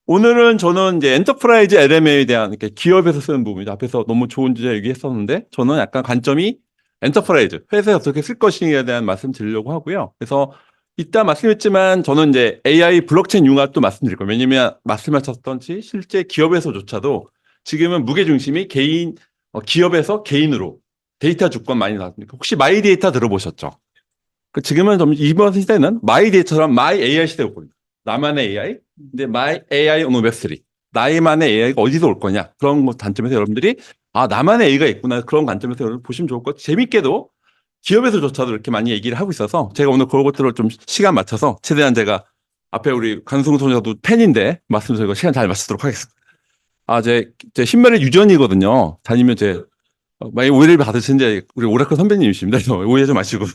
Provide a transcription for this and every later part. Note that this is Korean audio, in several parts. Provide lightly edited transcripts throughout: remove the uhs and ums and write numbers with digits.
오늘은 저는 이제 엔터프라이즈 LMA에 대한 이렇게 기업에서 쓰는 부분이죠. 앞에서 너무 좋은 주제 얘기했었는데 저는 약간 관점이 엔터프라이즈, 회사에 어떻게 쓸 것인가에 대한 말씀 드리려고 하고요. 그래서 이따 말씀했지만 저는 이제 AI 블록체인 융합도 말씀드릴 거예요. 왜냐면 말씀하셨던지 실제 기업에서조차도 지금은 무게중심이 기업에서 개인으로 데이터 주권 많이 나왔습니다. 혹시 마이 데이터 들어보셨죠? 지금은 좀 이번 시대는 마이 데이터처럼 마이 AI 시대가 옵니다. 나만의 AI, 근데 my AI on Web3. 나만의 AI가 어디서 올 거냐. 그런 관점에서 여러분들이, 나만의 AI가 있구나. 그런 관점에서 여러분 보시면 좋을 것 같아요. 재밌게도 기업에서조차도 이렇게 많이 얘기를 하고 있어서 제가 오늘 그런 것들을 좀 시간 맞춰서 최대한 제가 앞에 우리 관승 소녀도 팬인데 말씀드리고 시간 잘 맞추도록 하겠습니다. 제 신메리 유전이거든요. 다니면 많이 오해를 받으시는데 우리 오라클 선배님이십니다. 그래서 오해 좀 마시고.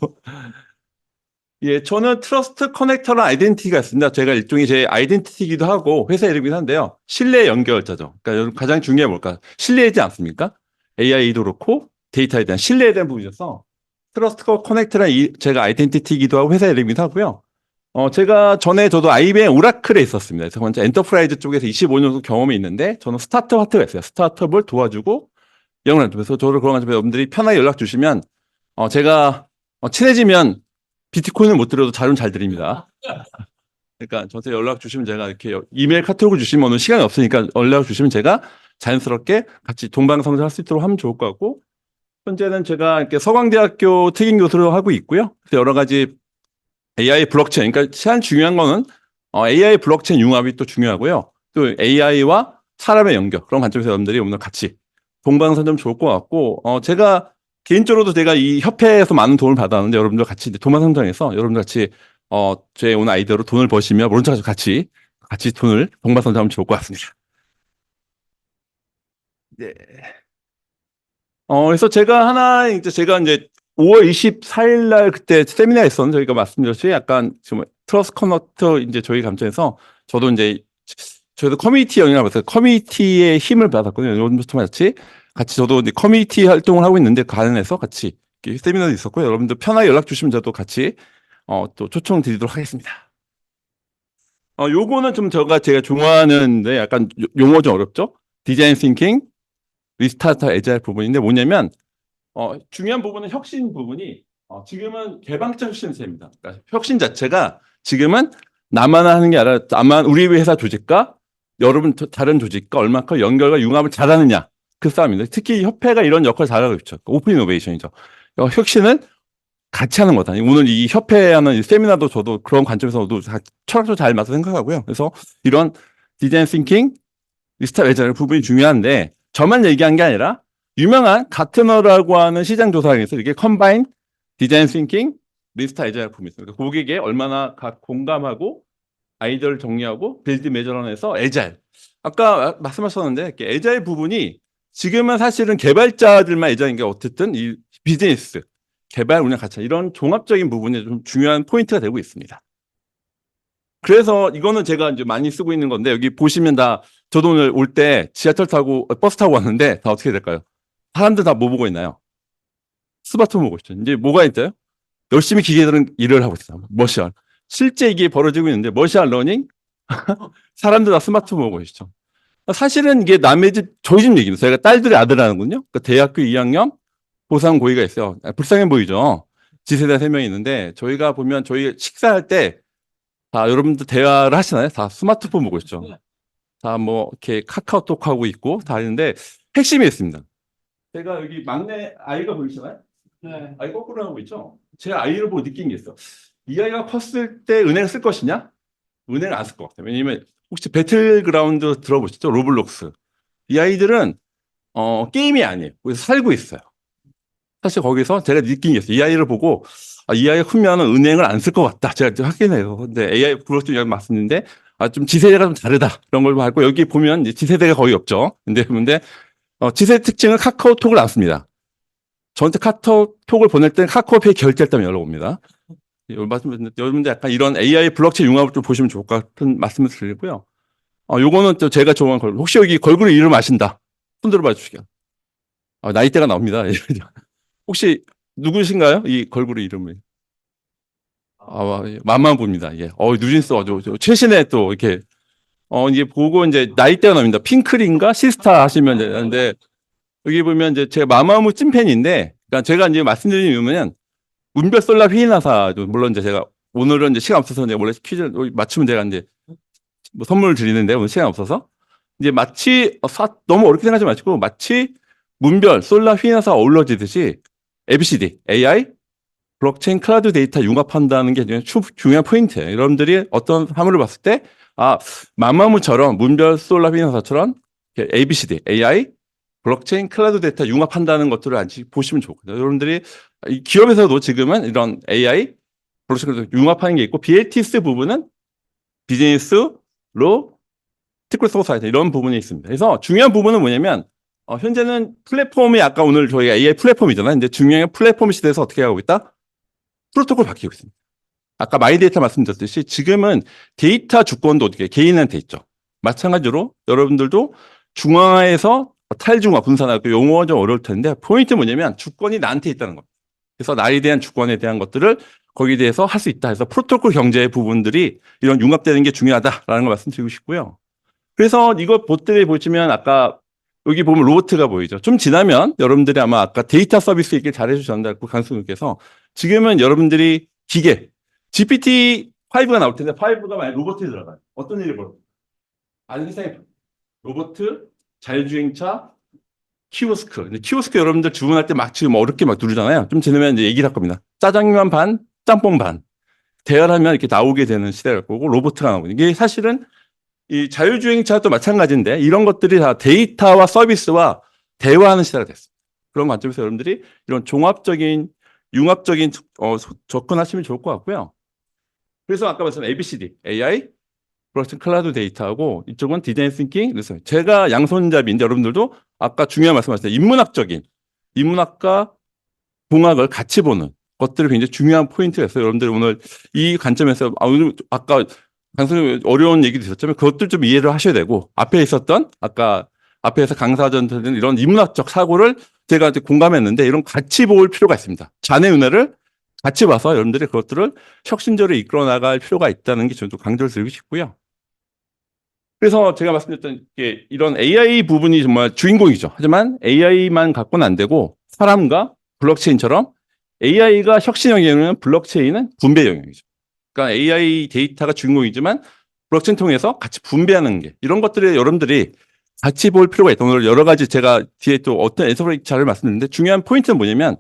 예, 저는 트러스트 커넥터랑 아이덴티티가 있습니다. 제가 일종의 제 아이덴티티이기도 하고 회사 이름이긴 한데요. 신뢰 연결자죠. 그러니까 가장 중요한 게 뭘까? 신뢰이지 않습니까? AI도 그렇고 데이터에 대한 신뢰에 대한 부분이어서 트러스트 커넥터랑 제가 아이덴티티이기도 하고 회사 이름이기도 하고요. 제가 전에 저도 IBM 오라클에 있었습니다. 그래서 먼저 엔터프라이즈 쪽에서 25년 정도 경험이 있는데 저는 스타트업 하트가 있어요. 스타트업을 도와주고 영어를 그래서 저를 그런 관점에서 여러분들이 편하게 연락 주시면 제가 친해지면 비트코인을 못 드려도 자료는 잘 드립니다. 그러니까 저한테 연락 주시면 제가 이렇게 이메일 카톡을 주시면 오늘 시간이 없으니까 연락 주시면 제가 자연스럽게 같이 동방상주 할 수 있도록 하면 좋을 것 같고 현재는 제가 이렇게 서강대학교 특임 교수로 하고 있고요. 여러 가지 AI 블록체인, 그러니까 제일 중요한 거는 AI 블록체인 융합이 또 중요하고요. 또 AI와 사람의 연결 그런 관점에서 여러분들이 오늘 같이 동방상주 좋을 것 같고 제가 개인적으로도 제가 이 협회에서 많은 도움을 받았는데 여러분들 같이 동방상장에서 여러분들 같이 제 오늘 아이디어로 돈을 버시면 모른 척하고 같이 돈을 동방상장하면 좋을 것 같습니다. 네. 그래서 제가 이제 5월 24일 날 그때 세미나 했었는데 저희가 말씀드렸듯이 약간 지금 트러스트 커넥터 이제 저희 감점에서 저희도 커뮤니티 영향을 받아서 커뮤니티의 힘을 받았거든요. 여러분들 같이 저도 이제 커뮤니티 활동을 하고 있는데 관련해서 같이 세미나도 있었고요. 여러분들 편하게 연락 주시면 저도 같이 또 초청 드리도록 하겠습니다. 요거는 좀 제가 좋아하는데 약간 용어 좀 어렵죠? 디자인 싱킹, 리스타트 에자일 부분인데 뭐냐면 중요한 부분은 혁신 부분이 지금은 개방적 혁신세입니다. 그러니까 혁신 자체가 지금은 나만 하는 게 아니라 다만 우리 회사 조직과 여러분 다른 조직과 얼마큼 연결과 융합을 잘하느냐 그 싸움입니다. 특히 협회가 이런 역할을 잘하고 있죠. 오픈 이노베이션이죠. 혁신을 같이 하는 거다. 오늘 이 협회 하는 이 세미나도 저도 그런 관점에서도 철학적으로 잘 맞서 생각하고요. 그래서 이런 디자인 싱킹, 리스타 외자의 부분이 중요한데 저만 얘기한 게 아니라 유명한 가트너라고 하는 시장 조사에서 이게 컴바인 디자인 싱킹, 리스타 에자일 부분이 있습니다. 고객에 얼마나 공감하고 아이디어를 정리하고 빌드 매저런에서 에자일. 아까 말씀하셨는데 에자일 부분이 지금은 사실은 개발자들만 에자일인 게 어쨌든 이 비즈니스, 개발, 운영 가치 이런 종합적인 부분이 좀 중요한 포인트가 되고 있습니다. 그래서 이거는 제가 이제 많이 쓰고 있는 건데 여기 보시면 저도 오늘 올 때 지하철 타고 버스 타고 왔는데 다 어떻게 될까요? 사람들 다 뭐 보고 있나요? 스마트폰 보고 있죠. 이제 뭐가 있어요? 열심히 기계들은 일을 하고 있어요. 머시안. 실제 이게 벌어지고 있는데 머시안 러닝 사람들 다 스마트폰 보고 있죠. 사실은 이게 남의 집 저희 집 얘기입니다. 저희가 딸들의 아들 하는군요. 그러니까 대학교 2학년 고3 고이가 있어요. 불쌍해 보이죠. 지세대 3명이 있는데 저희가 보면 저희 식사할 때 다 여러분들 대화를 하시나요? 다 스마트폰 보고 있죠. 다 뭐 이렇게 카카오톡 하고 있고 다 있는데 핵심이 있습니다. 제가 여기 막내 아이가 보이시나요? 네. 아이 거꾸로 하고 있죠. 제 아이를 보고 느낀 게 있어. 이 아이가 컸을 때 은행을 쓸 것이냐? 은행을 안 쓸 것 같아요. 왜냐면 혹시 배틀그라운드 들어보셨죠? 로블록스. 이 아이들은 게임이 아니에요. 거기서 살고 있어요. 사실 거기서 제가 느낀 게 있어요. 이 아이를 보고 이 아이가 크면 은행을 안 쓸 것 같다. 제가 좀 확인해요. 근데 AI 블록체인 맞았는데 좀 지세대가 좀 다르다. 그런 걸 알고 여기 보면 이제 지세대가 거의 없죠. 근데 지세 특징은 카카오톡을 안 씁니다. 저한테 카톡을 보낼 때는 카카오페이 결제할 때만 연락 옵니다. 여러분들 약간 이런 AI 블록체인 융합을 좀 보시면 좋을 것 같은 말씀을 드리고요. 요거는 또 제가 좋아하는 걸그룹. 혹시 여기 걸그룹 이름 아신다? 손 들어봐 주시게요. 나이대가 나옵니다. 혹시 누구신가요? 이 걸그룹 이름이. 만만부입니다. 예. 뉴진스 최신에 또 이렇게 이제 보고 이제 나이대가 나옵니다. 핑클인가 시스타 하시면 되는데 여기 보면 이제 제가 마마무 찐팬인데 그러니까 제가 이제 말씀드린 이유는 문별 솔라 휘인화사도 물론 이제 제가 오늘은 이제 시간 없어서 이제 원래 퀴즈를 맞추면 제가 이제 뭐 선물을 드리는데 오늘 시간 없어서 이제 마치 너무 어렵게 생각하지 마시고 마치 문별 솔라 휘인화사 어우러지듯이 ABCD AI 블록체인 클라우드 데이터 융합한다는 게 중요한 포인트예요. 여러분들이 어떤 사물을 봤을 때 마마무처럼 문별 솔라 휘인화사처럼 ABCD AI 블록체인 클라우드 데이터 융합한다는 것들을 아직 보시면 좋거든요. 여러분들이 기업에서도 지금은 이런 AI 블록체인 융합하는 게 있고 BLTS 부분은 비즈니스, 로, 티클 소사이티 이런 부분이 있습니다. 그래서 중요한 부분은 뭐냐면 현재는 플랫폼이 아까 오늘 저희가 AI 플랫폼이잖아요. 근데 중요한 플랫폼 시대에서 어떻게 하고 있다? 프로토콜 바뀌고 있습니다. 아까 마이데이터 말씀드렸듯이 지금은 데이터 주권도 어떻게 개인한테 있죠. 마찬가지로 여러분들도 중앙화에서 탈중화, 분산화, 용어가 좀 어려울 텐데 포인트 뭐냐면 주권이 나한테 있다는 겁니다. 그래서 나에 대한 주권에 대한 것들을 거기에 대해서 할 수 있다 해서 프로토콜 경제의 부분들이 이런 융합되는 게 중요하다라는 걸 말씀드리고 싶고요. 그래서 이거 보트에 보시면 아까 여기 보면 로보트가 보이죠. 좀 지나면 여러분들이 아마 아까 데이터 서비스 얘기를 잘 해주셨는데 강승우께서 지금은 여러분들이 기계 GPT-5가 나올 텐데 5가 만약 로봇에 들어가요. 어떤 일이 벌어요? 아는 세상에 로보트, 자율주행차, 키오스크. 근데 키오스크 여러분들 주문할 때 막 지금 어렵게 막 누르잖아요. 좀 지나면 이제 얘기를 할 겁니다. 짜장면 반, 짬뽕 반. 대열하면 이렇게 나오게 되는 시대가 거고 로보트가 나오고 이게 사실은 이 자율주행차도 마찬가지인데 이런 것들이 다 데이터와 서비스와 대화하는 시대가 됐습니다. 그런 관점에서 여러분들이 이런 종합적인 융합적인 접근하시면 좋을 것 같고요. 그래서 아까 말씀드린 ABCD, AI, 플러스 클라우드 데이터하고 이쪽은 디자인 싱킹, 그래서 제가 양손잡이인데 여러분들도 아까 중요한 말씀하셨어요. 인문학과 공학을 같이 보는 것들이 굉장히 중요한 포인트였어요. 여러분들 오늘 이 관점에서 오늘 아까 강선생님 어려운 얘기도 있었지만 그것들 좀 이해를 하셔야 되고 앞에 있었던 아까 앞에서 강사전들은 이런 인문학적 사고를 제가 이제 공감했는데 이런 같이 볼 필요가 있습니다. 잔의 은혜를 같이 봐서 여러분들이 그것들을 혁신적으로 이끌어 나갈 필요가 있다는 게 저도 강조를 드리고 싶고요. 그래서 제가 말씀드렸던 게 이런 AI 부분이 정말 주인공이죠. 하지만 AI만 갖고는 안 되고 사람과 블록체인처럼 AI가 혁신 영역이면 블록체인은 분배 영역이죠. 그러니까 AI 데이터가 주인공이지만 블록체인 통해서 같이 분배하는 게 이런 것들을 여러분들이 같이 볼 필요가 있다. 오늘 여러 가지 제가 뒤에 또 어떤 엔서브레이크 잘 말씀드렸는데 중요한 포인트는 뭐냐면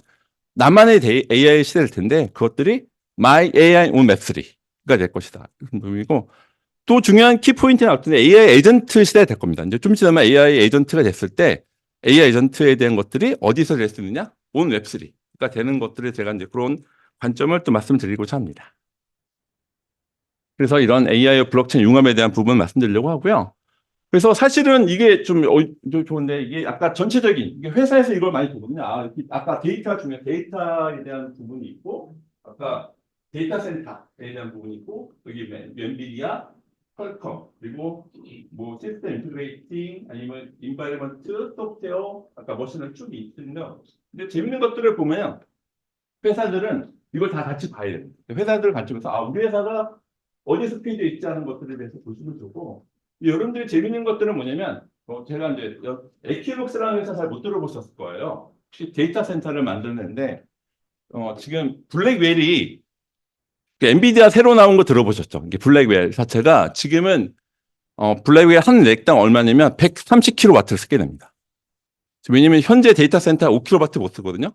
나만의 AI 시대일 텐데 그것들이 My AI on Map3가 될 것이다. 그리고 또 중요한 키포인트는 어떤 AI 에이전트 시대가 될 겁니다. 이제 좀 지나면 AI 에이전트가 됐을 때 AI 에이전트에 대한 것들이 어디서 될 수 있느냐? on Web3가 되는 것들에 제가 이제 그런 관점을 또 말씀드리고자 합니다. 그래서 이런 AI와 블록체인 융합에 대한 부분 말씀드리려고 하고요. 그래서 사실은 이게 좀 좋은데 이게 아까 전체적인 이게 회사에서 이걸 많이 보거든요. 아까 데이터가 중요한 데이터에 대한 부분이 있고 아까 데이터 센터에 대한 부분이 있고 여기 엔비디아, 퀄컴 그리고 뭐 시스템 인테그레이팅 아니면 인바이러먼트, 소프트웨어 아까 머신을 쭉 있는데요. 근데 재밌는 것들을 보면 회사들은 이걸 다 같이 봐야 됩니다. 회사들 관점에서 우리 회사가 어디 스피드에 있지 않은 것들에 대해서 보시면 좋고 여러분들이 재밌는 것들은 뭐냐면 제가 이제 에키노스라는 회사 잘 못 들어보셨을 거예요. 혹시 데이터 센터를 만드는데 지금 블랙웰이 엔비디아 새로 나온 거 들어보셨죠? 이게 블랙웰 자체가 지금은 블랙웰 한 렉당 얼마냐면 130kW를 쓰게 됩니다. 왜냐면 현재 데이터 센터 5kW 못 쓰거든요.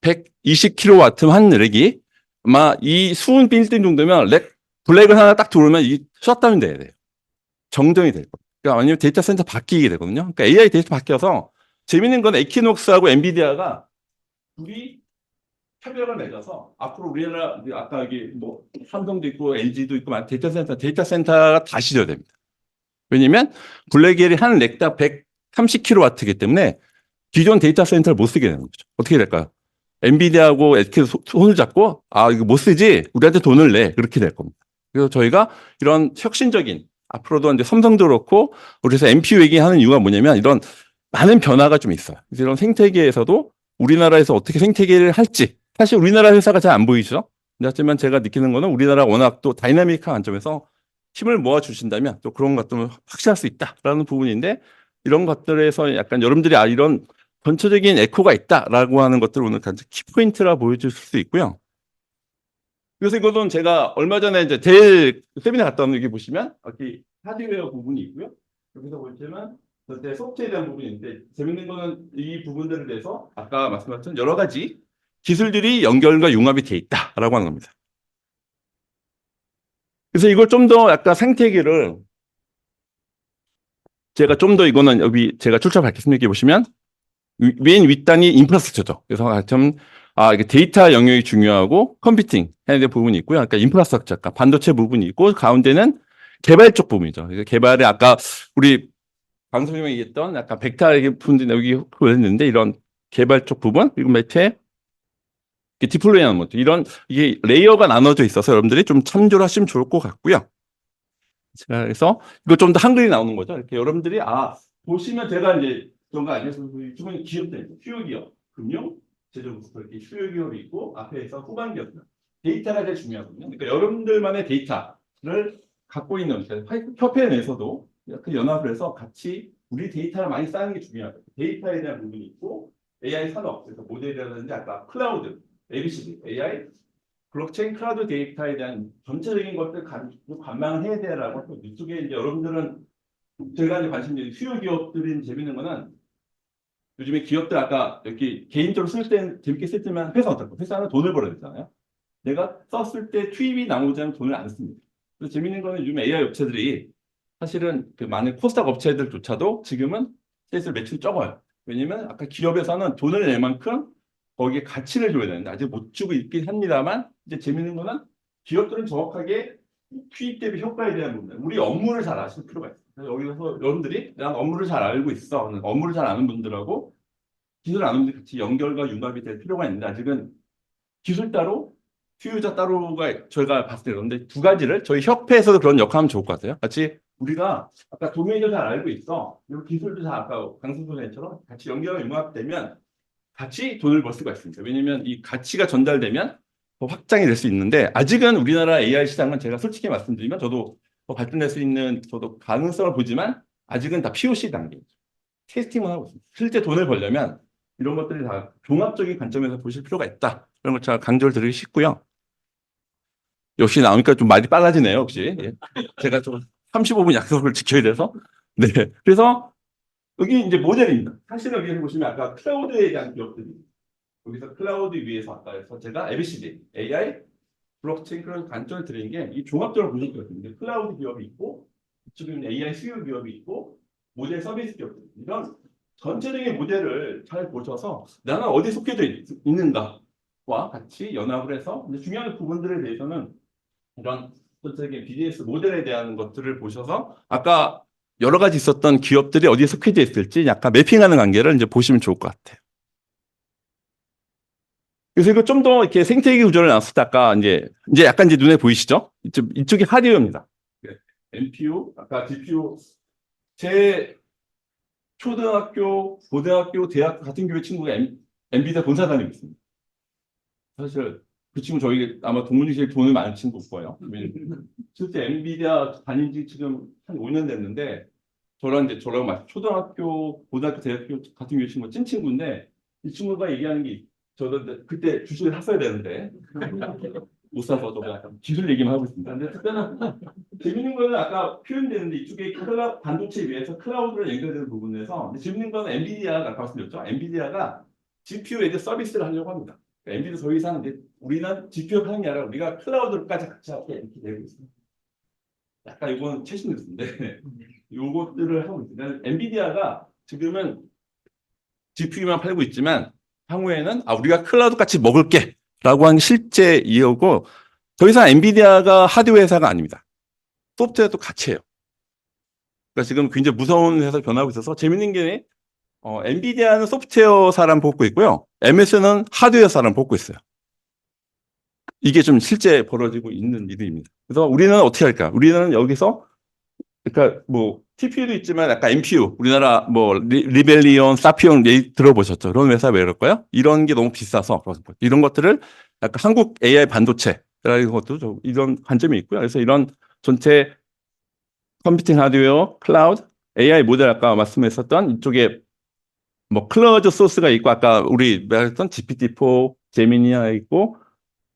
120kW 한 렉이 아마 이 수은 빌딩 정도면 블랙을 하나 딱 들어오면 이 셧다운 돼야 돼요. 정정이 될 겁니다. 그러니까 아니면 데이터 센터 바뀌게 되거든요. 그러니까 AI 데이터 바뀌어서 재밌는 건 에키녹스하고 엔비디아가 둘이 협약을 맺어서 앞으로 우리나라 아까 여기 뭐 삼성도 있고 LG도 있고 데이터 센터가 다 시져야 됩니다. 왜냐면 블랙웰이 한 렉당 130kW이기 때문에 기존 데이터 센터를 못 쓰게 되는 거죠. 어떻게 될까요? 엔비디아하고 SK 손을 잡고 이거 못 쓰지 우리한테 돈을 내 그렇게 될 겁니다. 그래서 저희가 이런 혁신적인 앞으로도 이제 삼성도 그렇고 그래서 NPU 얘기하는 이유가 뭐냐면 이런 많은 변화가 좀 있어요. 그래서 이런 생태계에서도 우리나라에서 어떻게 생태계를 할지 사실 우리나라 회사가 잘 안 보이죠. 하지만 제가 느끼는 거는 우리나라가 워낙 또 다이나믹한 관점에서 힘을 모아 주신다면 또 그런 것들은 확실할 수 있다라는 부분인데 이런 것들에서 약간 여러분들이 이런 전체적인 에코가 있다라고 하는 것들을 오늘 키포인트라 보여줄 수 있고요. 그래서 이것은 제가 얼마 전에 이제 델 세미나 갔다 온 여기 보시면 여기 하드웨어 부분이 있고요. 여기서 보시면 그때 소프트웨어에 대한 부분이 있는데 재밌는 거는 이 부분들에 대해서 아까 말씀하신 여러 가지 기술들이 연결과 융합이 돼 있다라고 하는 겁니다. 그래서 이걸 좀 더 약간 생태계를 제가 좀 더 이거는 여기 제가 출처 밝혔습니다. 여기 보시면 맨 윗단이 인프라스트럭처죠. 그래서 좀 이게 데이터 영역이 중요하고 컴퓨팅 해야 될 부분이 있고요. 그러니까 인프라스트럭처, 그러니까 반도체 부분이 있고 가운데는 개발 쪽 부분이죠. 그래서 개발에 아까 우리 방송에 얘기했던 약간 벡터 부분들이 여기 보였는데 이런 개발 쪽 부분 그리고 밑에 디플로이하는 것들 이런 이게 레이어가 나눠져 있어서 여러분들이 좀 참조를 하시면 좋을 것 같고요. 그래서 이거 좀 더 한글이 나오는 거죠. 이렇게 여러분들이 보시면 제가 이제 그런 거 아니에요. 주변에 기업들, 휴유 기업, 금융, 제조부터 이렇게 휴유 기업이 있고 앞에서 후반 기업들. 데이터가 제일 중요하거든요. 그러니까 여러분들만의 데이터를 갖고 있는 협회 내에서도 그 연합을 해서 같이 우리 데이터를 많이 쌓는 게 중요하거든요. 데이터에 대한 부분이 있고 AI 산업, 그래서 모델이라든지 아까 클라우드, ABCD, AI, 블록체인 클라우드 데이터에 대한 전체적인 것들 관망을 해야 되라고 이쪽에 이제 여러분들은 저희가 이제 관심 있는 수요 기업들인 재밌는 거는 요즘에 기업들 아까 여기 개인적으로 쓸 때는 재밌게 쓸 때만 회사 어떨까? 회사는 돈을 벌어야 되잖아요. 내가 썼을 때 투입이 나오지 않으면 돈을 안 씁니다. 그래서 재밌는 거는 요즘 AI 업체들이 사실은 그 많은 코스닥 업체들조차도 지금은 세일 매출이 적어요. 왜냐면 아까 기업에서는 돈을 낼 만큼 거기에 가치를 줘야 되는데 아직 못 주고 있긴 합니다만 이제 재밌는 거는 기업들은 정확하게 투입 대비 효과에 대한 부분, 우리 업무를 잘 아실 필요가 있어요. 그래서 여기서 여러분들이 난 업무를 잘 알고 있어. 업무를 잘 아는 분들하고 기술 아는 분들이 같이 연결과 융합이 될 필요가 있는데 아직은 기술 따로, 수요자 따로가 저희가 봤을 때 그런데 두 가지를 저희 협회에서도 그런 역할하면 좋을 것 같아요. 같이 우리가 아까 도메인도 잘 알고 있어. 그리고 기술도 잘 아까 강승수 선생님처럼 같이 연결과 융합되면 같이 돈을 벌 수가 있습니다. 왜냐하면 이 가치가 전달되면 더 확장이 될 수 있는데 아직은 우리나라 AI 시장은 제가 솔직히 말씀드리면 저도 더 발전될 수 있는 저도 가능성을 보지만 아직은 다 POC 단계죠. 테스팅만 하고 있습니다. 실제 돈을 벌려면 이런 것들이 다 종합적인 관점에서 보실 필요가 있다. 이런 걸 제가 강조를 드리고 싶고요. 역시 나오니까 좀 말이 빨라지네요. 혹시 제가 좀 35분 약속을 지켜야 돼서 네. 그래서 여기 이제 모델입니다. 사실은 여기 보시면 아까 클라우드에 대한 기업들이 여기서 클라우드 위에서 아까 해서 제가 ABCD, AI, 블록체인 그런 관점을 드리는 게 이 종합적으로 보실 거거든요. 클라우드 기업이 있고 이쪽에는 AI 수요 기업이 있고 모델 서비스 기업들 이런 전체적인 모델을 잘 보셔서 나는 어디 속해져 있는가와 같이 연합을 해서 중요한 부분들에 대해서는 이런 전체적인 비즈니스 모델에 대한 것들을 보셔서 아까 여러 가지 있었던 기업들이 어디에 속해져 있을지 약간 매핑하는 관계를 이제 보시면 좋을 것 같아요. 그래서 이거 좀 더 이렇게 생태계 구조를 나눴을 때 아까 이제 약간 이제 눈에 보이시죠? 이쪽이 하드웨어입니다. NPU, 아까 GPU 제 초등학교, 고등학교, 대학 같은 교회 친구가 엔비디아 본사 다니고 있습니다. 사실 그 친구 저희 아마 동문이 제일 돈을 많은 친구 거예요. 실제 엔비디아 다닌 지 지금 한 5년 됐는데 저랑 초등학교, 고등학교, 대학교 같은 교회 친구 찐 친구인데 이 친구가 얘기하는 게 저도 그때 주식을 샀어야 되는데 못 사서 저도 약간 기술 얘기만 하고 있습니다. 근데 특별한 재밌는 거는 아까 표현되는데 이쪽에 반도체 위에서 클라우드를 연결되는 부분에서 재밌는 거는 엔비디아가 아까 말씀드렸죠. 엔비디아가 GPU 에드 서비스를 하려고 합니다. 그러니까 엔비디아 더 이상 우리는 GPU 하는 게 아니라 우리가 클라우드까지 같이 하게 이렇게 되고 있습니다. 약간 이건 최신 뉴스인데 요것들을 하고 있습니다. 엔비디아가 지금은 GPU만 팔고 있지만 향후에는 우리가 클라우드 같이 먹을게 라고 하는 게 실제 이유고 더 이상 엔비디아가 하드웨어 회사가 아닙니다. 소프트웨어도 같이 해요. 그러니까 지금 굉장히 무서운 회사 변하고 있어서 재밌는 게 엔비디아는 소프트웨어 사람 뽑고 있고요. MS는 하드웨어 사람 뽑고 있어요. 이게 좀 실제 벌어지고 있는 일입니다. 그래서 우리는 어떻게 할까? 우리는 여기서 그러니까 뭐 TPU도 있지만 약간 NPU 우리나라 뭐 리벨리온, 사피온 들어보셨죠? 그런 회사 왜 그럴까요? 이런 게 너무 비싸서 이런 것들을 약간 한국 AI 반도체라는 것도 좀 이런 관점이 있고요. 그래서 이런 전체 컴퓨팅 하드웨어, 클라우드, AI 모델 아까 말씀했었던 이쪽에 뭐 클로즈 소스가 있고 아까 우리 말했던 GPT-4, 제미니가 있고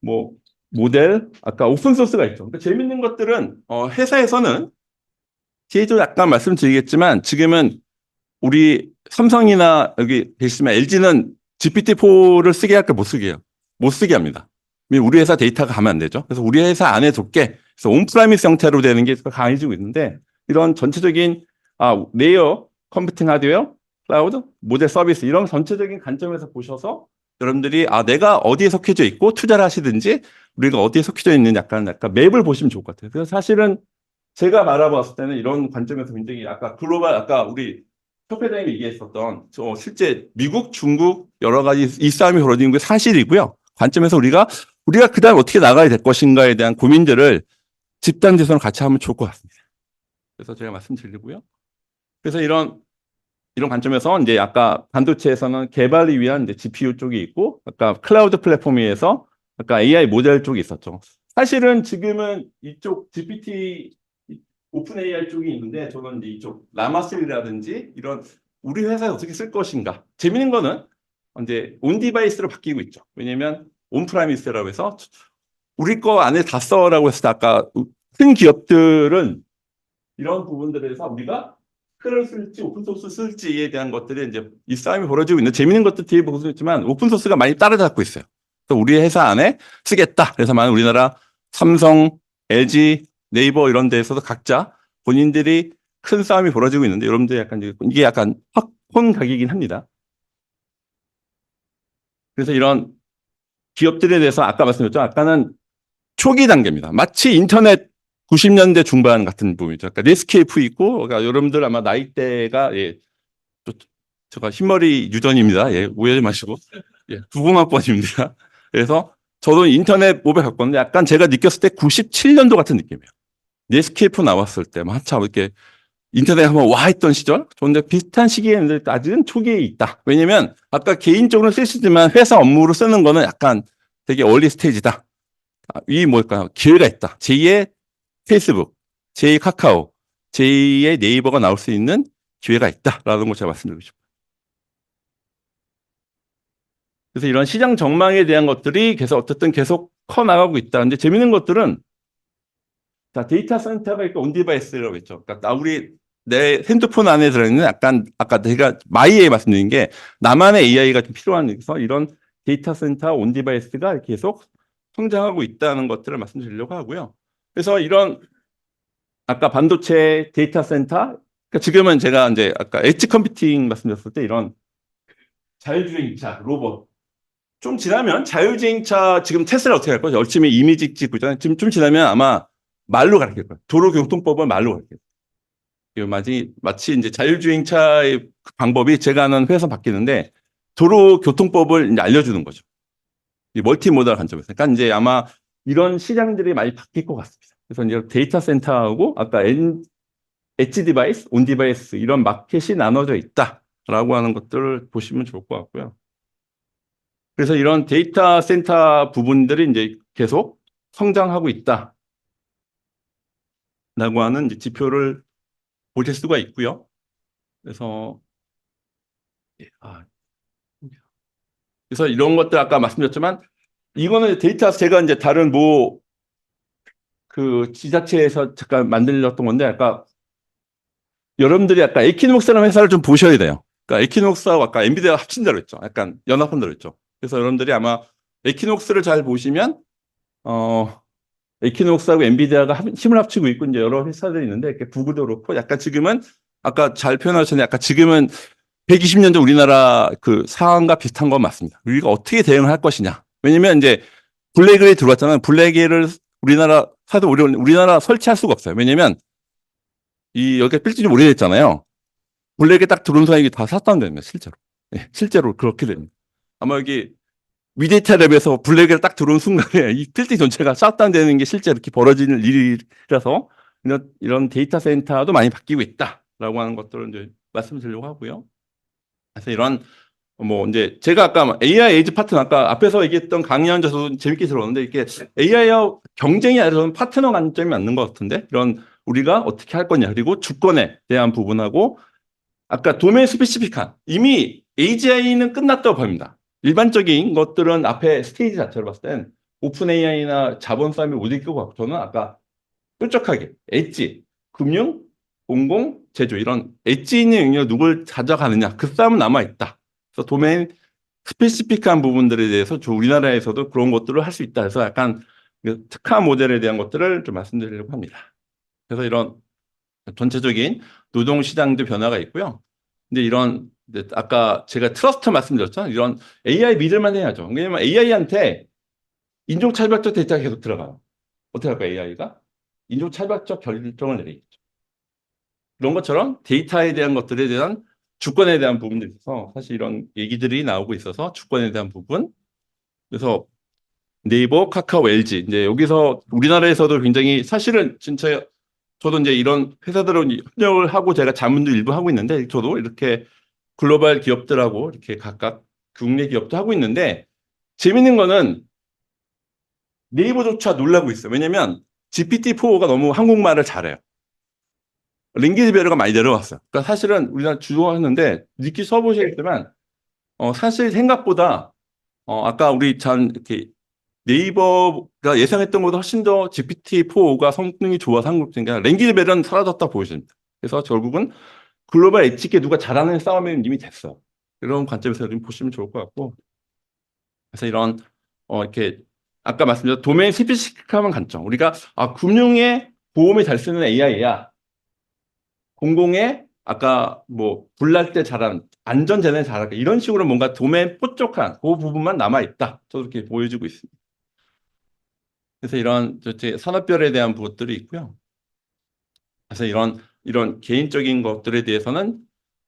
뭐 모델 아까 오픈 소스가 있죠. 그러니까 재밌는 것들은 회사에서는 뒤에도 약간 말씀드리겠지만 지금은 우리 삼성이나 여기 계시지만 LG는 GPT-4를 쓰게 할까 못 쓰게 해요. 못 쓰게 합니다. 우리 회사 데이터가 가면 안 되죠. 그래서 우리 회사 안에 둘게 그래서 온프라미스 형태로 되는 게 강해지고 있는데 이런 전체적인 레이어 컴퓨팅 하드웨어, 클라우드, 모델 서비스 이런 전체적인 관점에서 보셔서 여러분들이 내가 어디에 속해져 있고 투자를 하시든지 우리가 어디에 속해져 있는 약간 맵을 보시면 좋을 것 같아요. 그래서 사실은 제가 바라봤을 때는 이런 관점에서 굉장히 아까 글로벌 아까 우리 석 회장님이 얘기했었던 실제 미국, 중국 여러 가지 이 싸움이 벌어지는 게 사실이고요. 관점에서 우리가 그다음 어떻게 나가야 될 것인가에 대한 고민들을 집단지성을 같이 하면 좋을 것 같습니다. 그래서 제가 말씀드리고요. 그래서 이런 관점에서 이제 아까 반도체에서는 개발을 위한 이제 GPU 쪽이 있고 아까 클라우드 플랫폼에서 아까 AI 모델 쪽이 있었죠. 사실은 지금은 이쪽 GPT 오픈 AI 쪽이 있는데 저는 이제 이쪽 라마3라든지 이런 우리 회사에 어떻게 쓸 것인가. 재밌는 거는 이제 온 디바이스로 바뀌고 있죠. 왜냐면 온프라미스라고 해서 우리 거 안에 다 써라고 했을 때 아까 큰 기업들은 이런 부분들에서 우리가 클을 쓸지 오픈소스 쓸지에 대한 것들이 이제 이 싸움이 벌어지고 있는 재밌는 것도 뒤에 보고 있지만 오픈소스가 많이 따라잡고 있어요. 그래서 우리 회사 안에 쓰겠다. 그래서 많은 우리나라 삼성, LG, 네이버 이런 데에서도 각자 본인들이 큰 싸움이 벌어지고 있는데 여러분들 약간 이게 약간 팝콘 가격이긴 합니다. 그래서 이런 기업들에 대해서 아까 말씀드렸죠. 아까는 초기 단계입니다. 마치 인터넷 90년대 중반 같은 부분이죠. 그러니까 넷스케이프 있고 그러니까 여러분들 아마 나이대가 제가 흰머리 유전입니다. 오해하지 마시고 90학번입니다. 그래서 저도 인터넷 모바일 갖고 왔는데 약간 제가 느꼈을 때 97년도 같은 느낌이에요. 넷스케이프 나왔을 때 한참 이렇게 인터넷 한번 와 있던 시절. 그런데 비슷한 시기에 아직은 초기에 있다. 왜냐면 아까 개인적으로 쓰시지만 회사 업무로 쓰는 거는 약간 되게 얼리 스테이지다. 이 뭘까요? 기회가 있다. 제2의 페이스북, 제2의 카카오, 제2의 네이버가 나올 수 있는 기회가 있다라는 걸 제가 말씀드리고 싶어요. 그래서 이런 시장 전망에 대한 것들이 어쨌든 계속 커 나가고 있다. 근데 재밌는 것들은 데이터 센터가 있고 온디바이스라고 했죠. 그러니까 우리 내 핸드폰 안에 들어있는 약간 아까 제가 마이에 말씀드린 게 나만의 AI가 좀 필요한 데서 이런 데이터 센터 온디바이스가 계속 성장하고 있다는 것들을 말씀드리려고 하고요. 그래서 이런 아까 반도체 데이터 센터 그러니까 지금은 제가 이제 아까 엣지 컴퓨팅 말씀드렸을 때 이런 자율주행차 로봇 좀 지나면 자율주행차 지금 테슬라 어떻게 할 거죠? 열심히 이미지 찍고 있잖아요. 지금 좀 지나면 아마 말로 가르칠 거예요. 도로교통법을 말로 가르쳐요. 마치 이제 자율주행차의 방법이 제가 아는 회사 바뀌는데 도로교통법을 이제 알려주는 거죠. 이 멀티모달 관점에서. 그러니까 이제 아마 이런 시장들이 많이 바뀔 것 같습니다. 그래서 이제 데이터 센터하고 아까 엣지 디바이스, 온 디바이스 이런 마켓이 나눠져 있다라고 하는 것들을 보시면 좋을 것 같고요. 그래서 이런 데이터 센터 부분들이 이제 계속 성장하고 있다라고 하는 이제 지표를 보실 수가 있고요. 그래서 이런 것들 아까 말씀드렸지만 이거는 데이터 제가 이제 다른 그 지자체에서 잠깐 만들었던 건데 아까 여러분들이 아까 에키노믹스라는 회사를 좀 보셔야 돼요. 그러니까 에키노믹스하고 아까 엔비디아 합친다고 했죠. 약간 연합한다고 했죠. 그래서 여러분들이 아마 에키노믹스를 잘 보시면 에키노믹스하고 엔비디아가 힘을 합치고 있고 이제 여러 회사들이 있는데 이렇게 구글도 그렇고 약간 지금은 아까 잘 표현하셨는데 약간 지금은 120년 전 우리나라 그 상황과 비슷한 건 맞습니다. 우리가 어떻게 대응을 할 것이냐. 왜냐면 이제 블랙을 들어왔잖아요. 블랙을 우리나라 사도 우리나라 설치할 수가 없어요. 왜냐면 여기가 빌지 좀 오래됐잖아요. 블랙에 딱 들어온 사람이 다 샀다는 겁니다. 실제로. 네, 실제로 그렇게 됩니다. 아마 여기 위데이터 랩에서 블랙에 딱 들어온 순간에 이 필드 전체가 셧다운 되는 게 실제 이렇게 벌어지는 일이라서 이런 데이터 센터도 많이 바뀌고 있다라고 하는 것들을 이제 말씀드리려고 하고요. 그래서 이런 뭐 이제 제가 아까 AI 에이즈 파트너 아까 앞에서 얘기했던 강의 앉아서 재밌게 들었는데 이게 AI와 경쟁이 아니라 저는 파트너 관점이 맞는 것 같은데 이런 우리가 어떻게 할 거냐 그리고 주권에 대한 부분하고 아까 도메인 스페시픽한 이미 AGI는 끝났다고 봅니다. 일반적인 것들은 앞에 스테이지 자체로 봤을 땐 오픈 AI나 자본 싸움이 못 이길 것 같고 저는 아까 뾰족하게 엣지, 금융, 공공, 제조 이런 엣지 있는 영역을 누굴 가져가느냐 그 싸움은 남아있다. 그래서 도메인 스페시픽한 부분들에 대해서 우리나라에서도 그런 것들을 할 수 있다. 그래서 약간 그 특화 모델에 대한 것들을 좀 말씀드리려고 합니다. 그래서 이런 전체적인 노동시장도 변화가 있고요. 근데 이런 아까 제가 트러스트 말씀드렸잖아요. 이런 AI 믿을만 해야죠. 왜냐면 AI한테 인종차별적 데이터가 계속 들어가요. 어떻게 할까요, AI가? 인종차별적 결정을 내리겠죠. 그런 것처럼 데이터에 대한 것들에 대한 주권에 대한 부분들이 있어서 사실 이런 얘기들이 나오고 있어서 주권에 대한 부분. 그래서 네이버, 카카오, LG 이제 여기서 우리나라에서도 굉장히 사실은 진짜 저도 이제 이런 회사들은 협력을 하고 제가 자문도 일부 하고 있는데 저도 이렇게 글로벌 기업들하고 이렇게 각각 국내 기업도 하고 있는데 재밌는 거는 네이버조차 놀라고 있어요. 왜냐면 GPT-4가 너무 한국말을 잘해요. 랭귀지 배려가 많이 내려왔어요. 그러니까 사실은 우리나라 주도하는데 늦게 써보시겠지만 사실 생각보다 아까 우리 참 이렇게 네이버가 예상했던 것보다 훨씬 더 GPT-4가 성능이 좋아서 한국인가 랭귀지 배려는 사라졌다 보여집니다. 그래서 결국은 글로벌 엣지께 누가 잘하는 싸움이 이미 됐어. 이런 관점에서 좀 보시면 좋을 것 같고. 그래서 이런 이렇게 아까 말씀드린 도메인 스페시픽한 관점. 우리가 금융에 보험에 잘 쓰는 AI야. 공공에 아까 뭐 불날 때 잘하는 안전재난에 잘하는 이런 식으로 뭔가 도메인 뽀족한 그 부분만 남아 있다. 저도 이렇게 보여주고 있습니다. 그래서 이런 산업별에 대한 부분들이 있고요. 그래서 이런 개인적인 것들에 대해서는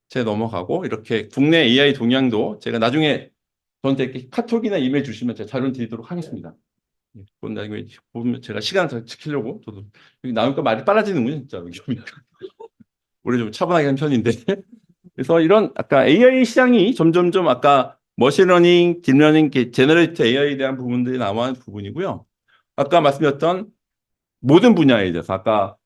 제가 넘어가고 이렇게 국내 AI 동향도 제가 나중에 저한테 이렇게 카톡이나 이메일 주시면 제가 자료 드리도록 하겠습니다. 그건 나중에 보면 제가 시간 잘 지키려고 저도 여기 나오니까 말이 빨라지는군요, 진짜 여기 보니까. 원래 좀 차분하게 한 편인데. 그래서 이런 아까 AI 시장이 점점점 아까 머신러닝, 딥러닝, 제너레이터 AI에 대한 부분들이 나오는 부분이고요. 아까 말씀드렸던 모든 분야에 대해서 아까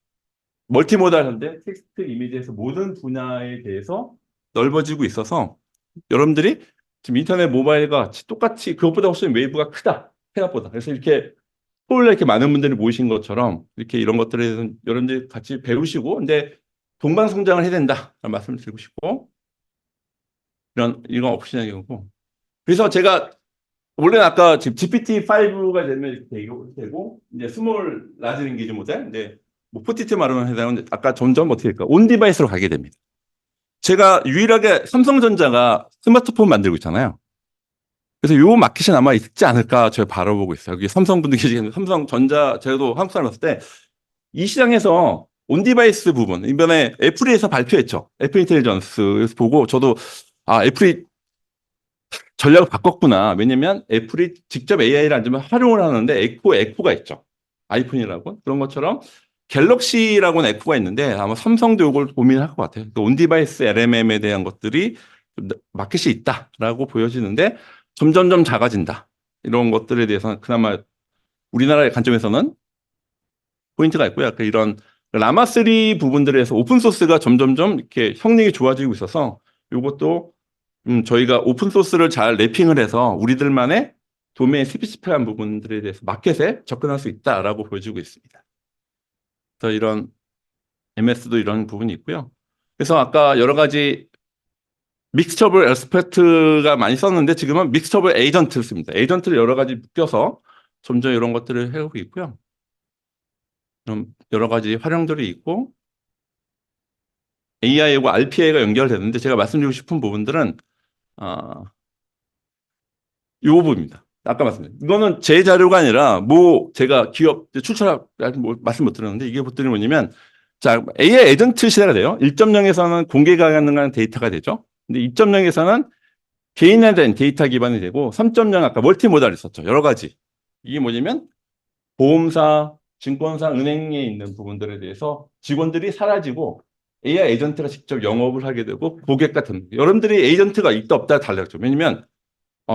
멀티모달한데 텍스트 이미지에서 모든 분야에 대해서 넓어지고 있어서 여러분들이 지금 인터넷 모바일과 같이 똑같이 그것보다 훨씬 웨이브가 크다 생각보다. 그래서 이렇게 토요일에 이렇게 많은 분들이 모이신 것처럼 이렇게 이런 것들에 대해서 여러분들이 같이 배우시고 근데 동반 성장을 해야 된다 말씀을 드리고 싶고 이건 옵션이고 그래서 제가 원래는 아까 지금 GPT-5가 되면 이렇게 되고 이제 스몰 라지 랭귀지 모델 근데 뭐 포티트 말하면 해당하는데 아까 점점 어떻게 될까 온 디바이스로 가게 됩니다. 제가 유일하게 삼성전자가 스마트폰 만들고 있잖아요. 그래서 요 마켓이 아마 있지 않을까 제가 바라보고 있어요. 여기 삼성분들 계시겠는데 삼성전자 제가도 한국 사람이었을 때 이 시장에서 온 디바이스 부분 이번에 애플에서 발표했죠. 애플 인텔리전스에서 보고 저도 애플이 전략을 바꿨구나. 왜냐면 애플이 직접 AI를 안 주면 활용을 하는데 에코가 있죠. 아이폰이라고 그런 것처럼 갤럭시라고는 에코가 있는데 아마 삼성도 이걸 고민할 것 같아요. 그러니까 온 디바이스 LMM에 대한 것들이 마켓이 있다라고 보여지는데 점점점 작아진다. 이런 것들에 대해서는 그나마 우리나라의 관점에서는 포인트가 있고요. 그러니까 이런 라마3 부분들에서 오픈소스가 점점점 이렇게 성능이 좋아지고 있어서 이것도 저희가 오픈소스를 잘 랩핑을 해서 우리들만의 도메인 스페시픽한 부분들에 대해서 마켓에 접근할 수 있다라고 보여주고 있습니다. 그래서 이런 MS도 이런 부분이 있고요. 그래서 아까 여러 가지 믹스처블 에스펙트가 많이 썼는데 지금은 믹스처블 에이전트를 씁니다. 에이전트를 여러 가지 묶여서 점점 이런 것들을 해오고 있고요. 그럼 여러 가지 활용들이 있고 AI하고 RPA가 연결되는데 제가 말씀드리고 싶은 부분들은 이 부분입니다. 아까 말씀드린 이거는 제 자료가 아니라 제가 기업 출처라 말씀 못 드렸는데 이게 뭐냐면 자 AI 에이전트 시대가 돼요. 1.0에서는 공개가 가능한 데이터가 되죠. 근데 2.0에서는 개인화된 데이터 기반이 되고 3.0 아까 멀티모달 있었죠. 여러 가지. 이게 뭐냐면 보험사, 증권사, 은행에 있는 부분들에 대해서 직원들이 사라지고 AI 에이전트가 직접 영업을 하게 되고 고객 같은 여러분들이 에이전트가 있다 없다 달라졌죠. 왜냐면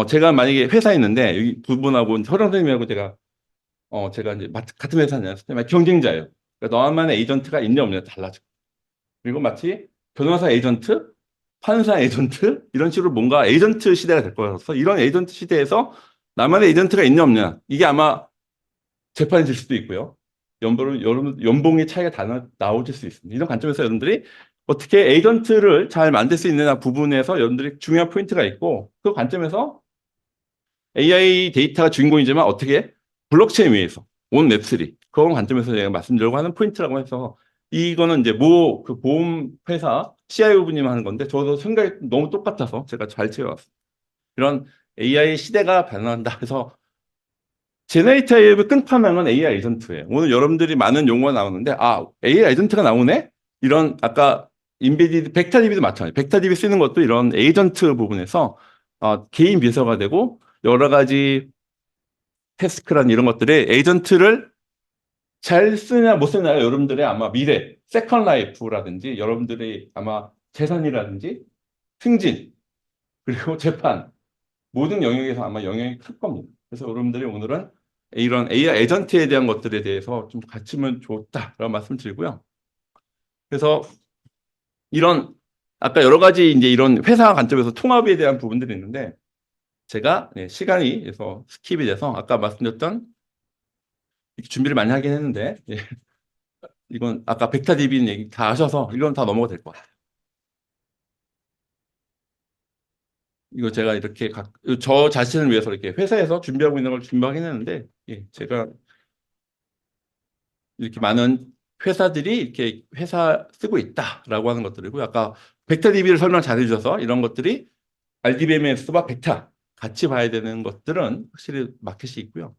제가 만약에 회사에 있는데 여기 두 분하고 서령 선생님하고 제가 이제 같은 회사냐 경쟁자예요. 그러니까 너만의 에이전트가 있냐 없냐 달라져. 그리고 마치 변호사 에이전트, 판사 에이전트 이런 식으로 뭔가 에이전트 시대가 될 거라서 이런 에이전트 시대에서 나만의 에이전트가 있냐 없냐 이게 아마 재판이 될 수도 있고요. 연봉의 차이가 다 나오실 수 있습니다. 이런 관점에서 여러분들이 어떻게 에이전트를 잘 만들 수 있느냐 부분에서 여러분들이 중요한 포인트가 있고 그 관점에서 AI 데이터가 주인공이지만 어떻게 블록체인 위에서 온 웹3 그런 관점에서 제가 말씀드리려고 하는 포인트라고 해서 이거는 이제 그 보험 회사 CIO분님 하는 건데 저도 생각이 너무 똑같아서 제가 잘 채워왔습니다. 이런 AI 시대가 변한다 해서 제네레이터 AI의 끝판왕은 AI 에이전트예요. 오늘 여러분들이 많은 용어가 나오는데 AI 에이전트가 나오네? 이런 아까 인베디드 벡터DB도 마찬가지예요. 벡터DB 쓰는 것도 이런 에이전트 부분에서 개인 비서가 되고 여러 가지 태스크란 이런 것들이 에이전트를 잘 쓰냐 못 쓰냐가 여러분들의 아마 미래 세컨 라이프라든지 여러분들의 아마 재산이라든지 승진 그리고 재판 모든 영역에서 아마 영향이 클 겁니다. 그래서 여러분들이 오늘은 이런 AI 에이전트에 대한 것들에 대해서 좀 갖추면 좋다라고 말씀드리고요. 그래서 이런 아까 여러 가지 이제 이런 회사 관점에서 통합에 대한 부분들이 있는데 제가 시간이 그래서 스킵이 돼서 아까 말씀드렸던 준비를 많이 하긴 했는데 이건 아까 벡터DB 얘기 다 하셔서 이건 다 넘어가 될 것 같아요. 이거 제가 이렇게 저 자신을 위해서 이렇게 회사에서 준비하고 있는 걸 준비하긴 했는데 제가 이렇게 많은 회사들이 이렇게 회사 쓰고 있다라고 하는 것들이고 아까 벡터DB를 설명 잘 해주셔서 이런 것들이 RDBMS와 벡터 같이 봐야 되는 것들은 확실히 마켓이 있고요.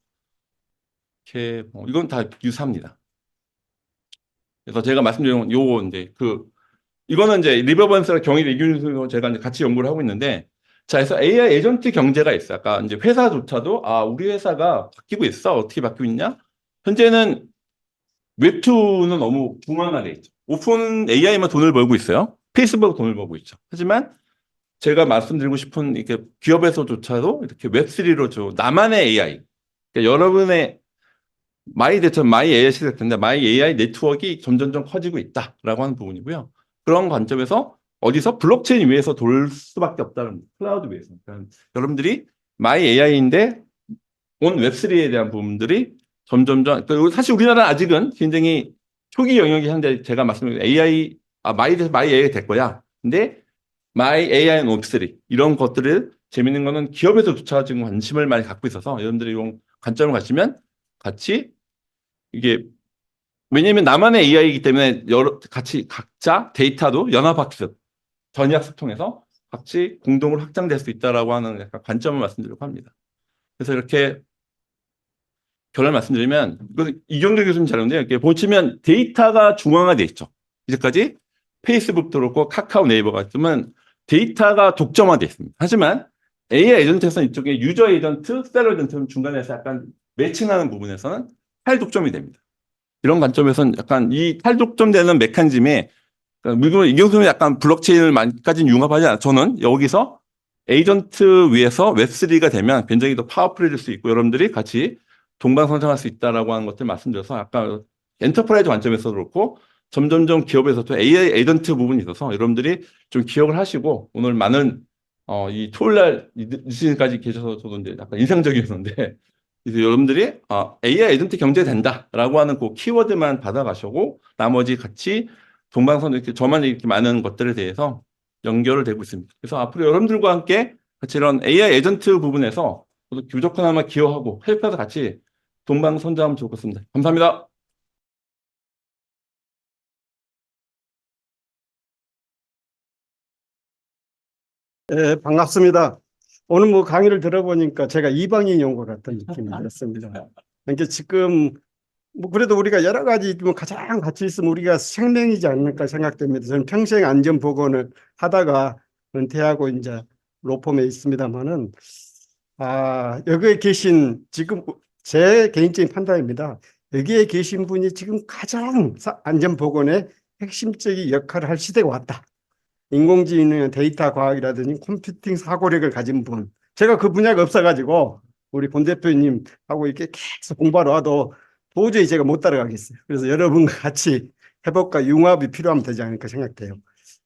이렇게 이건 다 유사합니다. 그래서 제가 말씀드린 요 이제 이거는 이제 리버번스랑 경일 이균수 제가 이제 같이 연구를 하고 있는데 자, 그래서 AI 에이전트 경제가 있어요. 아까 이제 회사조차도 우리 회사가 바뀌고 있어. 어떻게 바뀌고 있냐? 현재는 웹2는 너무 붕황화돼 있죠. 오픈 AI만 돈을 벌고 있어요. 페이스북 돈을 벌고 있죠. 하지만 제가 말씀드리고 싶은 이렇게 기업에서조차도 이렇게 웹3로 나만의 AI. 그러니까 여러분의 마이 데이터, 마이 AI 시대가 됐는데 마이 AI 네트워크가 점점점 커지고 있다라고 하는 부분이고요. 그런 관점에서 어디서 블록체인 위에서 돌 수밖에 없다는 클라우드 위에서. 그러니까 여러분들이 마이 AI인데 온 웹3에 대한 부분들이 점점점 사실 우리나라는 아직은 굉장히 초기 영역이 현재 제가 말씀드린 AI 마이 AI가 될 거야. 근데 마이 AI 웹3 이런 것들을 재밌는 거는 기업에서조차 지금 관심을 많이 갖고 있어서 여러분들이 이런 관점을 가지면 같이 이게 왜냐하면 나만의 AI이기 때문에 같이 각자 데이터도 연합학습, 전이학습 통해서 같이 공동으로 확장될 수 있다라고 하는 약간 관점을 말씀드리려고 합니다. 그래서 이렇게 결론 말씀드리면 이경재 교수님 자료인데 이렇게 보시면 데이터가 중앙화돼 있죠. 이제까지 페이스북도 그렇고 카카오 네이버 같으면 데이터가 독점화돼 있습니다. 하지만 AI 에이전트에서는 이쪽에 유저 에이전트, 셀러 에이전트 중간에서 약간 매칭하는 부분에서는 탈독점이 됩니다. 이런 관점에서는 약간 이 탈독점되는 메커니즘에 그러니까 이경수는 약간 블록체인을 많이까지는 융합하지 않아요. 저는 여기서 에이전트 위에서 웹3가 되면 굉장히 더 파워풀해질 수 있고 여러분들이 같이 동방성장할 수 있다라고 하는 것들 말씀드려서 아까 엔터프라이즈 관점에서도 그렇고 점점점 기업에서도 AI 에이전트 부분이 있어서 여러분들이 좀 기억을 하시고 오늘 많은 이 토요일날 뉴스까지 계셔서 저도 이제 약간 인상적이었는데 그래서 여러분들이 AI 에이전트 경제 된다라고 하는 그 키워드만 받아가시고 나머지 같이 동방선 이렇게 저만 이렇게 많은 것들에 대해서 연결을 되고 있습니다. 그래서 앞으로 여러분들과 함께 같이 이런 AI 에이전트 부분에서 부족한 하나 기여하고 헬프해서 같이 동방선장하면 좋겠습니다. 감사합니다. 네, 반갑습니다. 오늘 뭐 강의를 들어보니까 제가 이방인 연구 같은 느낌이 들었습니다. 그러니까 지금 뭐 그래도 우리가 여러 가지 뭐 가장 같이 있으면 우리가 생명이지 않을까 생각됩니다. 저는 평생 안전보건을 하다가 은퇴하고 이제 로펌에 있습니다만은, 여기에 계신, 지금 제 개인적인 판단입니다. 여기에 계신 분이 지금 가장 안전보건의 핵심적인 역할을 할 시대가 왔다. 인공지능, 데이터 과학이라든지 컴퓨팅 사고력을 가진 분. 제가 그 분야가 없어가지고 우리 본 대표님하고 이렇게 계속 공부하러 와도 도저히 제가 못 따라가겠어요. 그래서 여러분과 같이 협업과 융합이 필요하면 되지 않을까 생각돼요.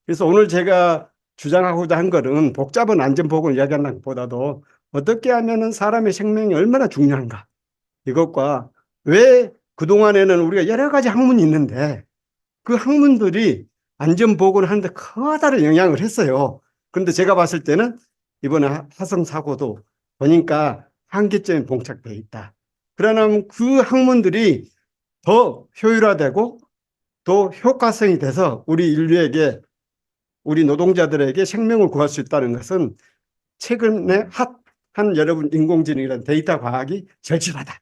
그래서 오늘 제가 주장하고자 한 것은 복잡한 안전보건을 이야기하는 것보다도 어떻게 하면은 사람의 생명이 얼마나 중요한가. 이것과 왜 그동안에는 우리가 여러 가지 학문이 있는데 그 학문들이 안전보건을 하는데 커다란 영향을 했어요. 그런데 제가 봤을 때는 이번에 화성 사고도 보니까 한계점에 봉착되어 있다. 그러면 그 학문들이 더 효율화되고 더 효과성이 돼서 우리 인류에게, 우리 노동자들에게 생명을 구할 수 있다는 것은 최근에 핫한 여러분 인공지능이라는 데이터 과학이 절실하다.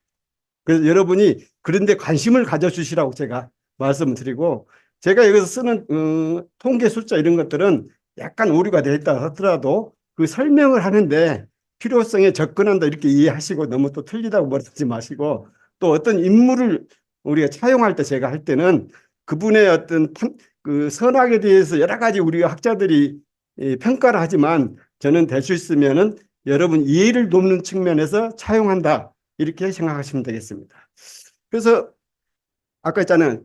그래서 여러분이 그런데 관심을 가져주시라고 제가 말씀을 드리고, 제가 여기서 쓰는 통계 숫자 이런 것들은 약간 오류가 되어 있다 하더라도 그 설명을 하는데 필요성에 접근한다 이렇게 이해하시고 너무 또 틀리다고 말하지 마시고, 또 어떤 인물을 우리가 차용할 때 제가 할 때는 그분의 어떤 그 선악에 대해서 여러 가지 우리가 학자들이 평가를 하지만 저는 될 수 있으면은 여러분 이해를 돕는 측면에서 차용한다. 이렇게 생각하시면 되겠습니다. 그래서 아까 했잖아요.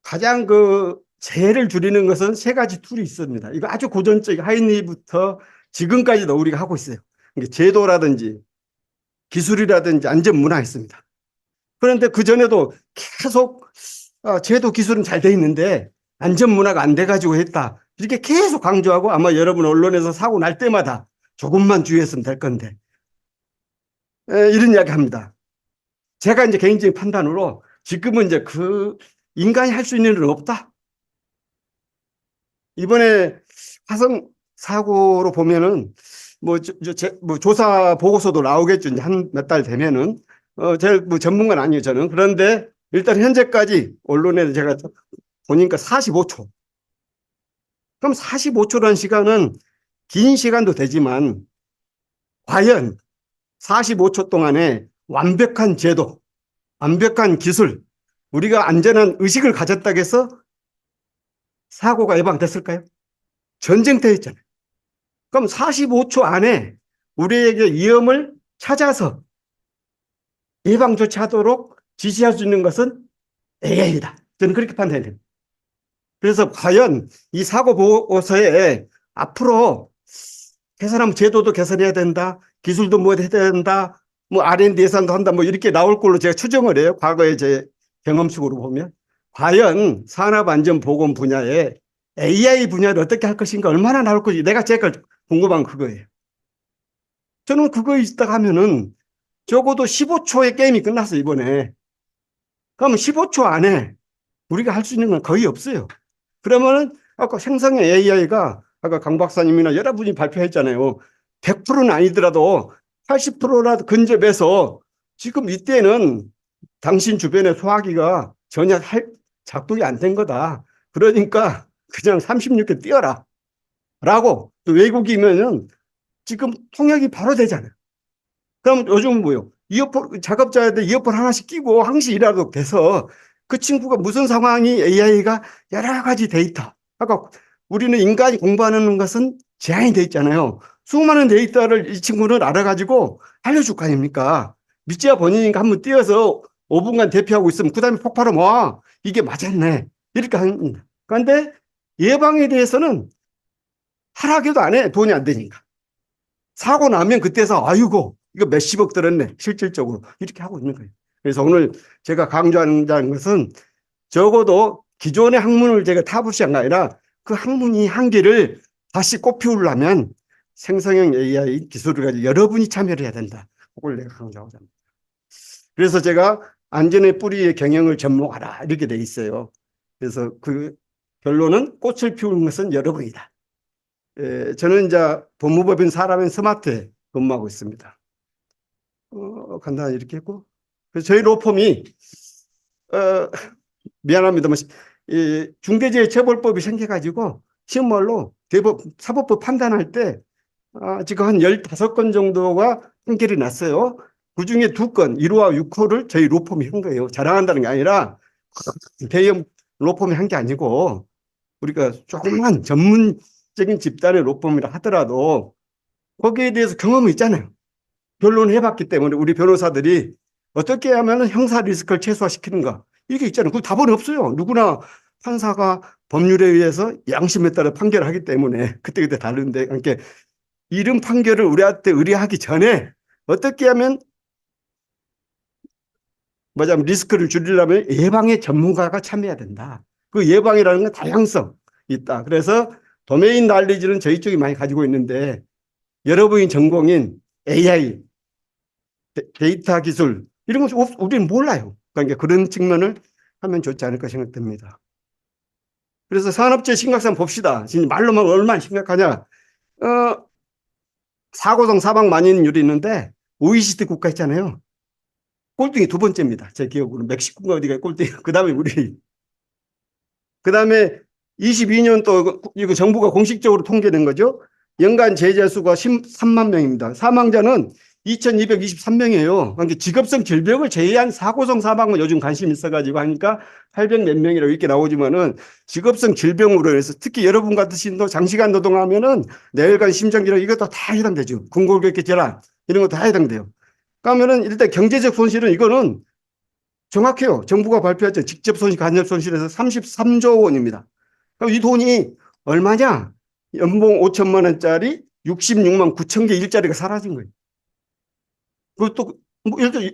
가장 재해를 줄이는 것은 세 가지 툴이 있습니다. 이거 아주 고전적 하이니부터 지금까지도 우리가 하고 있어요. 제도라든지 기술이라든지 안전 문화가 있습니다. 그런데 그 전에도 계속 제도 기술은 잘 돼 있는데 안전 문화가 안 돼가지고 했다. 이렇게 계속 강조하고 아마 여러분 언론에서 사고 날 때마다 조금만 주의했으면 될 건데 이런 이야기 합니다. 제가 이제 개인적인 판단으로 지금은 이제 인간이 할 수 있는 일은 없다. 이번에 화성 사고로 보면은 뭐 조사 보고서도 나오겠죠. 한 몇 달 되면은 제가 뭐 전문가는 아니에요 저는. 그런데 일단 현재까지 언론에 제가 보니까 45초. 그럼 45초라는 시간은 긴 시간도 되지만 과연 45초 동안에 완벽한 제도, 완벽한 기술, 우리가 안전한 의식을 가졌다고 해서 사고가 예방됐을까요? 전쟁터에 있잖아요. 그럼 45초 안에 우리에게 위험을 찾아서 예방 조치하도록 지시할 수 있는 것은 AI다. 저는 그렇게 판단해요. 그래서 과연 이 사고 보고서에 앞으로 개선하면 제도도 개선해야 된다. 기술도 뭐 해야 된다. 뭐 R&D 예산도 한다. 뭐 이렇게 나올 걸로 제가 추정을 해요. 과거의 제 경험식으로 보면. 과연 산업안전보건 분야에 AI 분야를 어떻게 할 것인가, 얼마나 나올 것인가, 내가 제일 궁금한 그거예요. 저는 그거 있다가 하면은 적어도 15초의 게임이 끝났어, 이번에. 그러면 15초 안에 우리가 할 수 있는 건 거의 없어요. 그러면은 아까 생성형 AI가 아까 강 박사님이나 여러분이 발표했잖아요. 100%는 아니더라도 80%라도 근접해서 지금 이때는 당신 주변의 소화기가 전혀 작동이 안 된 거다. 그러니까 그냥 36개 띄어라. 라고 또 외국이면은 지금 통역이 바로 되잖아요. 그럼 요즘 뭐요? 이어폰, 작업자한테 이어폰 하나씩 끼고 항시 일하도록 돼서 그 친구가 무슨 상황이 AI가 여러 가지 데이터. 아까 우리는 인간이 공부하는 것은 제한이 돼 있잖아요. 수많은 데이터를 이 친구는 알아가지고 알려줄 거 아닙니까? 믿지야 본인인가 한번 띄어서 5분간 대피하고 있으면 그 다음에 폭발하면 와, 이게 맞았네. 이렇게 합니다. 그런데 예방에 대해서는 하라기도 안 해. 돈이 안 되니까. 사고 나면 그때서 아이고 이거 몇십억 들었네 실질적으로 이렇게 하고 있는 거예요. 그래서 오늘 제가 강조하는 것은 적어도 기존의 학문을 제가 타부시한 게 아니라 그 학문이 한계를 다시 꽃피우려면 생성형 AI 기술을 가지고 여러분이 참여를 해야 된다. 그걸 내가 강조하고자 합니다. 그래서 제가 안전의 뿌리의 경영을 접목하라 이렇게 돼 있어요. 그래서 그 결론은 꽃을 피우는 것은 여러분이다. 저는 이제 법무법인 사람인 스마트에 근무하고 있습니다. 간단히 이렇게 했고, 그래서 저희 로펌이 미안합니다만 중대재해처벌법이 생겨가지고 시험말로 사법부 판단할 때 지금 한 15건 정도가 판결이 났어요. 그중에 2건, 1호와 6호를 저희 로펌이 한 거예요. 자랑한다는 게 아니라 대형 로펌이 한 게 아니고 우리가 조그만 전문적인 집단의 로펌이라 하더라도 거기에 대해서 경험이 있잖아요. 변론을 해봤기 때문에 우리 변호사들이 어떻게 하면 형사 리스크를 최소화시키는가. 이게 있잖아요. 그 답은 없어요. 누구나 판사가 법률에 의해서 양심에 따라 판결하기 때문에 그때그때 다른데, 그러니까 이런 판결을 우리한테 의뢰하기 전에 어떻게 하면 뭐냐면 리스크를 줄이려면 예방의 전문가가 참여해야 된다. 그 예방이라는 건 다양성 있다. 그래서 도메인 날리지는 저희 쪽이 많이 가지고 있는데 여러분이 전공인 AI, 데이터 기술 이런 거 우리는 몰라요. 그러니까 그런 측면을 하면 좋지 않을까 생각됩니다. 그래서 산업재 심각성 봅시다. 지금 말로만 얼마나 심각하냐. 사고성 사망 만인율이 있는데 OECD 국가 있잖아요. 꼴등이 2번째입니다. 제 기억으로 멕시코가 어디가 꼴등이. 그다음에 우리. 그다음에 22년 또 이거 정부가 공식적으로 통계낸 거죠. 연간 제자 수가 13만 명입니다. 사망자는 2,223명이에요. 그러니까 직업성 질병을 제외한 사고성 사망은 요즘 관심 있어가지고 하니까 800 몇 명이라고 이렇게 나오지만은 직업성 질병으로 해서 특히 여러분 같으신 도 장시간 노동하면은 뇌혈관 심장질환 이것도 다 해당되죠. 궁골격계 질환 이런 거 다 해당돼요. 그러면은 일단 경제적 손실은 이거는 정확해요. 정부가 발표했죠. 직접 손실, 간접 손실에서 33조 원입니다. 그럼 이 돈이 얼마냐? 연봉 5천만 원짜리 66만 9천 개 일자리가 사라진 거예요. 그것도 뭐 예를 들어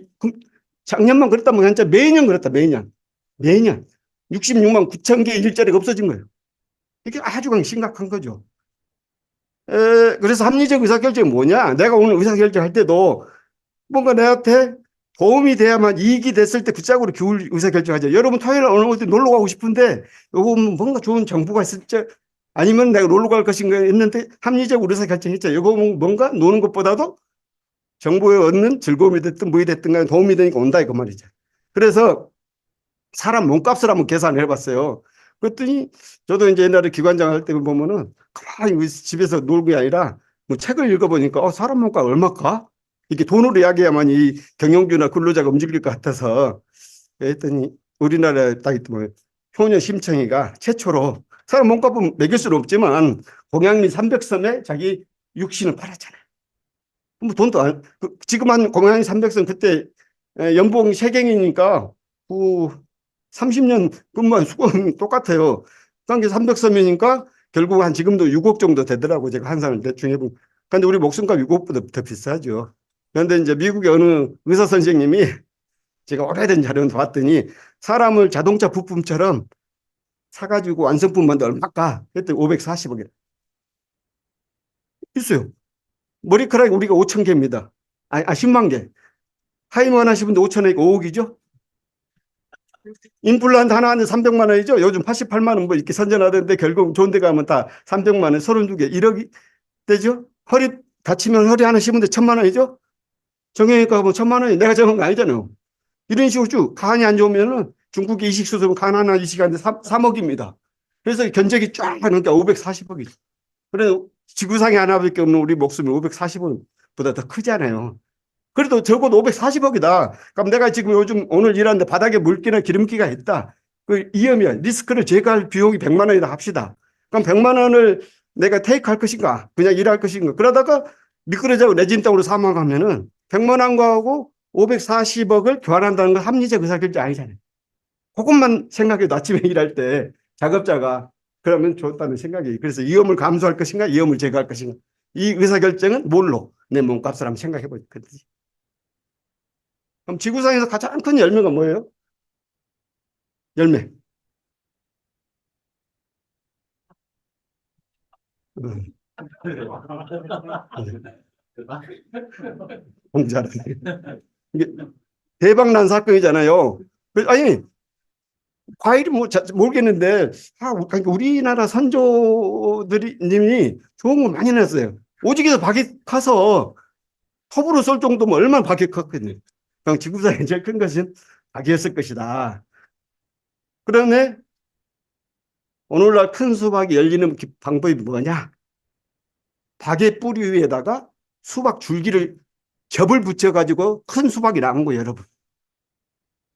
작년만 그랬다면 진짜 매년 그랬다. 매년 66만 9천 개 일자리가 없어진 거예요. 이게 아주 심각한 거죠. 그래서 합리적 의사결정이 뭐냐? 내가 오늘 의사결정할 때도 뭔가 내한테 도움이 돼야만 이익이 됐을 때 굿짝으로 기울 의사결정하죠. 여러분 토요일에 어느 어디 놀러 가고 싶은데 요거 뭔가 좋은 정보가 있을 때 아니면 내가 놀러 갈 것인가 했는데 합리적으로 의사결정했죠. 요거 뭔가 노는 것보다도 정보에 얻는 즐거움이 됐든 뭐이 됐든 간에 도움이 되니까 온다 이거 말이죠. 그래서 사람 몸값을 한번 계산을 해봤어요. 그랬더니 저도 이제 옛날에 기관장 할 때 보면은 가만히 집에서 놀고 아니라 뭐 책을 읽어보니까 사람 몸값 얼마일까? 이게 돈으로 이야기해야만 이 경영주나 근로자가 움직일 것 같아서 했더니 우리나라에 딱 있더만 효녀 심청이가 최초로 사람 몸값은 매길 수는 없지만 공양리 300섬에 자기 육신을 팔았잖아요. 뭐 돈도 지금 한 공양리 300섬 그때 연봉 세경이니까 30년 근무한 수고는 똑같아요. 그러니까 300섬이니까 결국 한 지금도 6억 정도 되더라고. 제가 환산을 대충 해보면. 근데 우리 목숨값 6억보다 더 비싸죠. 그런데 이제 미국의 어느 의사 선생님이 제가 오래된 자료를 봤더니 사람을 자동차 부품처럼 사가지고 완성품 만들 얼마까? 그랬더니 540억이래. 있어요. 머리카락이 우리가 5천 개입니다. 10만 개. 하이먼 하시는 분들 5천원이니까 5억이죠? 임플란트 하나 하는데 300만 원이죠? 요즘 88만 원 뭐 이렇게 선전하던데 결국 좋은 데 가면 다 300만 원, 32개, 1억이 되죠? 허리 다치면 허리 하나 심은데 1,000만 원이죠? 정형외과 가면 1,000만 원이 내가 정한 거 아니잖아요. 이런 식으로 쭉 간이 안 좋으면은 중국의 이식 수술은 간 하나 이식하는데 3억입니다. 그래서 견적이 쫙 하니까 540억이죠. 그래서 지구상에 하나밖에 없는 우리 목숨이 540억보다 더 크잖아요. 그래도 적어도 540억이다. 그럼 내가 지금 요즘 오늘 일하는데 바닥에 물기나 기름기가 있다. 그 위험이야. 리스크를 제거할 비용이 100만 원이다 합시다. 그럼 100만 원을 내가 테이크할 것인가? 그냥 일할 것인가? 그러다가 미끄러져고 내진 땅으로 사망하면은 100만 원하고 540억을 교환한다는 건 합리적 의사결정 아니잖아요. 그것만 생각해도 아침에 일할 때 작업자가 그러면 좋다는 생각이. 그래서 위험을 감수할 것인가? 위험을 제거할 것인가? 이 의사결정은 뭘로? 내 몸값을 한번 생각해 보겠지. 그럼 지구상에서 가장 큰 열매가 뭐예요? 열매. 공자라네. 이게 대박 난 사건이잖아요. 아니, 과일이 뭐 모르겠는데, 그러니까 우리나라 선조들이 님이 좋은 거 많이 냈어요. 오직에서 박이 커서 톱으로 쏠 정도면 얼마나 박이 컸거든요. 그럼 지구상에 제일 큰 것은 박이었을 것이다. 그러면 오늘날 큰 수박이 열리는 방법이 뭐냐? 박의 뿌리 위에다가 수박 줄기를 접을 붙여가지고 큰 수박이 나온 거예요, 여러분.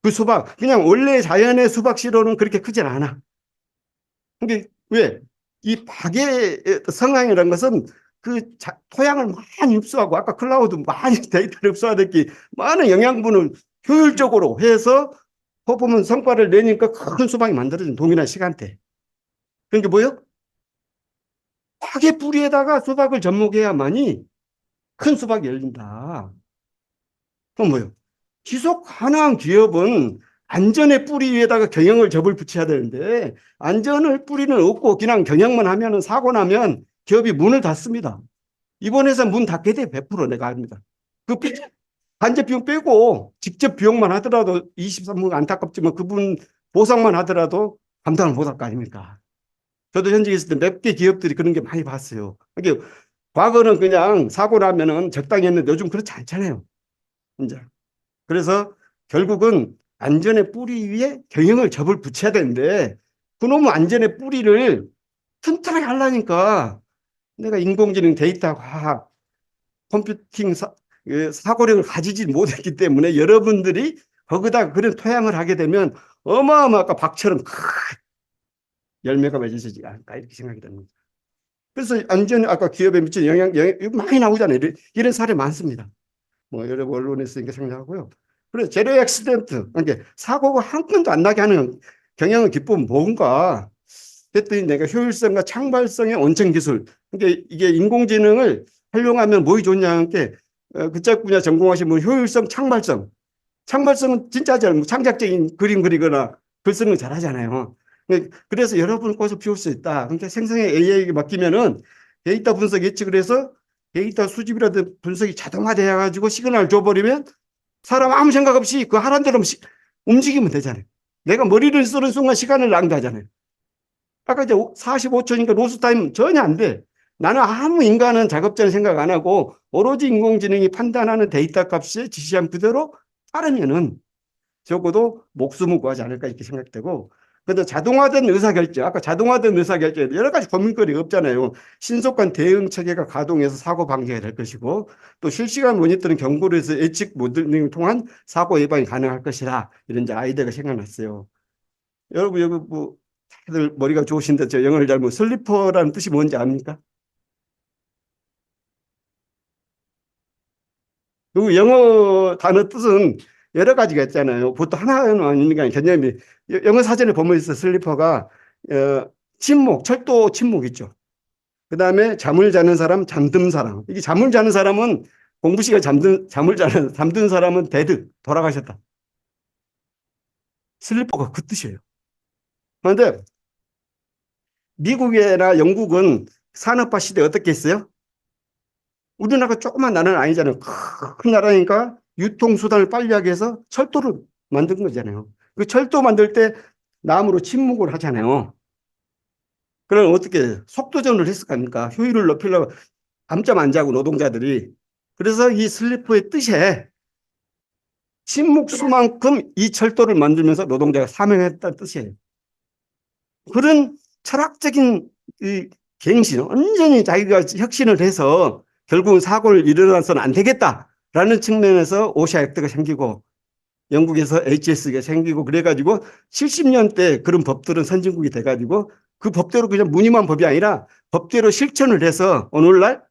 그 수박, 그냥 원래 자연의 수박 씨로는 그렇게 크진 않아. 근데 왜? 이 박의 성향이라는 것은 토양을 많이 흡수하고 아까 클라우드 많이 데이터를 흡수하듯이 많은 영양분을 효율적으로 해서 퍼포먼스 성과를 내니까 큰 수박이 만들어진 동일한 시간대. 그러니까 뭐예요? 박의 뿌리에다가 수박을 접목해야만이 큰 수박이 열린다. 그럼 뭐예요? 지속 가능한 기업은 안전의 뿌리 위에다가 경영을 접을 붙여야 되는데 안전을 뿌리는 없고 그냥 경영만 하면 사고 나면 기업이 문을 닫습니다. 이번에서 문 닫게 돼 100% 내가 합니다. 그 간접 비용 빼고 직접 비용만 하더라도 23분 안타깝지만 그분 보상만 하더라도 감당을 못할 거 아닙니까? 저도 현직에 있을 때 몇 개 기업들이 그런 게 많이 봤어요. 그러니까 과거는 그냥 사고 나면은 적당히 했는데 요즘 그렇지 않잖아요. 이제. 그래서 결국은 안전의 뿌리 위에 경영을 접을 붙여야 되는데 그놈의 안전의 뿌리를 튼튼하게 하려니까 내가 인공지능 데이터 과학 컴퓨팅 사고력을 가지지 못했기 때문에 여러분들이 거기다 그런 토양을 하게 되면 어마어마한 박처럼 큰 열매가 맺어지지 않을까 이렇게 생각이 됩니다. 그래서 안전 아까 기업에 미치는 영향 많이 나오잖아요. 이런 사례 많습니다. 뭐 여러 언론에서 이렇게 생각하고요. 그래서 제로 액시던트, 그러니까 사고가 한 건도 안 나게 하는 경영의 기법은 뭔가 그랬더니 내가 효율성과 창발성의 원천 기술. 그러니까 이게 인공지능을 활용하면 뭐가 좋냐는 게 그쪽 분야 전공하신 분 효율성, 창발성. 창발성은 진짜 잘 창작적인 그림 그리거나 글 쓰는 거 잘하잖아요. 그래서 여러분 거기서 비울 수 있다. 그러니까 생성의 AI에게 맡기면은 데이터 분석 예측을 해서 데이터 수집이라든 분석이 자동화되어 가지고 시그널을 줘버리면 사람 아무 생각 없이 그 하라는 대로 움직이면 되잖아요. 내가 머리를 쓰는 순간 시간을 낭비하잖아요. 아까 이제 45초니까 로스타임 전혀 안 돼. 나는 아무 인간은 작업자는 생각 안 하고 오로지 인공지능이 판단하는 데이터 값에 지시한 그대로 따르면은 적어도 목숨을 구하지 않을까 이렇게 생각되고 근데 자동화된 의사결정, 아까 자동화된 의사결정에 여러 가지 고민거리가 없잖아요. 신속한 대응 체계가 가동해서 사고 방지가 될 것이고 또 실시간 모니터링 경고를 해서 예측 모델링을 통한 사고 예방이 가능할 것이라 이런 이제 아이디어가 생각났어요. 여러분 여기 뭐 다들 머리가 좋으신데 저 영어를 잘 못 슬리퍼라는 뜻이 뭔지 압니까? 그 영어 단어 뜻은 여러 가지가 있잖아요. 보통 하나만 있는 게 아니라 개념이 영어 사전에 보면 있어 슬리퍼가 침묵, 철도 침묵 있죠. 그 다음에 잠을 자는 사람, 잠든 사람. 이게 잠을 자는 사람은 공부 시간에 잠든 사람은 데드, 돌아가셨다. 슬리퍼가 그 뜻이에요. 그런데 미국이나 영국은 산업화 시대에 어떻게 했어요? 우리나라가 조그만 나라는 아니잖아요. 큰 나라니까 유통수단을 빨리 하게 해서 철도를 만든 거잖아요. 그 철도 만들 때 나무로 침묵을 하잖아요. 그럼 어떻게 속도전을 했을 겁니까? 효율을 높이려고 밤잠 안 자고 노동자들이. 그래서 이 슬리퍼의 뜻에 침묵수만큼 이 철도를 만들면서 노동자가 사명했다는 뜻이에요. 그런 철학적인 이 갱신, 완전히 자기가 혁신을 해서 결국은 사고를 일어나서는 안 되겠다라는 측면에서 오샤 액트가 생기고 영국에서 HS가 생기고 그래가지고 70년대 그런 법들은 선진국이 돼가지고 그 법대로 그냥 무늬만 법이 아니라 법대로 실천을 해서 오늘날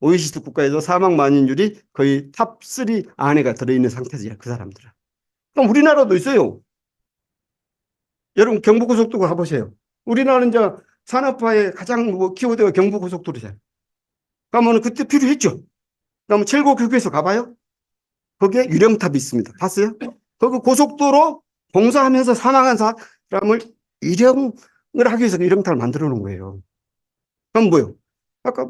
OECD 국가에서 사망 만인율이 거의 탑3 안에가 들어있는 상태죠. 그 사람들은. 그럼 우리나라도 있어요. 여러분 경부고속도로 가보세요. 우리나라는 이제 산업화의 가장 뭐 키워드가 경부고속도로잖아요. 그러면 그때 필요했죠. 그러면 칠곡휴게소 가봐요. 거기에 유령탑이 있습니다. 봤어요? 거기 고속도로 공사하면서 사망한 사람을 유령을 하기 위해서 유령탑을 만들어 놓은 거예요. 그럼 뭐요? 아까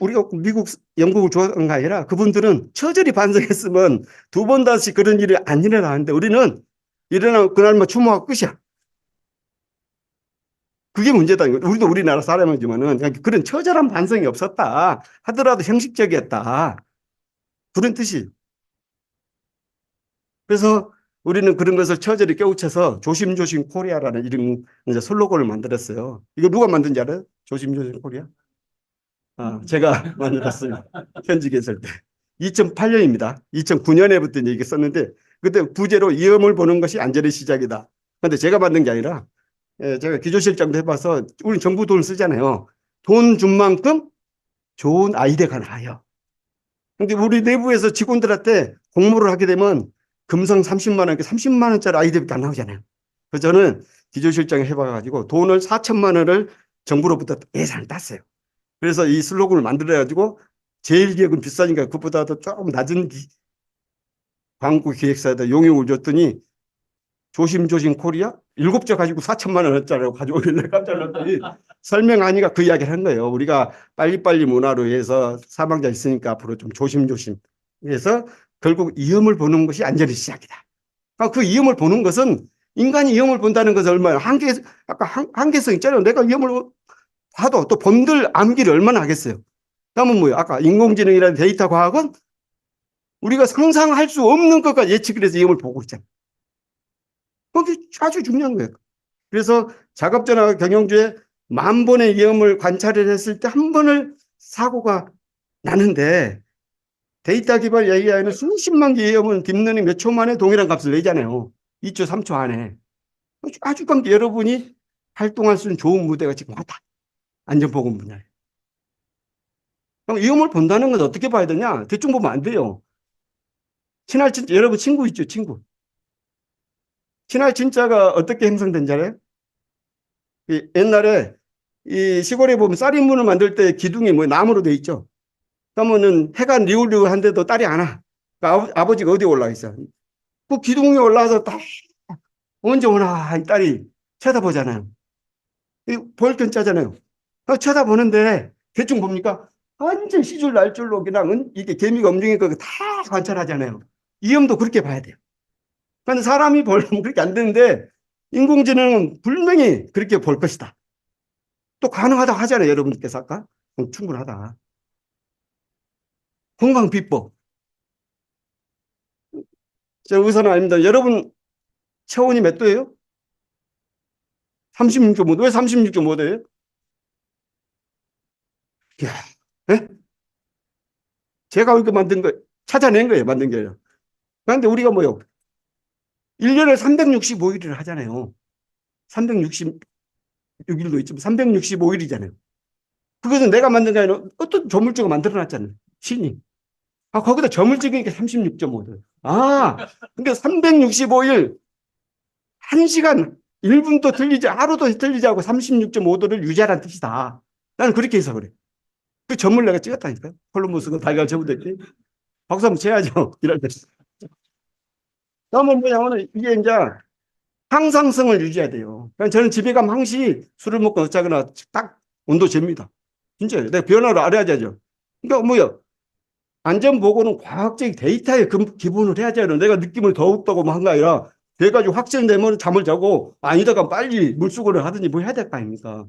우리가 미국, 영국을 좋아하는 게 아니라 그분들은 처절히 반성했으면 두 번 다시 그런 일이 안 일어나는데 우리는 일어나면 그날만 추모하고 끝이야. 그게 문제다. 우리도 우리나라 사람이지만은 그런 처절한 반성이 없었다 하더라도 형식적이었다. 그런 뜻이. 그래서 우리는 그런 것을 처절히 깨우쳐서 조심조심 코리아라는 이런 이제 슬로건을 만들었어요. 이거 누가 만든지 알아요? 조심조심 코리아? 제가 만들었어요. 현직에 있을 때. 2008년입니다. 2009년에부터 이제 이게 썼는데 그때 부제로 위험을 보는 것이 안전의 시작이다. 근데 제가 만든 게 아니라 제가 기조실장도 해봐서 우리 정부 돈을 쓰잖아요. 돈 준 만큼 좋은 아이디어가 나와요. 근데 우리 내부에서 직원들한테 공모를 하게 되면 금상 30만 원, 30만 원짜리 아이디어밖에 안 나오잖아요. 그래서 저는 기조실장을 해봐가지고 돈을 4천만 원을 정부로부터 예산을 땄어요. 그래서 이 슬로건을 만들어가지고 제일 기획은 비싸니까 그것보다도 조금 낮은 광고 기획사에다 용역을 줬더니 조심조심 코리아 7조 가지고 4천만 원짜리로 가져오길래 깜짝 놀랐더니 설명하니까 그 이야기를 한 거예요. 우리가 빨리빨리 문화로 해서 사망자 있으니까 앞으로 좀 조심조심 해서 결국 위험을 보는 것이 안전의 시작이다. 그 위험을 보는 것은 인간이 위험을 본다는 것은 얼마나 아까 한계성 있잖아요. 내가 위험을 봐도 또 본들 암기를 얼마나 하겠어요. 그러면 뭐예요? 아까 인공지능이라는 데이터 과학은 우리가 상상할 수 없는 것과 예측을 해서 위험을 보고 있잖아요. 그게 아주 중요한 거예요. 그래서 작업전화 경영주에 10,000번의 위험을 관찰을 했을 때 한 번을 사고가 나는데 데이터 기반 AI는 수십만 개의 위험은 딥러닝 몇 초 만에 동일한 값을 내잖아요. 2초, 3초 안에. 아주 관계 여러분이 활동할 수 있는 좋은 무대가 지금 왔다. 안전보건 분야에. 그럼 위험을 본다는 건 어떻게 봐야 되냐? 대충 보면 안 돼요. 친할 진짜 여러분 친구 있죠, 친구. 친할 진짜가 어떻게 형성된지 알아요? 옛날에 이 시골에 보면 쌀인문을 만들 때 기둥이 뭐 나무로 돼 있죠. 그러면은 해가 리울리울한데도 딸이 안 와. 그러니까 아버지가 어디 올라 있어? 그 기둥에 올라와서 딱 언제 오나 이 딸이 쳐다보잖아요. 볼땐 짜잖아요. 쳐다보는데 대충 봅니까? 완전 시줄 날줄로 그냥 이게 개미가 움직이니까 다 관찰하잖아요. 위험도 그렇게 봐야 돼요. 그러니까 사람이 보려면 그렇게 안 되는데 인공지능은 분명히 그렇게 볼 것이다. 또 가능하다고 하잖아요. 여러분께서 아까. 충분하다. 건강 비법. 제가 의사는 아닙니다. 여러분 체온이 몇 도예요? 36.5도. 왜 36.5도예요? 이야, 네? 제가 이렇게 만든 거, 찾아낸 거예요. 만든 게요. 그런데 우리가 뭐요? 1년에 365일을 하잖아요. 366일도 있지만 365일이잖아요. 그것은 내가 만든 게 아니라 어떤 조물주가 만들어 놨잖아요. 신이. 거기다 점을 찍으니까 36.5도. 그러니까 365일 1시간 1분도 틀리지, 하루도 틀리지 않고 36.5도를 유지하라는 뜻이다. 나는 그렇게 해서 그래. 그 점을 내가 찍었다니까요. 콜럼버스가 달걀 접어댔지. 박수 한번 쳐야죠. 이럴 때. 다음은 뭐냐면 이게 이제 항상성을 유지해야 돼요. 그러니까 저는 집에 가면 항시 술을 먹고 어쩌거나 딱 온도 잽니다. 진짜요. 내가 변화를 알아야죠. 그러니까 뭐요? 안전보고는 과학적 데이터에 기본을 해야죠. 내가 느낌을 더욱더고 뭐 한 거 아니라 돼가지고 확정되면 잠을 자고 아니다가 빨리 물수거를 하든지 뭐 해야 될 거 아닙니까?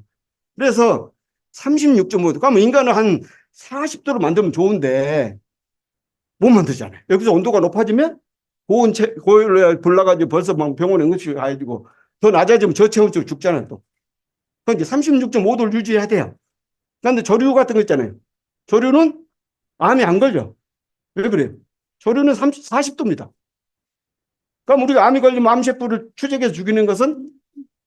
그래서 36.5도. 그러면 인간은 한 40도로 만들면 좋은데 못 만들잖아요. 여기서 온도가 높아지면 고열에 불나가지고 벌써 막 병원에 응급실 가야 되고 더 낮아지면 저체온증 죽잖아요. 또. 그러니까 36.5도를 유지해야 돼요. 그런데 조류 같은 거 있잖아요. 조류는 암이 안 걸려. 왜 그래요? 조류는 40도입니다. 그럼 우리가 암이 걸리면 암세포를 추적해서 죽이는 것은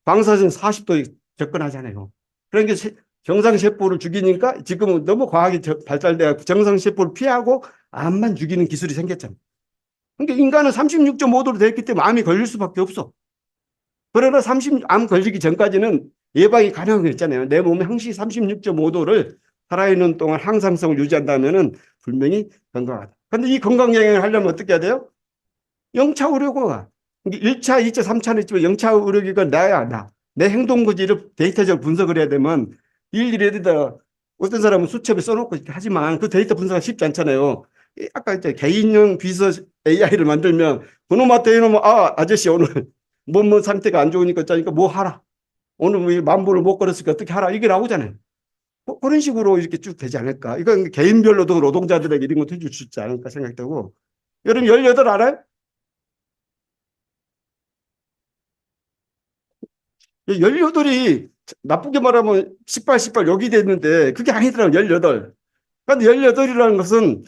방사선 40도에 접근하잖아요. 그러니까 정상세포를 죽이니까 지금은 너무 과학이 발달돼서 정상세포를 피하고 암만 죽이는 기술이 생겼잖아요. 그러니까 인간은 36.5도로 되었기 때문에 암이 걸릴 수밖에 없어. 그러나 암 걸리기 전까지는 예방이 가능한 거 있잖아요. 내 몸에 항시 36.5도를 살아있는 동안 항상성을 유지한다면 분명히 건강하다. 그런데 이 건강 영향을 하려면 어떻게 해야 돼요? 영차 의료가 1차, 2차, 3차는 있지만 영차 의료기가 나야 나. 내 행동 구지를 데이터적으로 분석을 해야 되면 일일이 에다 어떤 사람은 수첩에 써놓고 하지만 그 데이터 분석이 쉽지 않잖아요. 아까 이제 개인형 비서 AI를 만들면 그놈한테 이놈은 아저씨 오늘 뭐뭐 상태가 안 좋으니까 짜니까 뭐 하라. 오늘 만보를 못 걸었으니까 어떻게 하라. 이게 나오잖아요. 그런 식으로 이렇게 쭉 되지 않을까. 이건 개인별로도 노동자들에게 이런 것도 해줄 수 있지 않을까 생각되고. 여러분 18 알아요? 18이 나쁘게 말하면 18 여기 됐는데 그게 아니더라고. 18. 근데 18이라는 것은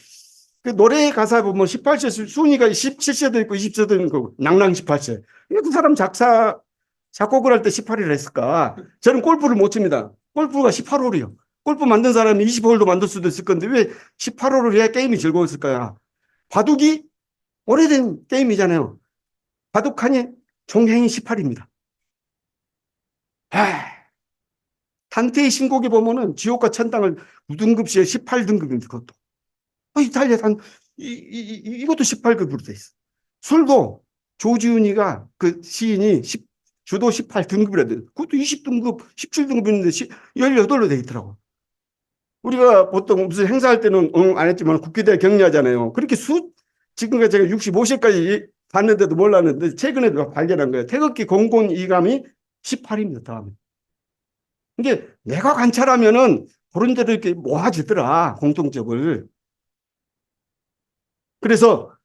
그 노래 가사 보면 18세 순위가 17세도 있고 20세도 있고 낭낭 18세. 그 사람 작곡을 할 때 18을 했을까? 저는 골프를 못 칩니다. 골프가 18홀이요. 골프 만든 사람이 20홀도 만들 수도 있을 건데 왜 18홀을 해야 게임이 즐거웠을까요? 바둑이 오래된 게임이잖아요. 바둑칸이 종행이 18입니다. 단테의 신곡에 보면은 지옥과 천당을 9등급시에 18등급입니다. 그것도. 이탈리아 이것도 18급으로 돼 있어. 술도 조지훈이가 그 시인이 주도 18등급이라 돼. 그것도 20등급, 17등급인데 18로 돼 있더라고. 우리가 보통 무슨 행사할 때는 안 했지만 국기대 격려하잖아요. 그렇게 지금까지 제가 65세까지 봤는데도 몰랐는데 최근에 발견한 거예요. 태극기 공군 이감이 18입니다. 다음에. 이게 내가 관찰하면은 그런 데도 이렇게 모아지더라. 공통점을. 그래서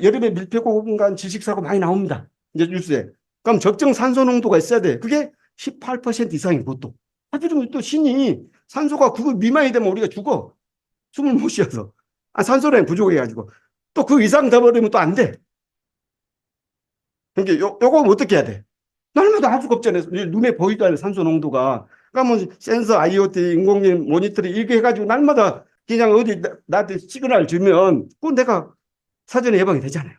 여름에 밀폐공간 질식사고 많이 나옵니다. 이제 뉴스에. 그럼 적정 산소 농도가 있어야 돼. 그게 18% 이상인 것도. 하필이면 또 신이 산소가 그거 미만이 되면 우리가 죽어. 숨을 못 쉬어서. 산소량이 부족해가지고. 또 그 이상 돼버리면 또 안 돼. 그러니까 요거 어떻게 해야 돼? 날마다 할 수가 없잖아요. 눈에 보이도 않아요. 산소 농도가. 그러니까 뭐 센서, IoT, 인공지능 모니터링 이렇게 해가지고 날마다 그냥 어디 나한테 시그널 주면 그건 내가 사전에 예방이 되잖아요.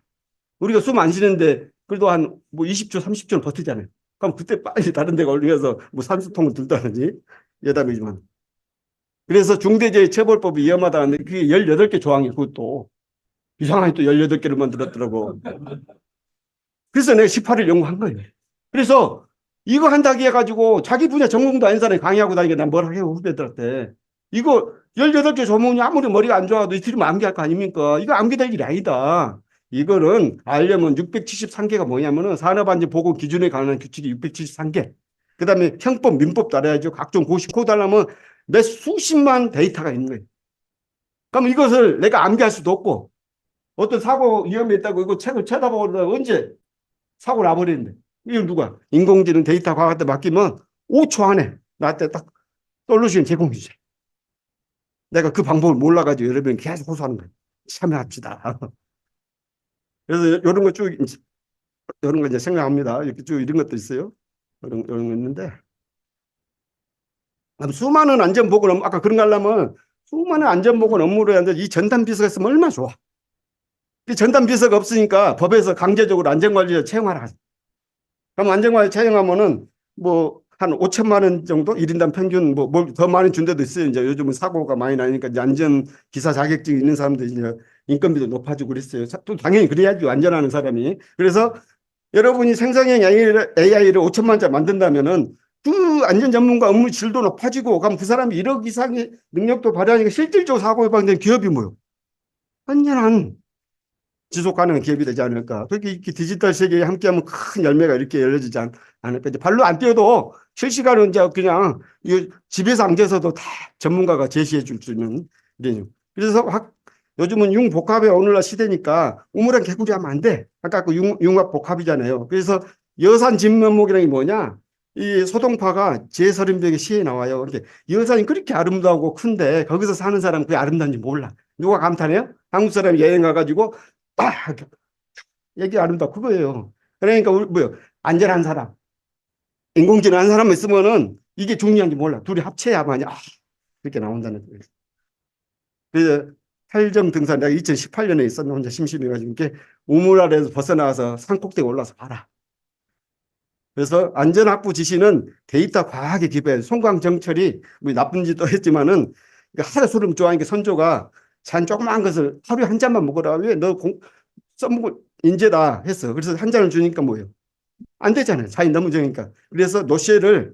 우리가 숨 안 쉬는데 그래도 한 뭐 20초, 30초는 버티잖아요. 그럼 그때 빨리 다른 데 걸려서 뭐 산소통을 들다든지 여담이지만. 그래서 중대재해처벌법이 위험하다는데 그게 18개 조항이 그것도 이상하게 또 18개를 만들었더라고. 그래서 내가 18일 연구한 거예요. 그래서 이거 한다고 해가지고 자기 분야 전공도 아닌 사람이 강의하고 다니게 난 뭐라 해요, 후배들한테. 이거 18개 조문이 아무리 머리가 안 좋아도 이틀이면 암기할 거 아닙니까? 이거 암기될 일이 아니다. 이거는 알려면 673개가 뭐냐면은 산업안전보건 기준에 관한 규칙이 673개. 그 다음에 형법, 민법도 알아야죠. 각종 고시 코드 하려면 몇 수십만 데이터가 있는 거예요. 그럼 이것을 내가 암기할 수도 없고 어떤 사고 위험이 있다고 이거 책을 쳐다보다가 언제 사고 나버리는데 이건 누가? 인공지능 데이터 과학한테 맡기면 5초 안에 나한테 딱 솔루션 제공해 주세요. 내가 그 방법을 몰라가지고 여러분이 계속 호소하는 거예요. 참여합시다. 그래서 이런 거 쭉, 이런 거 이제 생각합니다. 이렇게 쭉 이런 것도 있어요. 이런 거 있는데. 수많은 안전보건 업무, 아까 그런 거 하려면 수많은 안전보건 업무를 하는데 이 전담 비서가 있으면 얼마나 좋아. 전담 비서가 없으니까 법에서 강제적으로 안전관리자 채용하라. 그럼 안전관리 채용하면은 뭐 한 5천만 원 정도 1인당 평균 뭐 더 많이 준 데도 있어요. 이제 요즘은 사고가 많이 나니까 이제 안전 기사 자격증 있는 사람들이 이제 인건비도 높아지고 그랬어요. 또 당연히 그래야죠. 안전하는 사람이. 그래서 여러분이 생성형 AI를 5천만 원짜리 만든다면은 그 안전 전문가 업무 질도 높아지고 그럼 그 사람이 1억 이상의 능력도 발휘하니까 실질적으로 사고 예방되는 기업이 뭐요? 완전한 지속 가능한 기업이 되지 않을까. 그렇게 디지털 세계에 함께하면 큰 열매가 이렇게 열려지지 않을까. 이제 발로 안 뛰어도 실시간으로 이제 그냥 집에서 앉아서도 다 전문가가 제시해 줄 수 있는 개념. 그래서 요즘은 융복합의 오늘날 시대니까 우물안 개구리 하면 안 돼. 아까 그 융합 복합이잖아요. 그래서 여산 진면목이라는 게 뭐냐? 이 소동파가 제30백의 시에 나와요. 이렇게 여산이 그렇게 아름다우고 큰데 거기서 사는 사람은 그게 아름다운지 몰라. 누가 감탄해요? 한국 사람이 여행 가가지고 얘기 아름다워 그거예요. 그러니까 우리 뭐요? 안전한 사람, 인공지능 한 사람 있으면은 이게 중요한지 몰라. 둘이 합쳐야만이 그렇게 나온다는 거예요. 그래서 탈정 등산 내가 2018년에 있었는데 혼자 심심해가지고 이렇게 우물 아래에서 벗어나와서 산꼭대기 올라서 봐라. 그래서 안전학부 지시는 데이터 과학에 기반해 송광정철이 뭐 나쁜 짓도 했지만은 하루 술을 좋아하니까 선조가 잔 조그마한 것을 하루에 한 잔만 먹어라. 왜 너 써먹을 인재다 했어. 그래서 한 잔을 주니까 뭐예요? 안 되잖아요. 자기 너무 적으니까. 그래서 노셰를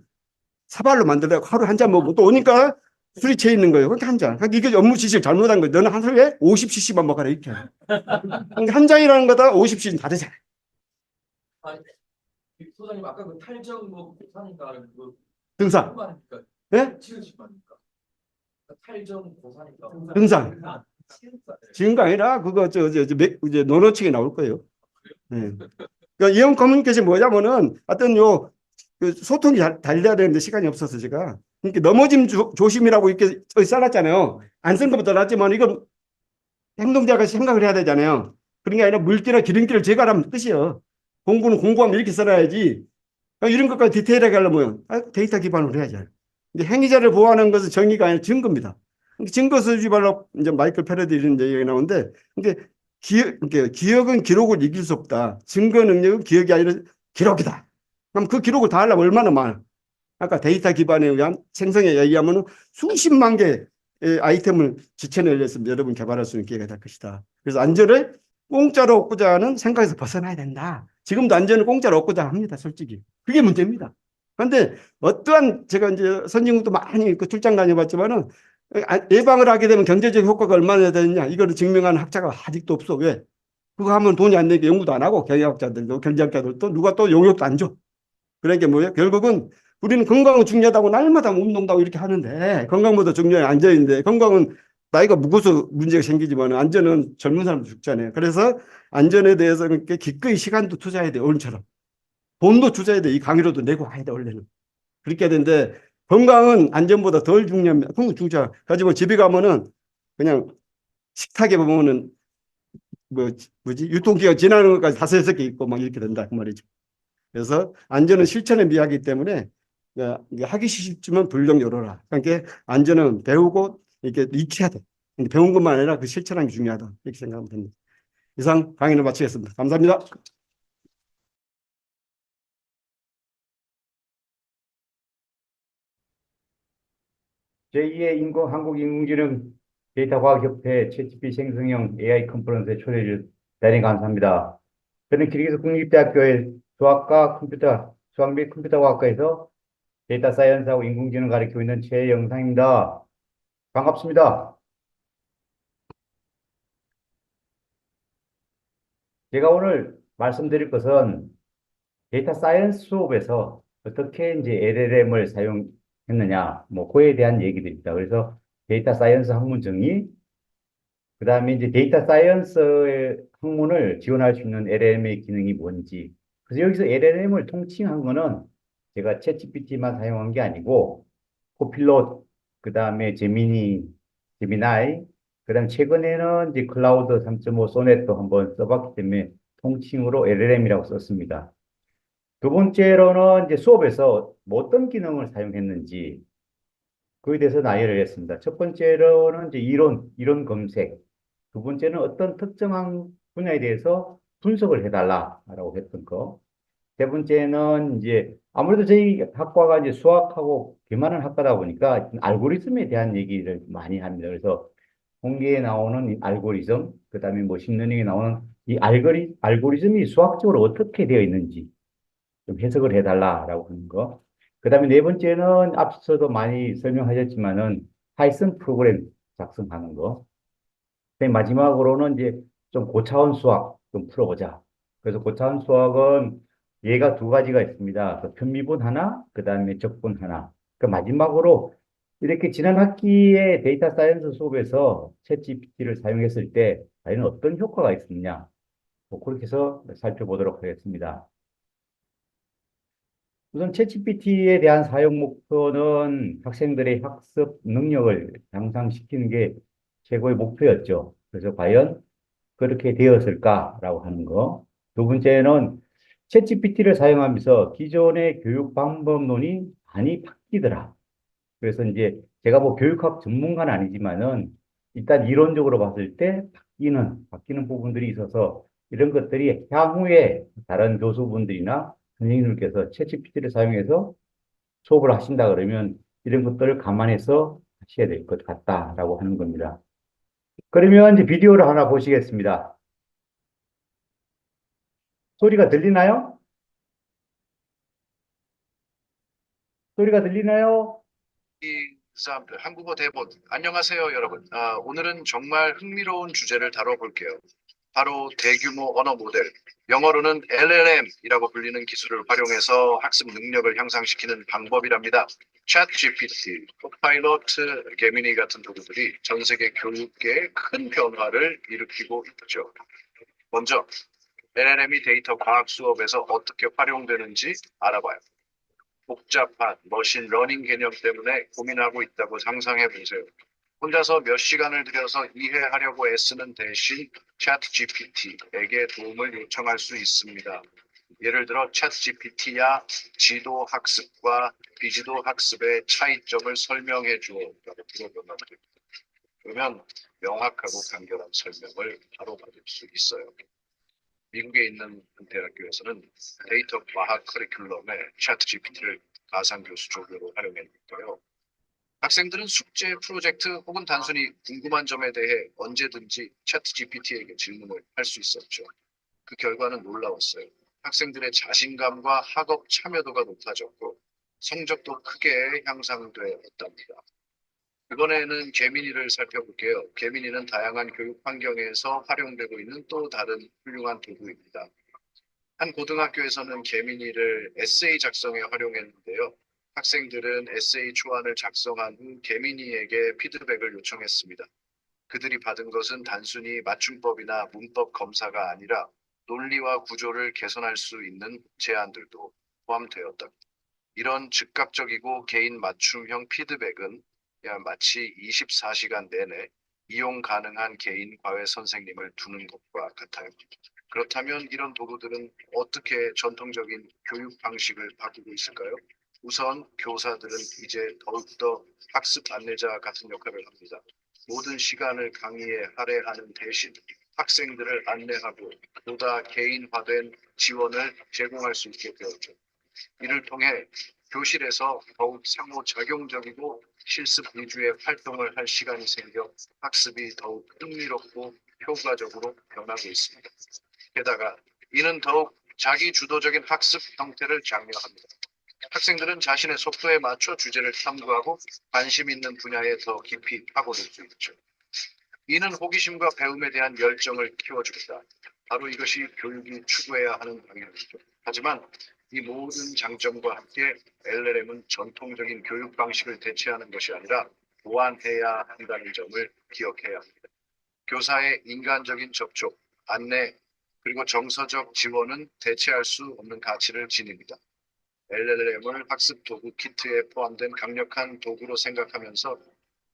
사발로 만들려고 하루 한 잔 먹고 또 오니까 술이 채 있는 거예요. 그러니까 한 잔. 그러니까 이게 업무 지시를 잘못한 거예요. 너는 하루에 50cc만 먹어라 이렇게. 그러니까 한 잔이라는 거다 50cc 다르잖아요. 아니, 소장님 아까 그 탈정 뭐 고사니까 그 등산. 예? 치우시니까 탈정 고사니까 등산. 지금 거 아니라 그거 이제 노노책에 나올 거예요. 네. 그러니까 이형 커뮤니케이션 뭐냐면은 하여튼 그 소통이 달려야 되는데 시간이 없어서 제가 그러니까 넘어짐 조심이라고 이렇게 써놨잖아요. 안 쓴 것보다 낫지만 이건 행동자가 생각을 해야 되잖아요. 그런 게 아니라 물기나 기름기를 제거하라는 뜻이에요. 공부는 공부하면 이렇게 써놔야지. 이런 것까지 디테일하게 하려면 데이터 기반으로 해야죠. 근데 행위자를 보호하는 것은 정의가 아니라 증거입니다. 증거 수집하려고 이제 마이클 패러디 이런 얘기가 나오는데, 근데 기억은 기록을 이길 수 없다. 증거 능력은 기억이 아니라 기록이다. 그럼 그 기록을 다 하려면 얼마나 많아? 아까 데이터 기반에 의한 생성에 의하면 수십만 개의 아이템을 지천을해서 여러분 개발할 수 있는 기회가 될 것이다. 그래서 안전을 공짜로 얻고자 하는 생각에서 벗어나야 된다. 지금도 안전을 공짜로 얻고자 합니다, 솔직히. 그게 문제입니다. 그런데 어떠한 제가 이제 선진국도 많이 그 출장 다녀봤지만은 예방을 하게 되면 경제적 효과가 얼마나 되느냐 이거를 증명하는 학자가 아직도 없어. 왜? 그거 하면 돈이 안 되게 연구도 안 하고 경영학자들도 경제학자들도 누가 또 용역도 안 줘. 그러니까 뭐예요? 결국은 우리는 건강은 중요하다고 날마다 운동도 하고 이렇게 하는데 건강보다 중요한 안전인데 건강은 나이가 먹어서 문제가 생기지만 안전은 젊은 사람도 죽잖아요. 그래서 안전에 대해서 이렇게 기꺼이 시간도 투자해야 돼. 오늘처럼. 돈도 투자해야 돼. 이 강의로도 내고 가야 돼. 원래는. 그렇게 되는데 건강은 안전보다 덜 중요합니다. 그럼 중요하. 가지고 집에 가면은 그냥 식탁에 보면은 뭐지 유통기한 지나는 것까지 다섯 여섯 개 있고 막 이렇게 된다 그 말이죠. 그래서 안전은 실천의 미학이기 때문에 하기 쉽지만 불능 열어라. 그러니까 안전은 배우고 이렇게 익혀야 돼. 배운 것만 아니라 그 실천하는 게 중요하다. 이렇게 생각하면 됩니다. 이상 강의를 마치겠습니다. 감사합니다. 제2의 한국인공지능 데이터과학협회 채찌피 생성형 AI 컨퍼런스에 초대해 주셔서 대단히 감사합니다. 저는 기르기스 국립대학교의 수학 및 컴퓨터과학과에서 데이터 사이언스하고 인공지능을 가르치고 있는 최영상입니다. 반갑습니다. 제가 오늘 말씀드릴 것은 데이터 사이언스 수업에서 어떻게 이제 LLM을 사용했느냐, 뭐, 그에 대한 얘기들입니다. 그래서 데이터 사이언스 학문 정의, 그 다음에 이제 데이터 사이언스 학문을 지원할 수 있는 LLM의 기능이 뭔지. 그래서 여기서 LLM을 통칭한 거는 제가 챗GPT만 사용한 게 아니고, 코필롯, 그 다음에 제미나이, 그 다음 최근에는 이제 클라우드 3.5 소넷도 한번 써봤기 때문에 통칭으로 LLM이라고 썼습니다. 두 번째로는 이제 수업에서 뭐 어떤 기능을 사용했는지 그에 대해서 나열을 했습니다. 첫 번째로는 이제 이론 검색. 두 번째는 어떤 특정한 분야에 대해서 분석을 해달라라고 했던 거. 세 번째는 이제 아무래도 저희 학과가 이제 수학하고 개만한 학과다 보니까 알고리즘에 대한 얘기를 많이 합니다. 그래서 공개에 나오는 이 알고리즘, 그 다음에 머신러닝에 나오는 이 알고리즘이 수학적으로 어떻게 되어 있는지 좀 해석을 해달라라고 하는 거. 그 다음에 네 번째는 앞서도 많이 설명하셨지만은 파이썬 프로그램 작성하는 거. 그다음에 마지막으로는 이제 좀 고차원 수학 좀 풀어보자. 그래서 고차원 수학은 얘가 두 가지가 있습니다. 그 편미분 하나, 그 다음에 적분 하나. 그 마지막으로 이렇게 지난 학기에 데이터 사이언스 수업에서 챗GPT를 사용했을 때 과연 어떤 효과가 있었느냐. 뭐 그렇게 해서 살펴보도록 하겠습니다. 우선 챗GPT에 대한 사용 목표는 학생들의 학습 능력을 향상시키는 게 최고의 목표였죠. 그래서 과연 그렇게 되었을까라고 하는 거. 두 번째는 챗GPT를 사용하면서 기존의 교육 방법론이 많이 바뀌더라. 그래서 이제 제가 뭐 교육학 전문가는 아니지만은 일단 이론적으로 봤을 때 바뀌는 부분들이 있어서 이런 것들이 향후에 다른 교수분들이나 선생님들께서 챗GPT를 사용해서 수업을 하신다 그러면 이런 것들을 감안해서 하셔야 될 것 같다라고 하는 겁니다. 그러면 이제 비디오를 하나 보시겠습니다. 소리가 들리나요? 소리가 들리나요? 이 사람들 한국어 대본 안녕하세요 여러분. 오늘은 정말 흥미로운 주제를 다뤄볼게요. 바로 대규모 언어 모델, 영어로는 LLM이라고 불리는 기술을 활용해서 학습 능력을 향상시키는 방법이랍니다. 챗GPT, 코파일럿, 게미니 같은 도구들이 전 세계 교육계에 큰 변화를 일으키고 있죠. 먼저 LLM이 데이터 과학 수업에서 어떻게 활용되는지 알아봐요. 복잡한 머신 러닝 개념 때문에 고민하고 있다고 상상해 보세요. 혼자서 몇 시간을 들여서 이해하려고 애쓰는 대신 챗 GPT에게 도움을 요청할 수 있습니다. 예를 들어 챗 GPT야 지도 학습과 비지도 학습의 차이점을 설명해 주어라고 물어보면 그러면 명확하고 간결한 설명을 바로 받을 수 있어요. 미국에 있는 대학교에서는 데이터 과학 커리큘럼에 챗 GPT를 가상교수 조교로 활용했는데요. 학생들은 숙제, 프로젝트 혹은 단순히 궁금한 점에 대해 언제든지 챗 GPT에게 질문을 할 수 있었죠. 그 결과는 놀라웠어요. 학생들의 자신감과 학업 참여도가 높아졌고 성적도 크게 향상되었답니다. 이번에는 개민이를 살펴볼게요. 개민이는 다양한 교육 환경에서 활용되고 있는 또 다른 훌륭한 도구입니다. 한 고등학교에서는 개민이를 에세이 작성에 활용했는데요. 학생들은 에세이 초안을 작성한 후 개민이에게 피드백을 요청했습니다. 그들이 받은 것은 단순히 맞춤법이나 문법 검사가 아니라 논리와 구조를 개선할 수 있는 제안들도 포함되었다. 이런 즉각적이고 개인 맞춤형 피드백은 마치 24시간 내내 이용 가능한 개인 과외 선생님을 두는 것과 같아요. 그렇다면 이런 도구들은 어떻게 전통적인 교육 방식을 바꾸고 있을까요? 우선 교사들은 이제 더욱더 학습 안내자 같은 역할을 합니다. 모든 시간을 강의에 할애하는 대신 학생들을 안내하고 보다 개인화된 지원을 제공할 수 있게 되었죠. 이를 통해 교실에서 더욱 상호작용적이고 실습 위주의 활동을 할 시간이 생겨 학습이 더욱 흥미롭고 효과적으로 변하고 있습니다. 게다가 이는 더욱 자기 주도적인 학습 형태를 장려합니다. 학생들은 자신의 속도에 맞춰 주제를 탐구하고 관심 있는 분야에 더 깊이 파고들 수 있죠. 이는 호기심과 배움에 대한 열정을 키워줍니다. 바로 이것이 교육이 추구해야 하는 방향이죠. 하지만 이 모든 장점과 함께 LLM은 전통적인 교육 방식을 대체하는 것이 아니라 보완해야 한다는 점을 기억해야 합니다. 교사의 인간적인 접촉, 안내, 그리고 정서적 지원은 대체할 수 없는 가치를 지닙니다. LLM을 학습 도구 키트에 포함된 강력한 도구로 생각하면서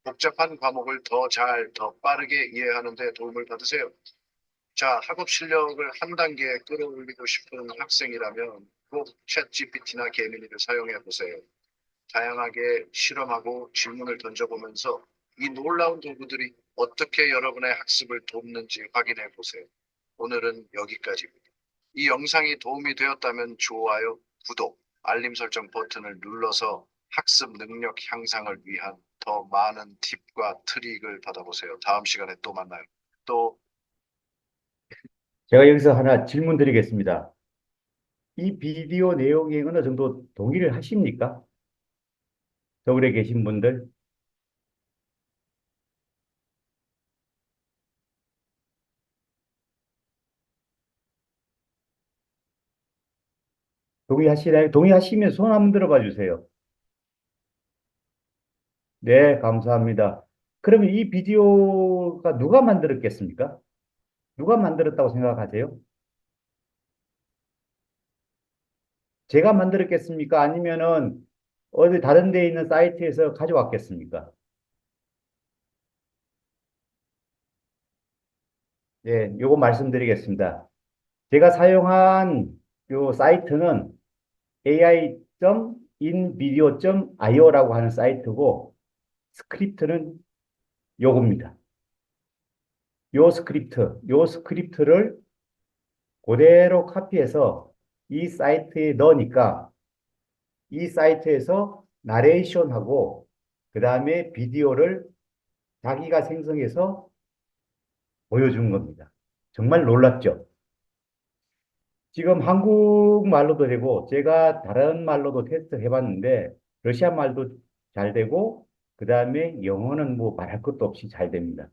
복잡한 과목을 더 잘, 더 빠르게 이해하는 데 도움을 받으세요. 자, 학업 실력을 한 단계 끌어올리고 싶은 학생이라면 꼭 챗 GPT나 개민이를 사용해 보세요. 다양하게 실험하고 질문을 던져보면서 이 놀라운 도구들이 어떻게 여러분의 학습을 돕는지 확인해 보세요. 오늘은 여기까지입니다. 이 영상이 도움이 되었다면 좋아요, 구독, 알림 설정 버튼을 눌러서 학습 능력 향상을 위한 더 많은 팁과 트릭을 받아보세요. 다음 시간에 또 만나요. 또 제가 여기서 하나 질문 드리겠습니다. 이 비디오 내용에 어느 정도 동의를 하십니까? 서울에 계신 분들? 동의하시나요? 동의하시면 손 한번 들어봐 주세요. 네, 감사합니다. 그러면 이 비디오가 누가 만들었겠습니까? 누가 만들었다고 생각하세요? 제가 만들었겠습니까? 아니면은 어디 다른 데 있는 사이트에서 가져왔겠습니까? 네, 요거 말씀드리겠습니다. 제가 사용한 요 사이트는 ai.invideo.io라고 하는 사이트고 스크립트는 요겁니다. 요 스크립트를 그대로 카피해서 이 사이트에 넣으니까 이 사이트에서 나레이션하고 그 다음에 비디오를 자기가 생성해서 보여준 겁니다. 정말 놀랍죠? 지금 한국말로도 되고 제가 다른 말로도 테스트 해봤는데 러시아 말도 잘 되고 그 다음에 영어는 뭐 말할 것도 없이 잘 됩니다.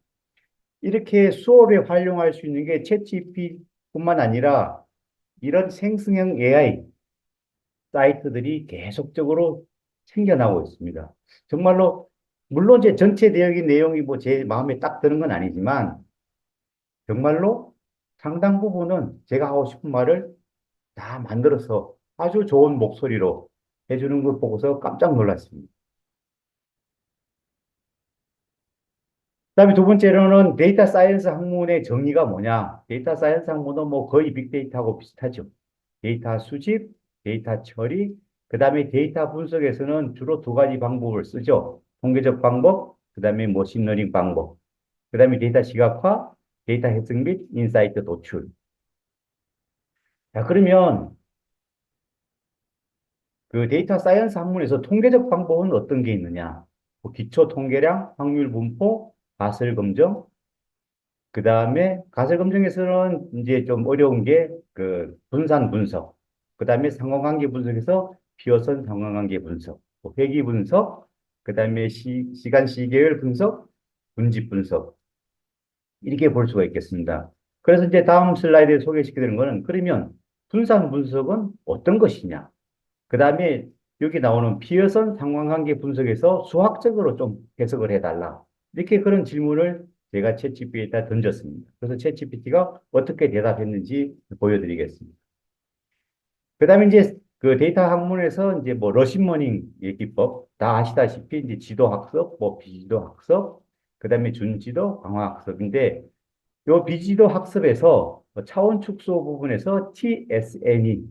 이렇게 수업에 활용할 수 있는 게 챗GPT뿐만 아니라 이런 생성형 AI 사이트들이 계속적으로 생겨나고 있습니다. 정말로 물론 제 전체 대역의 내용이 뭐 제 마음에 딱 드는 건 아니지만 정말로 상당 부분은 제가 하고 싶은 말을 다 만들어서 아주 좋은 목소리로 해주는 걸 보고서 깜짝 놀랐습니다. 그다음에 두 번째로는 데이터 사이언스 학문의 정의가 뭐냐? 데이터 사이언스 학문은 뭐 거의 빅데이터하고 비슷하죠. 데이터 수집, 데이터 처리, 그다음에 데이터 분석에서는 주로 두 가지 방법을 쓰죠. 통계적 방법, 그다음에 머신러닝 방법, 그다음에 데이터 시각화, 데이터 해석 및 인사이트 도출. 자, 그러면 그 데이터 사이언스 학문에서 통계적 방법은 어떤 게 있느냐? 뭐 기초 통계량, 확률 분포, 가설 검정, 그 다음에 가설 검증에서는 이제 좀 어려운 게 그 분산 분석, 그 다음에 상호관계 분석에서 피어선 상호관계 분석, 뭐 회귀 분석, 그 다음에 시간 시계열 분석, 분집 분석 이렇게 볼 수가 있겠습니다. 그래서 이제 다음 슬라이드에 소개시켜드리는 거는 그러면 분산 분석은 어떤 것이냐? 그 다음에 여기 나오는 피어선 상호관계 분석에서 수학적으로 좀 해석을 해달라. 이렇게 그런 질문을 제가 챗GPT에다 던졌습니다. 그래서 챗GPT가 어떻게 대답했는지 보여드리겠습니다. 그 다음에 이제 그 데이터 학문에서 이제 뭐 러신머닝의 기법 다 아시다시피 이제 지도 학습, 뭐 비지도 학습, 그 다음에 준지도 강화 학습인데 요 비지도 학습에서 차원 축소 부분에서 TSN이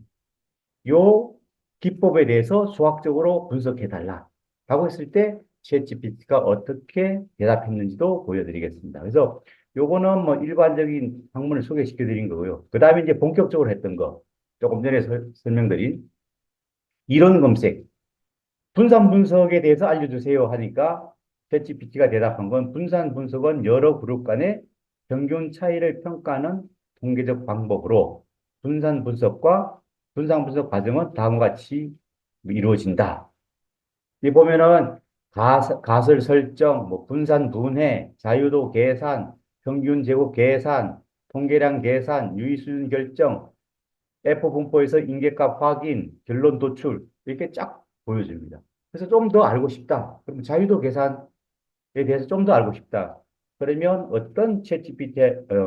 요 기법에 대해서 수학적으로 분석해달라 라고 했을 때 챗GPT가 어떻게 대답했는지도 보여드리겠습니다. 그래서 요거는 뭐 일반적인 학문을 소개시켜 드린 거고요. 그 다음에 이제 본격적으로 했던 거 조금 전에 설명드린 이론 검색, 분산 분석에 대해서 알려주세요 하니까 챗GPT가 대답한 건 분산 분석은 여러 그룹 간의 평균 차이를 평가하는 통계적 방법으로 분산 분석과 분산 분석 과정은 다음과 같이 이루어진다. 이 보면은 가설 설정, 뭐 분산 분해, 자유도 계산, 평균 제곱 계산, 통계량 계산, 유의 수준 결정, F 분포에서 인계값 확인, 결론 도출 이렇게 쫙 보여줍니다. 그래서 좀 더 알고 싶다. 그럼 자유도 계산에 대해서 좀 더 알고 싶다. 그러면 어떤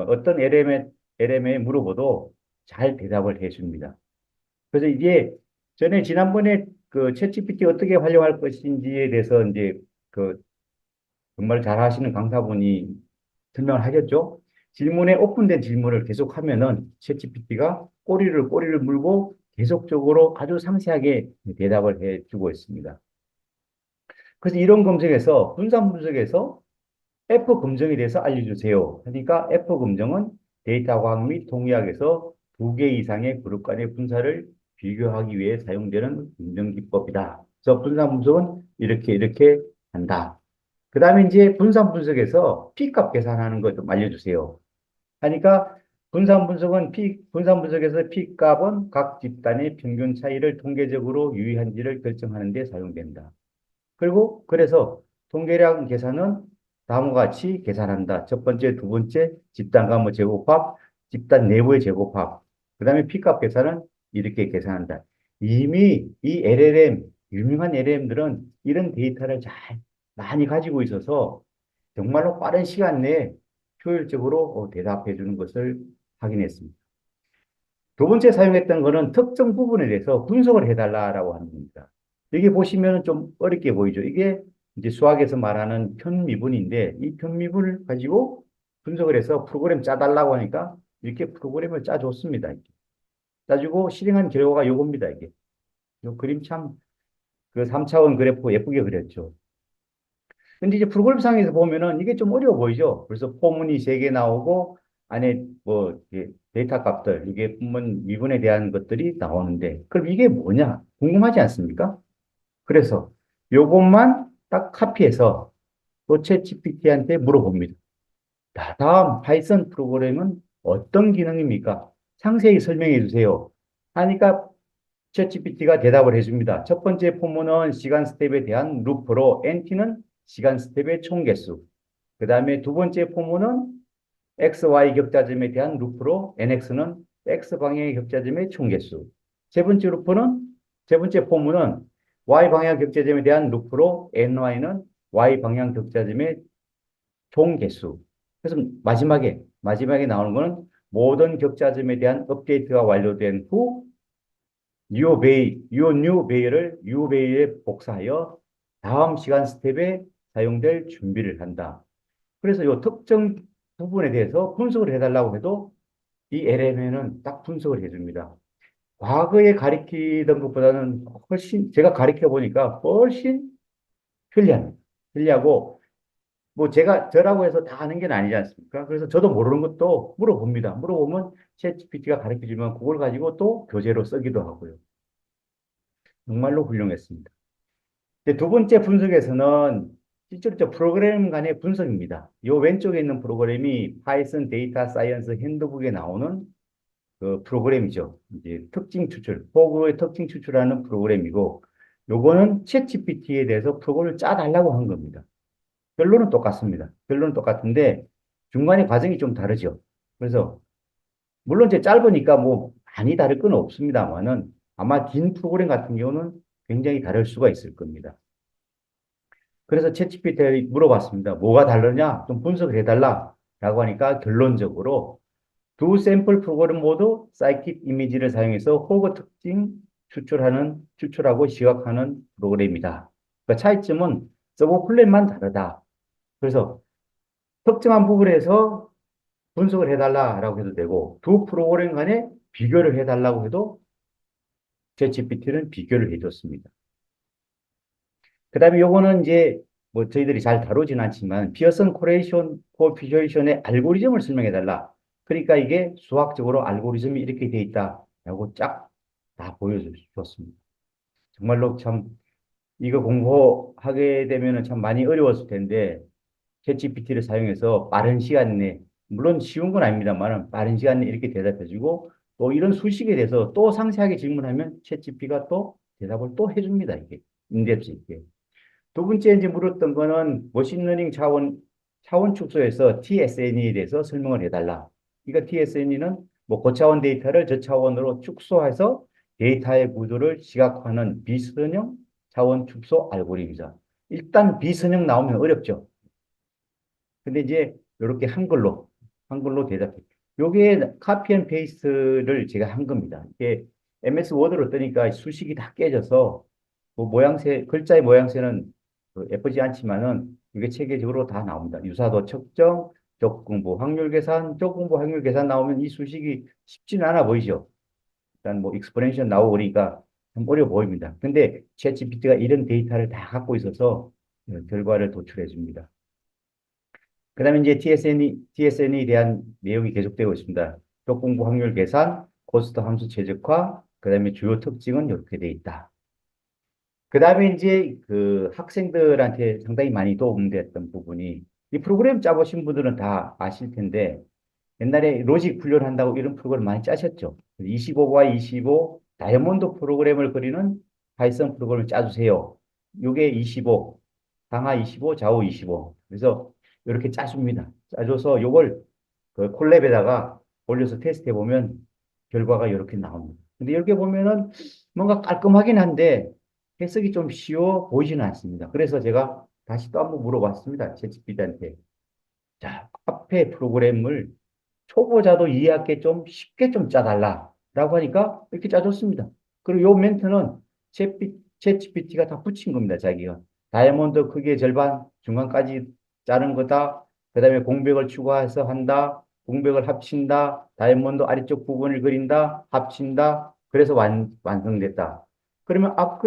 어떤 LM에 물어봐도 잘 대답을 해줍니다. 그래서 이게 전에 지난번에 그 챗GPT 어떻게 활용할 것인지에 대해서 이제 그 정말 잘 하시는 강사분이 설명을 하겠죠. 질문에 오픈된 질문을 계속 하면은 챗GPT가 꼬리를 물고 계속적으로 아주 상세하게 대답을 해 주고 있습니다. 그래서 이런 검색에서 분산 분석에서 F 검정에 대해서 알려주세요. 그러니까 F 검정은 데이터 과학 및 통계학에서 두 개 이상의 그룹 간의 분사를 비교하기 위해 사용되는 검정 기법이다. 그래서 분산 분석은 이렇게 한다. 그 다음에 이제 분산 분석에서 P값 계산하는 거 좀 알려주세요. 하니까 분산 분석에서 P값은 각 집단의 평균 차이를 통계적으로 유의한지를 결정하는 데 사용된다. 그리고 그래서 통계량 계산은 다음과 같이 계산한다. 첫 번째, 두 번째, 집단 가무 제곱합, 집단 내부의 제곱합. 그 다음에 P값 계산은 이렇게 계산한다. 이미 이 LLM, 유명한 LLM들은 이런 데이터를 잘 많이 가지고 있어서 정말로 빠른 시간 내에 효율적으로 대답해 주는 것을 확인했습니다. 두 번째 사용했던 거는 특정 부분에 대해서 분석을 해달라라고 하는 겁니다. 여기 보시면 좀 어렵게 보이죠. 이게 이제 수학에서 말하는 편미분인데 이 편미분을 가지고 분석을 해서 프로그램 짜달라고 하니까 이렇게 프로그램을 짜줬습니다. 이렇게. 짜주고 실행한 결과가 요겁니다. 이게. 요 그림 참 그 3차원 그래프 예쁘게 그렸죠. 근데 이제 프로그램상에서 보면은 이게 좀 어려워 보이죠. 그래서 포문이 3개 나오고 안에 뭐 데이터 값들, 이게 분문 미분에 대한 것들이 나오는데 그럼 이게 뭐냐? 궁금하지 않습니까? 그래서 요것만 딱 카피해서 또 챗GPT한테 물어봅니다. 자, 다음 파이썬 프로그램은 어떤 기능입니까? 상세히 설명해 주세요. 하니까 챗GPT가 대답을 해줍니다. 첫 번째 포문은 시간 스텝에 대한 루프로 NT는 시간 스텝의 총 개수. 그 다음에 두 번째 포문은 X, Y 격자점에 대한 루프로 NX는 X 방향의 격자점의 총 개수. 세 번째 포문은 Y 방향 격자점에 대한 루프로 NY는 Y 방향 격자점의 총 개수. 그래서 마지막에 나오는 거는 모든 격자점에 대한 업데이트가 완료된 후 your new bay를 you bay에 복사하여 다음 시간 스텝에 사용될 준비를 한다. 그래서 이 특정 부분에 대해서 분석을 해달라고 해도 이 LM에는 딱 분석을 해줍니다. 과거에 가리키던 것보다는 훨씬, 제가 가리켜 보니까 훨씬 편리합니다. 편리하고, 뭐 저라고 해서 다 아는 게 아니지 않습니까? 그래서 저도 모르는 것도 물어봅니다. 물어보면 챗GPT가 가르쳐 주면 그걸 가지고 또 교재로 쓰기도 하고요. 정말로 훌륭했습니다. 이제 두 번째 분석에서는 실제로 저 프로그램 간의 분석입니다. 이 왼쪽에 있는 프로그램이 파이썬 데이터 사이언스 핸드북에 나오는 그 프로그램이죠. 이제 특징 추출, 포그의 특징 추출하는 프로그램이고, 요거는 챗GPT에 대해서 프로그램을 짜달라고 한 겁니다. 결론은 똑같습니다. 결론은 똑같은데 중간에 과정이 좀 다르죠. 그래서 물론 이제 짧으니까 뭐 많이 다를 건 없습니다만은 아마 긴 프로그램 같은 경우는 굉장히 다를 수가 있을 겁니다. 그래서 챗GPT에 물어봤습니다. 뭐가 다르냐? 좀 분석을 해달라. 라고 하니까 결론적으로 두 샘플 프로그램 모두 사이킷 이미지를 사용해서 호그 특징 추출하고 시각하는 프로그램이다. 그러니까 차이점은 서버 플랫만 다르다. 그래서 특정한 부분에서 분석을 해달라라고 해도 되고 두 프로그램 간에 비교를 해달라고 해도 챗GPT는 비교를 해줬습니다. 그 다음에 요거는 이제 뭐 저희들이 잘 다루진 않지만 피어슨 코피셔션의 알고리즘을 설명해달라. 그러니까 이게 수학적으로 알고리즘이 이렇게 돼 있다라고 쫙 다 보여줬습니다. 정말로 참 이거 공부하게 되면은 참 많이 어려웠을 텐데 챗GPT를 사용해서 빠른 시간 내에 물론 쉬운 건 아닙니다만 빠른 시간 내에 이렇게 대답해주고 또 이런 수식에 대해서 또 상세하게 질문하면 챗GPT가 또 대답을 또 해줍니다. 이게 인덱스 있게. 두 번째 이제 물었던 거는 머신러닝 차원 축소에서 TSNE에 대해서 설명을 해달라. 그러니까 TSNE는 뭐 고차원 데이터를 저차원으로 축소해서 데이터의 구조를 시각화하는 비선형 차원 축소 알고리즘이다. 일단 비선형 나오면 어렵죠. 근데 이제 이렇게 한글로 대답해. 요게 카피 앤 페이스트를 제가 한 겁니다. 이게 MS 워드로 뜨니까 수식이 다 깨져서 뭐 글자의 모양새는 예쁘지 않지만은 이게 체계적으로 다 나옵니다. 유사도 측정, 적공부 확률 계산, 적공부 확률 계산 나오면 이 수식이 쉽지는 않아 보이죠. 일단 뭐 익스포넨셜 나오고 그러니까 좀 어려워 보입니다. 근데 챗GPT가 이런 데이터를 다 갖고 있어서 결과를 도출해 줍니다. 그 다음에 이제 TSN에 대한 내용이 계속되고 있습니다. 적공부 확률 계산, 코스트 함수 최적화, 그 다음에 주요 특징은 이렇게 돼 있다. 그 다음에 이제 그 학생들한테 상당히 많이 도움됐던 부분이 이 프로그램 짜보신 분들은 다 아실 텐데 옛날에 로직 훈련한다고 이런 프로그램 많이 짜셨죠. 25by 25 다이아몬드 프로그램을 그리는 파이썬 프로그램을 짜주세요. 요게 25, 상하 25, 좌우 25. 그래서 이렇게 짜줍니다. 짜줘서 요걸 그 콜랩에다가 올려서 테스트해 보면 결과가 이렇게 나옵니다. 근데 이렇게 보면은 뭔가 깔끔하긴 한데 해석이 좀 쉬워 보이지는 않습니다. 그래서 제가 다시 또 한번 물어봤습니다. 챗GPT한테. 자, 앞에 프로그램을 초보자도 이해하게 좀 쉽게 좀 짜달라라고 하니까 이렇게 짜줬습니다. 그리고 요 멘트는 챗GPT가 다 붙인 겁니다. 자기가. 다이아몬드 크기의 절반, 중간까지 자른 거다. 그 다음에 공백을 추가해서 한다. 공백을 합친다. 다이아몬드 아래쪽 부분을 그린다. 합친다. 그래서 완성됐다. 그러면 앞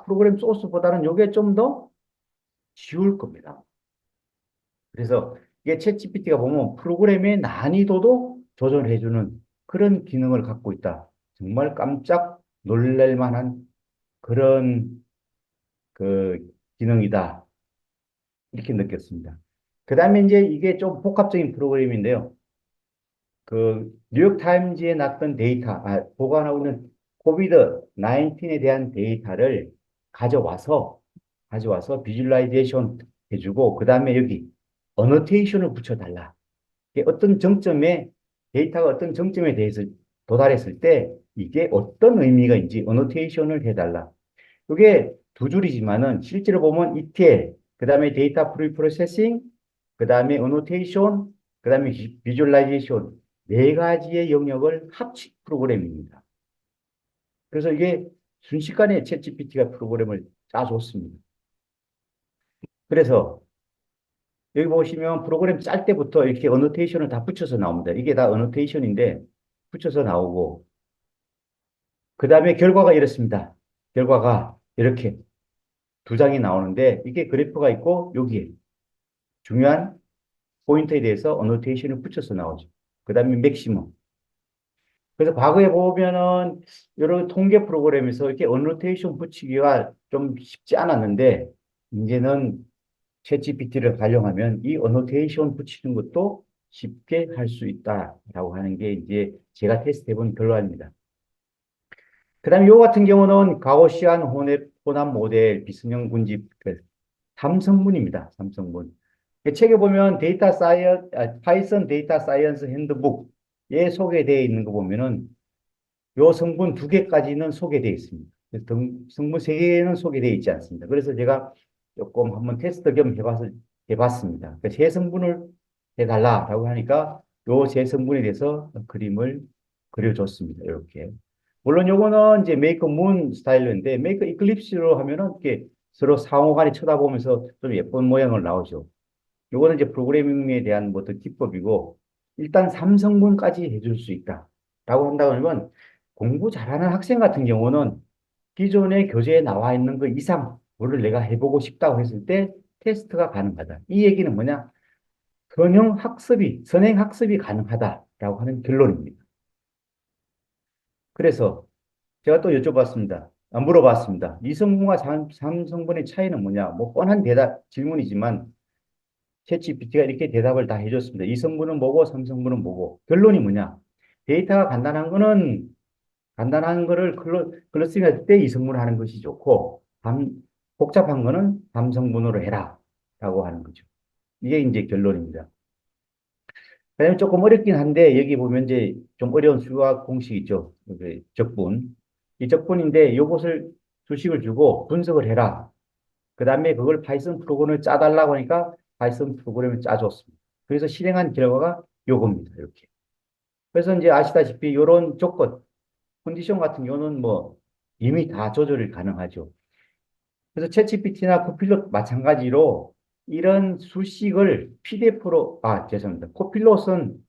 프로그램 소스보다는 이게 좀 더 쉬울 겁니다. 그래서 이게 챗GPT가 보면 프로그램의 난이도도 조절해주는 그런 기능을 갖고 있다. 정말 깜짝 놀랄 만한 그런 그 기능이다. 이렇게 느꼈습니다. 그 다음에 이제 이게 좀 복합적인 프로그램인데요. 그 뉴욕타임즈에 났던 데이터, 보관하고 있는 코비드 19에 대한 데이터를 가져와서 비주얼라이제이션 해주고 그 다음에 여기 어노테이션을 붙여달라. 어떤 정점에 데이터가 어떤 정점에 대해서 도달했을 때 이게 어떤 의미가 있는지 어노테이션을 해달라. 이게 두 줄이지만은 실제로 보면 ETL, 그 다음에 데이터 프리프로세싱, 그 다음에 어노테이션, 그 다음에 비주얼라이제이션 네 가지의 영역을 합친 프로그램입니다. 그래서 이게 순식간에 챗GPT가 프로그램을 짜줬습니다. 그래서 여기 보시면 프로그램 짤 때부터 이렇게 어노테이션을 다 붙여서 나옵니다. 이게 다 어노테이션인데 붙여서 나오고 그 다음에 결과가 이렇습니다. 결과가 이렇게 두 장이 나오는데 이게 그래프가 있고 여기에 중요한 포인트에 대해서 어노테이션을 붙여서 나오죠. 그 다음에 맥시멈. 그래서 과거에 보면은 여러 통계 프로그램에서 이렇게 어노테이션 붙이기가 좀 쉽지 않았는데 이제는 챗GPT를 활용하면 이 어노테이션 붙이는 것도 쉽게 할 수 있다라고 하는 게 이제 제가 테스트 해본 결과입니다. 그 다음에 요 같은 경우는 가오시안 혼합 모델 비스형 군집 그 3성분입니다. 3성분. 책에 보면 파이썬 데이터 사이언스 핸드북에 소개되어 있는 거 보면은 요 성분 2개까지는 소개되어 있습니다. 성분 3개는 소개되어 있지 않습니다. 그래서 제가 조금 한번 테스트 겸 해봤습니다. 세 성분을 해달라라고 하니까 요 세 성분에 대해서 그림을 그려줬습니다. 이렇게. 물론 요거는 이제 메이크 문 스타일인데 메이크 이클립스로 하면은 이렇게 서로 상호간에 쳐다보면서 좀 예쁜 모양을 나오죠. 요거는 이제 프로그래밍에 대한 어떤 기법이고 일단 3성분까지 해줄 수 있다라고 한다면 공부 잘하는 학생 같은 경우는 기존의 교재에 나와 있는 것 이상 뭐를 내가 해보고 싶다고 했을 때 테스트가 가능하다. 이 얘기는 뭐냐? 선행 학습이 가능하다라고 하는 결론입니다. 그래서 제가 또 여쭤봤습니다. 물어봤습니다. 2성분과 3성분의 차이는 뭐냐? 뭐 뻔한 질문이지만 챗GPT가 이렇게 대답을 다 해줬습니다. 2성분은 뭐고 3성분은 뭐고 결론이 뭐냐? 데이터가 간단한 거를 클러스팅 할 때 2성분을 하는 것이 좋고 복잡한 거는 3성분으로 해라 라고 하는 거죠. 이게 이제 결론입니다. 그다음에 조금 어렵긴 한데 여기 보면 이제 좀 어려운 수학 공식 있죠. 그 적분. 이 적분인데 이것을 수식을 주고 분석을 해라. 그 다음에 그걸 파이썬 프로그램을 짜달라고 하니까 파이썬 프로그램을 짜줬습니다. 그래서 실행한 결과가 요겁니다. 이렇게. 그래서 이제 아시다시피 이런 조건, 컨디션 같은 경우는 뭐 이미 다 조절이 가능하죠. 그래서 챗GPT나 코필롯 마찬가지로 이런 수식을 PDF로, 죄송합니다. 코필롯은,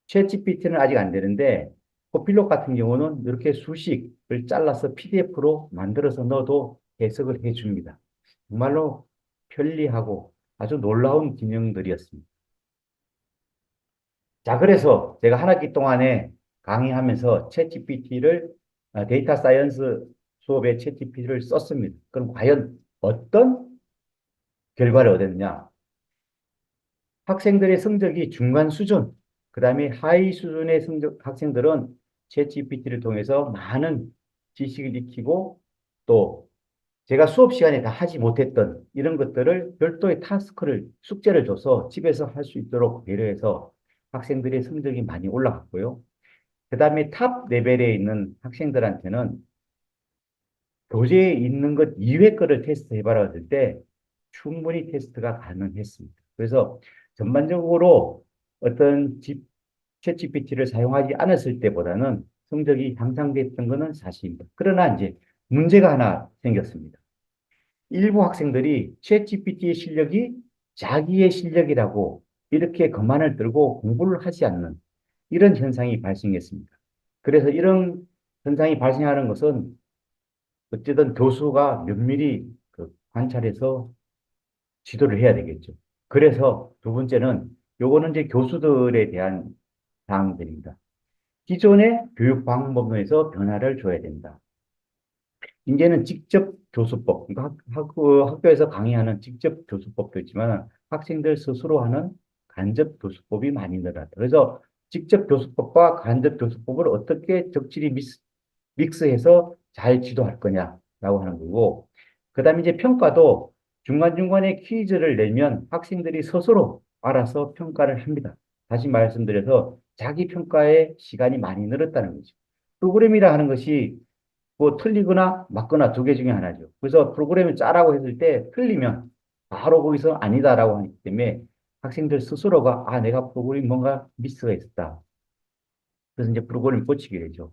챗GPT는 아직 안 되는데, 코필롯 같은 경우는 이렇게 수식을 잘라서 PDF로 만들어서 넣어도 해석을 해줍니다. 정말로 편리하고 아주 놀라운 기능들이었습니다. 자, 그래서 제가 한 학기 동안에 강의하면서 데이터 사이언스 수업에 챗GPT를 썼습니다. 그럼 과연 어떤 결과를 얻었냐? 학생들의 성적이 중간 수준, 그 다음에 하위 수준의 학생들은 챗GPT를 통해서 많은 지식을 익히고 또 제가 수업 시간에 다 하지 못했던 이런 것들을 별도의 숙제를 줘서 집에서 할 수 있도록 배려해서 학생들의 성적이 많이 올라갔고요. 그 다음에 탑 레벨에 있는 학생들한테는 교재에 있는 것 이외 거를 테스트해봐라 했을 때 충분히 테스트가 가능했습니다. 그래서 전반적으로 어떤 챗GPT를 사용하지 않았을 때보다는 성적이 향상됐던 것은 사실입니다. 그러나 이제 문제가 하나 생겼습니다. 일부 학생들이 챗GPT의 실력이 자기의 실력이라고 이렇게 거만을 들고 공부를 하지 않는 이런 현상이 발생했습니다. 그래서 이런 현상이 발생하는 것은 어쨌든 교수가 면밀히 관찰해서 지도를 해야 되겠죠. 그래서 두 번째는 요거는 이제 교수들에 대한 사항들입니다. 기존의 교육 방법에서 변화를 줘야 된다. 이제는 직접 교수법, 그러니까 학교에서 강의하는 직접 교수법도 있지만 학생들 스스로 하는 간접 교수법이 많이 늘어났다. 그래서 직접 교수법과 간접 교수법을 어떻게 적절히 믹스해서 잘 지도할 거냐라고 하는 거고, 그 다음에 이제 평가도 중간중간에 퀴즈를 내면 학생들이 스스로 알아서 평가를 합니다. 다시 말씀드려서 자기 평가의 시간이 많이 늘었다는 거죠. 프로그램이라 하는 것이 뭐 틀리거나 맞거나 2개 중에 하나죠. 그래서 프로그램을 짜라고 했을 때 틀리면 바로 거기서 아니다라고 하기 때문에 학생들 스스로가 내가 프로그램 뭔가 미스가 있었다. 그래서 이제 프로그램을 고치게 되죠.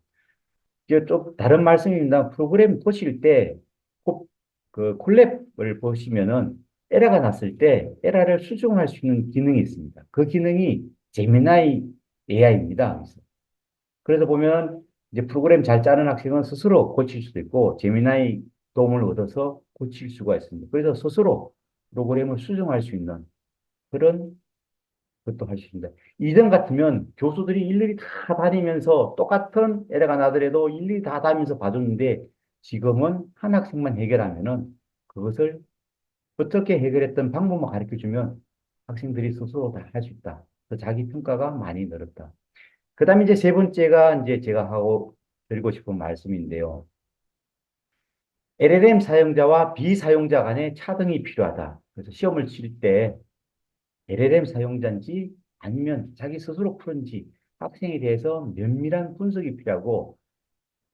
이게 좀 다른 말씀입니다. 프로그램 보실 때, 그 콜랩을 보시면은 에러가 났을 때 에러를 수정할 수 있는 기능이 있습니다. 그 기능이 제미나이 AI입니다. 그래서 보면 이제 프로그램 잘 짜는 학생은 스스로 고칠 수도 있고 제미나이 도움을 얻어서 고칠 수가 있습니다. 그래서 스스로 프로그램을 수정할 수 있는 그런 것도 할 수 있습니다. 이전 같으면 교수들이 일일이 다 다니면서 똑같은 에러가 나더라도 일일이 다 다니면서 봐줬는데 지금은 한 학생만 해결하면은 그것을 어떻게 해결했던 방법만 가르쳐 주면 학생들이 스스로 다 할 수 있다. 그래서 자기 평가가 많이 늘었다. 그 다음에 이제 세 번째가 이제 제가 하고 드리고 싶은 말씀인데요. LLM 사용자와 비사용자 간의 차등이 필요하다. 그래서 시험을 칠 때 LLM 사용자인지 아니면 자기 스스로 푸는지 학생에 대해서 면밀한 분석이 필요하고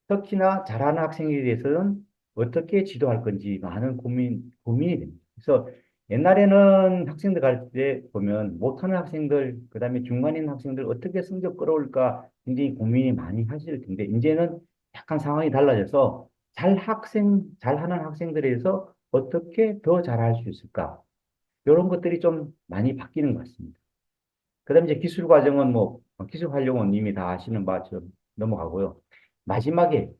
특히나 잘하는 학생에 대해서는 어떻게 지도할 건지 많은 고민이 됩니다. 그래서 옛날에는 학생들 가르칠 때 보면 못하는 학생들, 그 다음에 중간에 있는 학생들 어떻게 성적 끌어올까 굉장히 고민이 많이 하실 텐데, 이제는 약간 상황이 달라져서 잘하는 학생들에 대해서 어떻게 더 잘할 수 있을까? 이런 것들이 좀 많이 바뀌는 것 같습니다. 그 다음에 이제 기술 과정은 기술 활용은 이미 다 아시는 바처럼 넘어가고요. 마지막에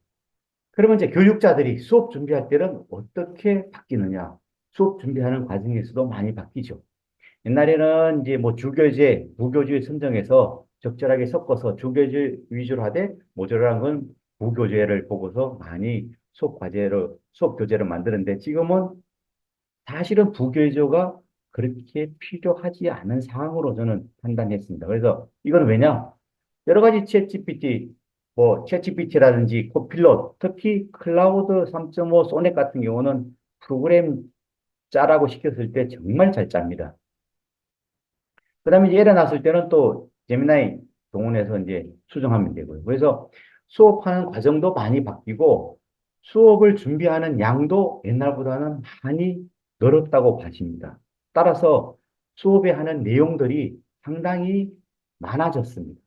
그러면 이제 교육자들이 수업 준비할 때는 어떻게 바뀌느냐? 수업 준비하는 과정에서도 많이 바뀌죠. 옛날에는 이제 주교재, 부교재 선정해서 적절하게 섞어서 주교재 위주로 하되 모자란 건 부교재를 보고서 많이 수업 교재를 만드는데 지금은 사실은 부교재가 그렇게 필요하지 않은 상황으로 저는 판단했습니다. 그래서 이건 왜냐? 여러 가지 챗GPT라든지 코필럿, 특히 클라우드 3.5 소넷 같은 경우는 프로그램 짜라고 시켰을 때 정말 잘 짭니다. 그 다음에 이제 에러 났을 때는 또 제미나이 동원해서 이제 수정하면 되고요. 그래서 수업하는 과정도 많이 바뀌고 수업을 준비하는 양도 옛날보다는 많이 늘었다고 봐집니다. 따라서 수업에 하는 내용들이 상당히 많아졌습니다.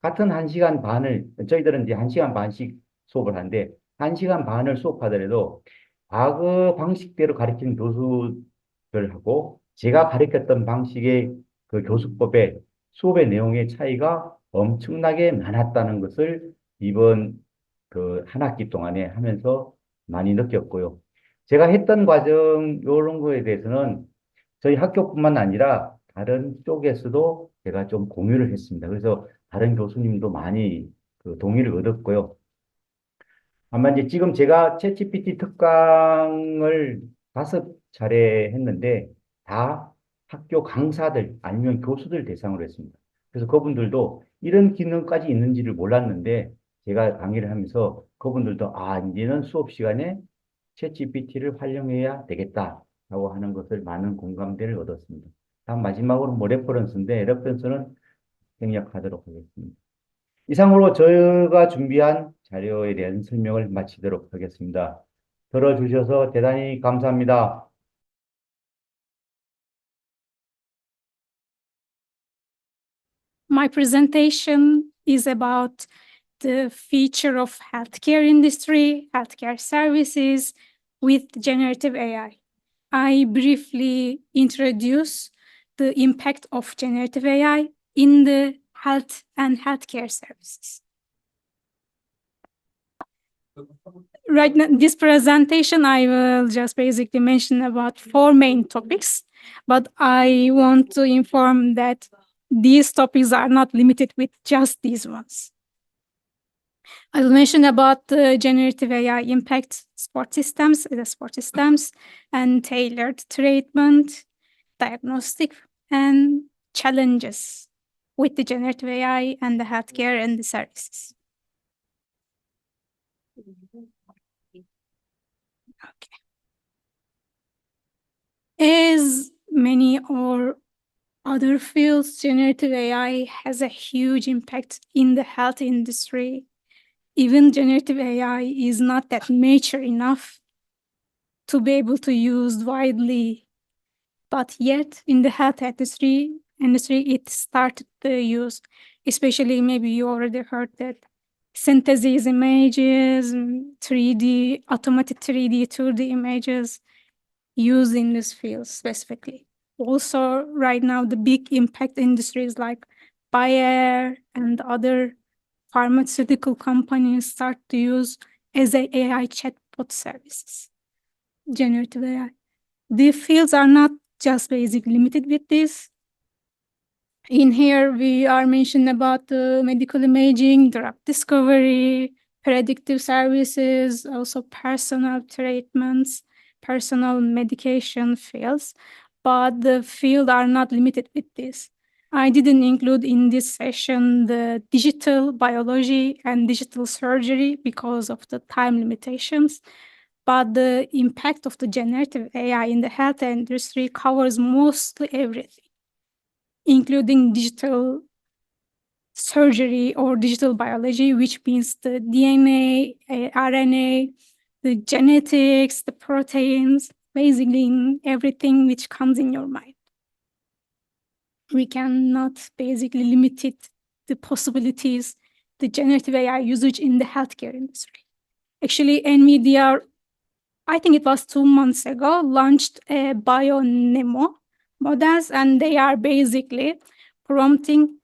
같은 1시간 반을, 저희들은 이제 1시간 반씩 수업을 하는데, 1시간 반을 수업하더라도, 과거 방식대로 가르치는 교수들하고, 제가 가르쳤던 방식의 그 교수법의 수업의 내용의 차이가 엄청나게 많았다는 것을 이번 그 한 학기 동안에 하면서 많이 느꼈고요. 제가 했던 과정, 이런 거에 대해서는 저희 학교뿐만 아니라 다른 쪽에서도 제가 좀 공유를 했습니다. 그래서 다른 교수님도 많이 그 동의를 얻었고요. 아마 이제 지금 제가 챗GPT 특강을 5차례 했는데 다 학교 강사들 아니면 교수들 대상으로 했습니다. 그래서 그분들도 이런 기능까지 있는지를 몰랐는데 제가 강의를 하면서 그분들도 이제는 수업 시간에 챗GPT를 활용해야 되겠다라고 하는 것을 많은 공감대를 얻었습니다. 다음 마지막으로 레퍼런스는 생략하도록 하겠습니다. 이상으로 저희가 준비한 자료에 대한 설명을 마치도록 하겠습니다. 들어주셔서 대단히 감사합니다. My presentation is about the future of healthcare industry, healthcare services with generative AI. I briefly introduce the impact of generative AI in the health and healthcare services. Right now, this presentation, I will just basically mention about 4 main topics, but I want to inform that these topics are not limited with just these ones. I will mention about the generative AI impact the sport systems, and tailored treatment, diagnostic, and challenges with the generative AI and the healthcare and the services. Okay. As many or other fields, generative AI has a huge impact in the health industry. Even generative AI is not that mature enough to be able to use widely, but yet in the health industry it started to use, especially maybe you already heard that synthesis images, 3D, automated 3D, 2D images used in this field specifically. Also, right now, the big impact industries like Bayer and other pharmaceutical companies start to use as AI chatbot services, generative AI. The fields are not just basically limited with this. In here, we are mentioning about medical imaging, drug discovery, predictive services, also personal treatments, personal medication fields, but the field are not limited with this. I didn't include in this session the digital biology and digital surgery because of the time limitations, but the impact of the generative AI in the health industry covers mostly everything, including digital surgery or digital biology, which means the DNA, RNA, the genetics, the proteins, basically in everything which comes in your mind. We cannot basically limit it, the possibilities, the generative AI usage in the healthcare industry. Actually, NVIDIA, I think it was 2 months ago, launched a BioNemo models, and they are basically prompting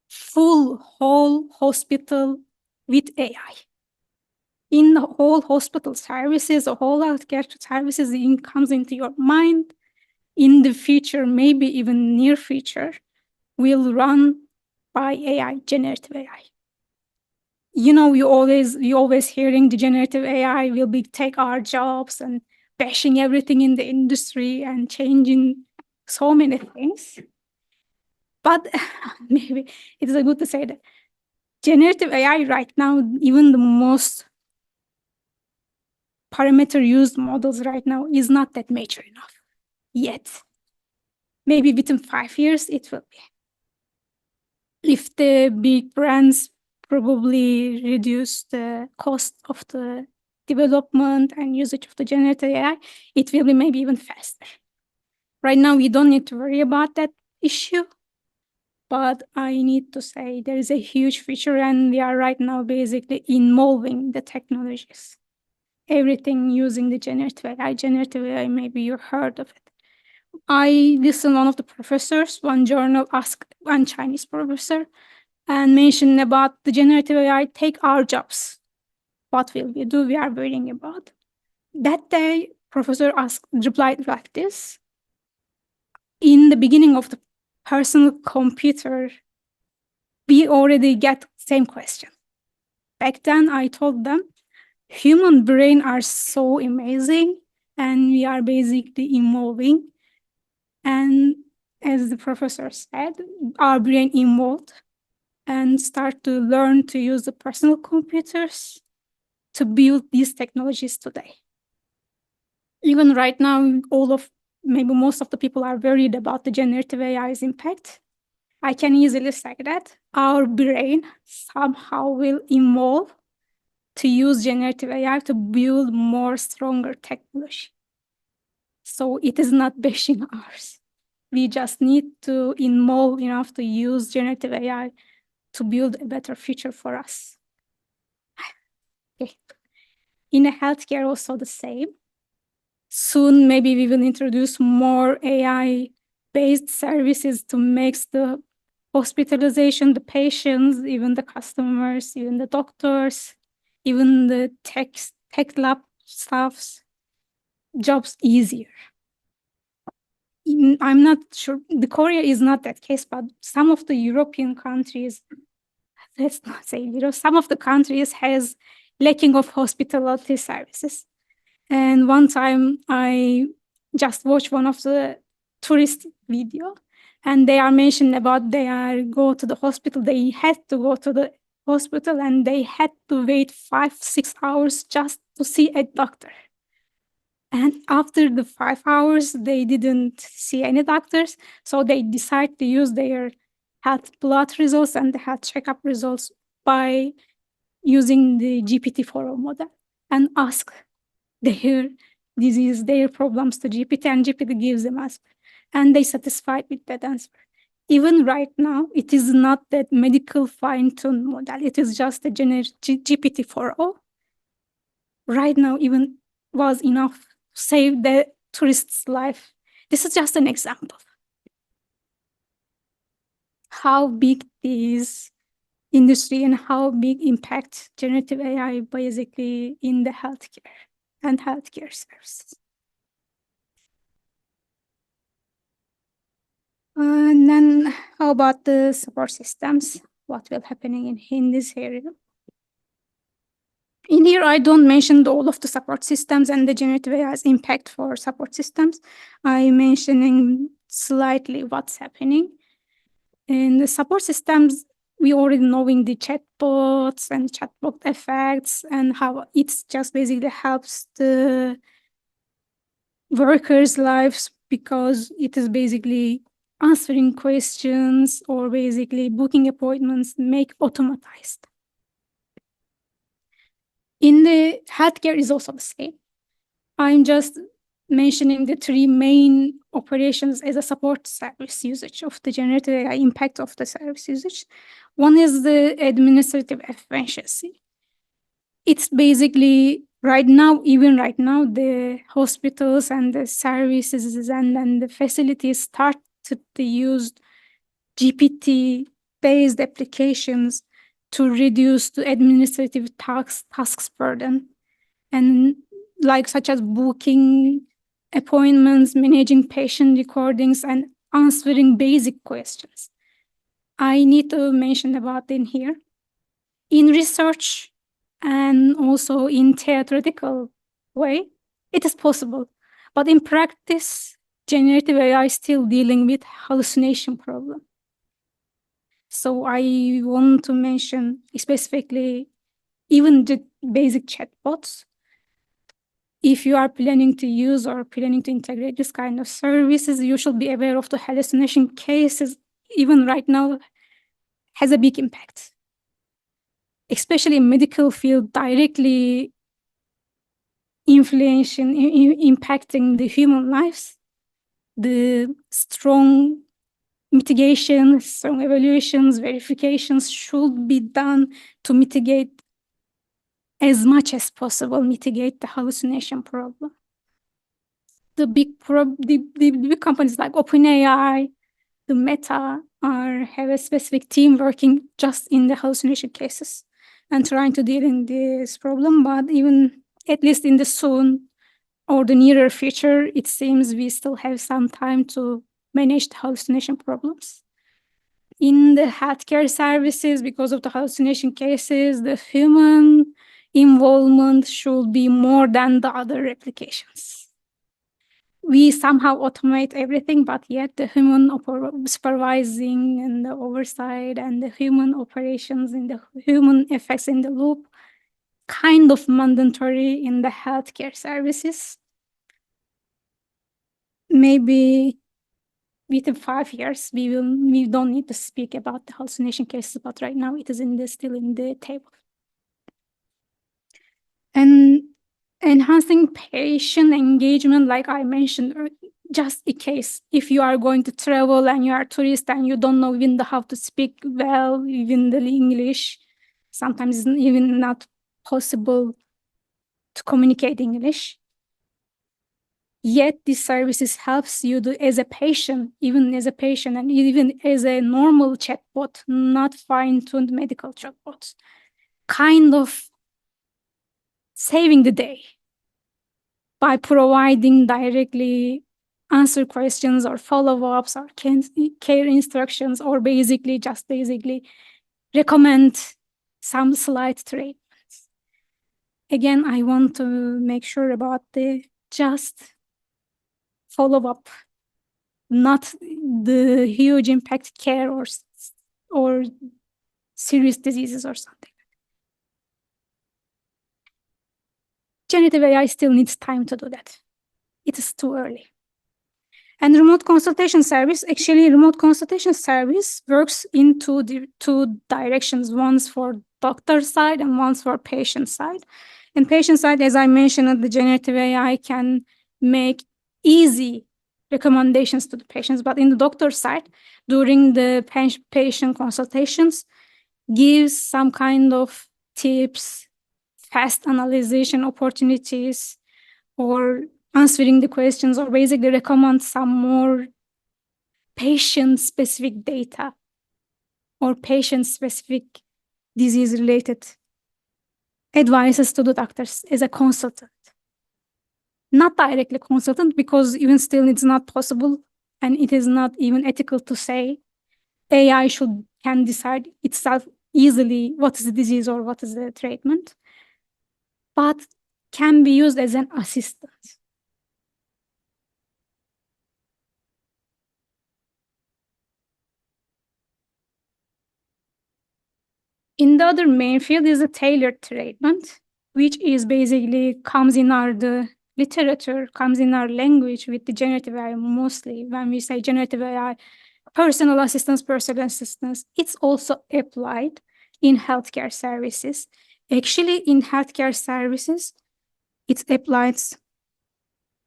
full whole hospital with AI. In the whole hospital services, or whole healthcare services, it comes into your mind. In the future, maybe even near future, will run by AI, generative AI. You know, we always hearing the generative AI will take our jobs and bashing everything in the industry and changing so many things. But maybe it is good to say that generative AI right now, even the most parameter used models right now is not that mature enough yet. Maybe within 5 years it will be. If the big brands probably reduce the cost of the development and usage of the generative AI, it will be maybe even faster. Right now, we don't need to worry about that issue, but I need to say there is a huge future, and we are right now basically involving the technologies. Everything using the generative AI, maybe you heard of it. I listened to one of the professors, one journal asked one Chinese professor and mentioned about the generative AI take our jobs. What will we do? We are worrying about. That day, professor replied like this. In the beginning of the personal computer, we already get same question. Back then, I told them, human brain are so amazing, and we are basically evolving. And as the professor said, our brain evolved and start to learn to use the personal computers to build these technologies today. Even right now, maybe most of the people are worried about the generative AI's impact. I can easily say that our brain somehow will evolve to use generative AI to build more stronger technology. So it is not bashing ours. We just need to involve enough to use generative AI to build a better future for us. Okay. In healthcare, also the same. Soon, maybe we will introduce more AI-based services to make the hospitalization, the patients, even the customers, even the doctors, even the tech lab staffs, jobs easier. I'm not sure, the Korea is not that case, but some of the European countries, let's not say, some of the countries has lacking of hospitality services. And one time I just watched one of the tourist video, and they are mentioning about they go to the hospital. They had to go to the hospital and they had to wait 5-6 hours just to see a doctor. And after the 5 hours, they didn't see any doctors. So they decided to use their health blood results and the health checkup results by using the GPT-4o model and ask their disease, their problems to GPT, and GPT gives them answer. And they satisfied with that answer. even right now, it is not that medical fine-tuned model. It is just a generic GPT-4o. Right now, even was enough to save the tourist's life. This is just an example. How big this industry and how big impact generative AI basically in the healthcare and healthcare services. And then how about the support systems? What will happening in this area? In here, I don't mention all of the support systems and the generative AI's impact for support systems. I'm mentioning slightly what's happening. In the support systems, we already knowing the chatbots and chatbot effects and how it's just basically helps the workers' lives because it is basically answering questions or basically booking appointments, make automatized. In the healthcare is also the same. I'm just mentioning the three main operations as a support service usage of the generative AI impact of the service usage. One is the administrative efficiency. It's basically even right now, the hospitals and the services and the facilities started to use GPT-based applications to reduce the administrative tasks burden, and like such as booking appointments, managing patient recordings, and answering basic questions. I need to mention about in here. In research and also in theoretical way, it is possible. But in practice, generative AI is still dealing with hallucination problem. So I want to mention specifically even the basic chatbots. If you are planning to use or planning to integrate this kind of services, you should be aware of the hallucination cases, even right now, has a big impact. Especially in medical field, directly impacting the human lives. The strong mitigation, strong evaluations, verifications should be done to mitigate as much as possible, mitigate the hallucination problem. The big companies like OpenAI, the Meta have a specific team working just in the hallucination cases and trying to deal in this problem. But even at least in the soon or the nearer future, it seems we still have some time to manage the hallucination problems. In the healthcare services, because of the hallucination cases, the human involvement should be more than the other applications. We somehow automate everything, but yet the human supervising and the oversight and the human operations and the human effects in the loop kind of mandatory in the healthcare services. Maybe within 5 years, we don't need to speak about the hallucination cases, but right now it is still in the table. And enhancing patient engagement, like I mentioned, just in case if you are going to travel and you are a tourist and you don't know even how to speak well, even the English, sometimes it's even not possible to communicate English. Yet these services helps you as a patient, even as a patient and even as a normal chatbot, not fine-tuned medical chatbots, kind of saving the day by providing directly answer questions or follow-ups or care instructions, or basically recommend some slight treatments. Again, I want to make sure about the just follow-up, not the huge impact care or serious diseases or something. Generative AI still needs time to do that. It is too early. And remote consultation service, actually remote consultation service works in two directions, one's for doctor side and one's for patient side. And patient side, as I mentioned, the generative AI can make easy recommendations to the patients. But in the doctor side, during the patient consultations, gives some kind of tips, fast analyzation opportunities, or answering the questions, or basically recommend some more patient-specific data or patient-specific disease-related advices to the doctors as a consultant. Not directly consultant, because even still it's not possible, and it is not even ethical to say AI can decide itself easily what is the disease or what is the treatment, but can be used as an assistant. In the other main field is a tailored treatment, which is basically comes in the literature, comes in our language with the generative AI mostly. When we say generative AI, personal assistance, it's also applied in healthcare services. Actually, in healthcare services, it's applied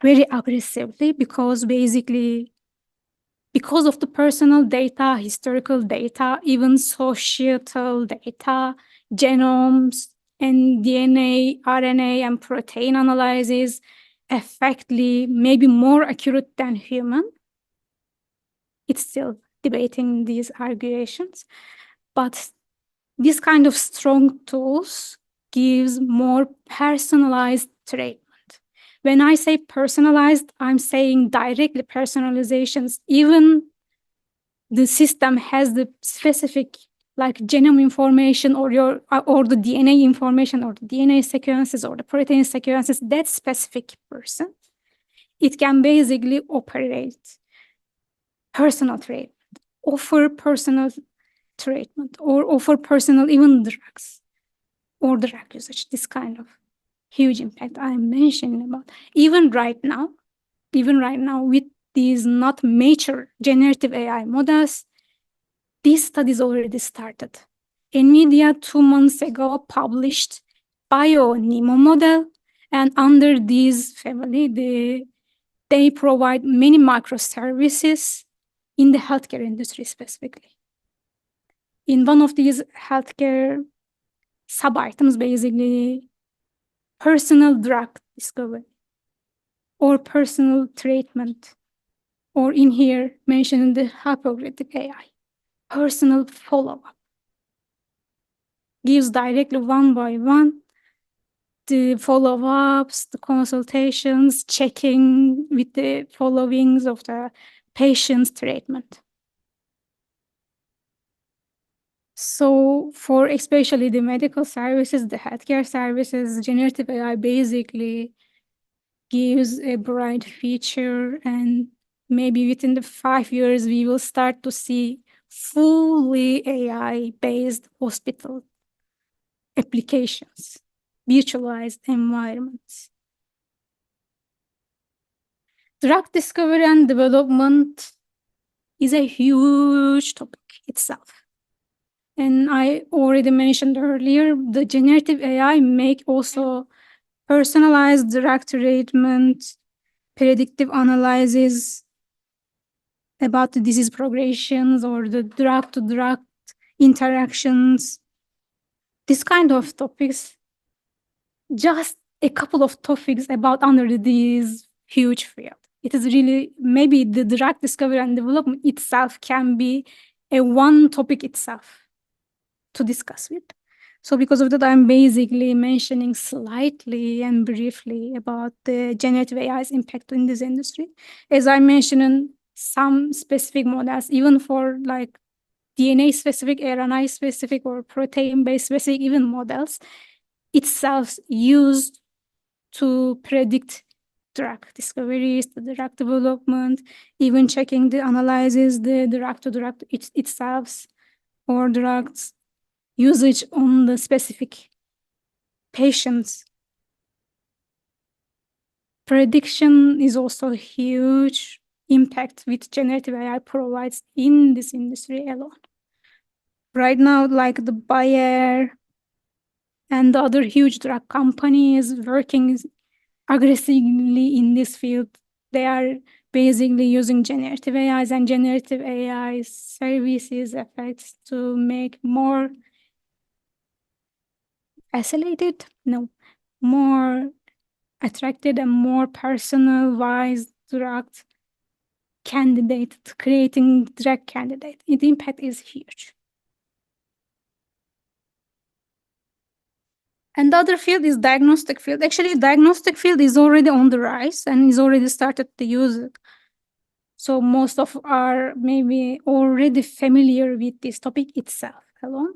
very aggressively because basically, because of the personal data, historical data, even societal data, genomes, and DNA, RNA, and protein analysis, effectively maybe more accurate than human. It's still debating these argumentations, but this kind of strong tools gives more personalized treatment. When I say personalized, I'm saying directly personalizations. Even the system has the specific like genome information or the DNA information or the DNA sequences or the protein sequences, that specific person. It can basically operate personal treatment, offer personal treatment, or offer personal even drugs or drug usage, this kind of huge impact I'm mentioning about. Even right now with these not mature generative AI models, these studies already started. NVIDIA 2 months ago published BioNeMo model, and under this family, they provide many microservices in the healthcare industry specifically. In one of these healthcare sub-items, basically, personal drug discovery or personal treatment, or in here mentioned the Hippocratic AI, personal follow-up, gives directly one by one the follow-ups, the consultations, checking with the followings of the patient's treatment. So for especially the medical services, the healthcare services, generative AI basically gives a bright future, and maybe within the 5 years, we will start to see fully AI-based hospital applications, virtualized environments. Drug discovery and development is a huge topic itself. And I already mentioned earlier, the generative AI make also personalized drug treatment, predictive analysis about the disease progressions or the drug-to-drug interactions. This kind of topics, just a couple of topics about under this huge field. It is really, maybe the drug discovery and development itself can be a one topic itself to discuss with. So because of that, I'm basically mentioning slightly and briefly about the generative AI's impact in this industry. As I mentioned in some specific models, even for like DNA-specific, RNA-specific, or protein-based specific even models, itself used to predict drug discoveries, the drug development, even checking the analysis, the drug-to-drug itself, or drugs usage on the specific patients. Prediction is also a huge impact which generative AI provides in this industry alone. Right now, like the Bayer and the other huge drug companies working aggressively in this field, they are basically using generative AIs and generative AI services effects to make more isolated, no, more attracted and more personalized drug candidate, creating drug candidate. The impact is huge. And the other field is diagnostic field. Actually, diagnostic field is already on the rise and is already started to use it. So most of are maybe already familiar with this topic itself alone.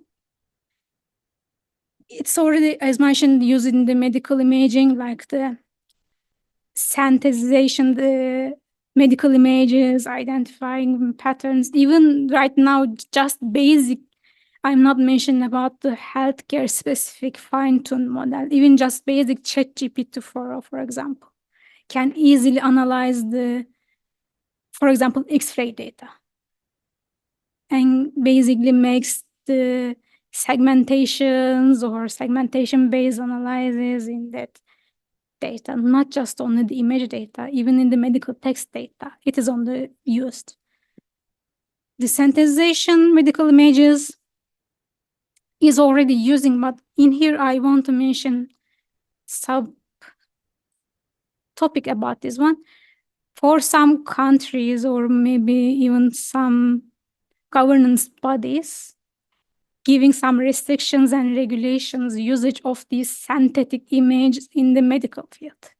It's already, as mentioned, used in the medical imaging, like the synthesization, the medical images, identifying patterns. Even right now, just basic, I'm not mentioning about the healthcare specific fine-tuned model, even just basic ChatGPT-4, for example, can easily analyze the, for example, X-ray data and basically makes the segmentations or segmentation-based analysis in that data, not just only the image data, even in the medical text data, it is only used. The synthesization medical images is already using, but in here I want to mention sub topic about this one. For some countries or maybe even some governance bodies, giving some restrictions and regulations usage of these synthetic images in the medical field.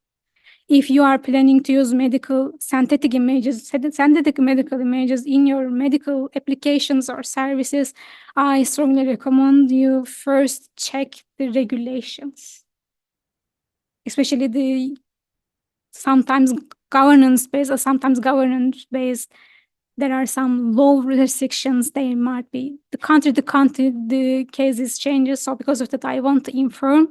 If you are planning to use synthetic medical images in your medical applications or services, I strongly recommend you first check the regulations, especially the sometimes governance-based or sometimes governance-based. There are some low restrictions. They might be the country to country, the cases changes. So because of that, I want to inform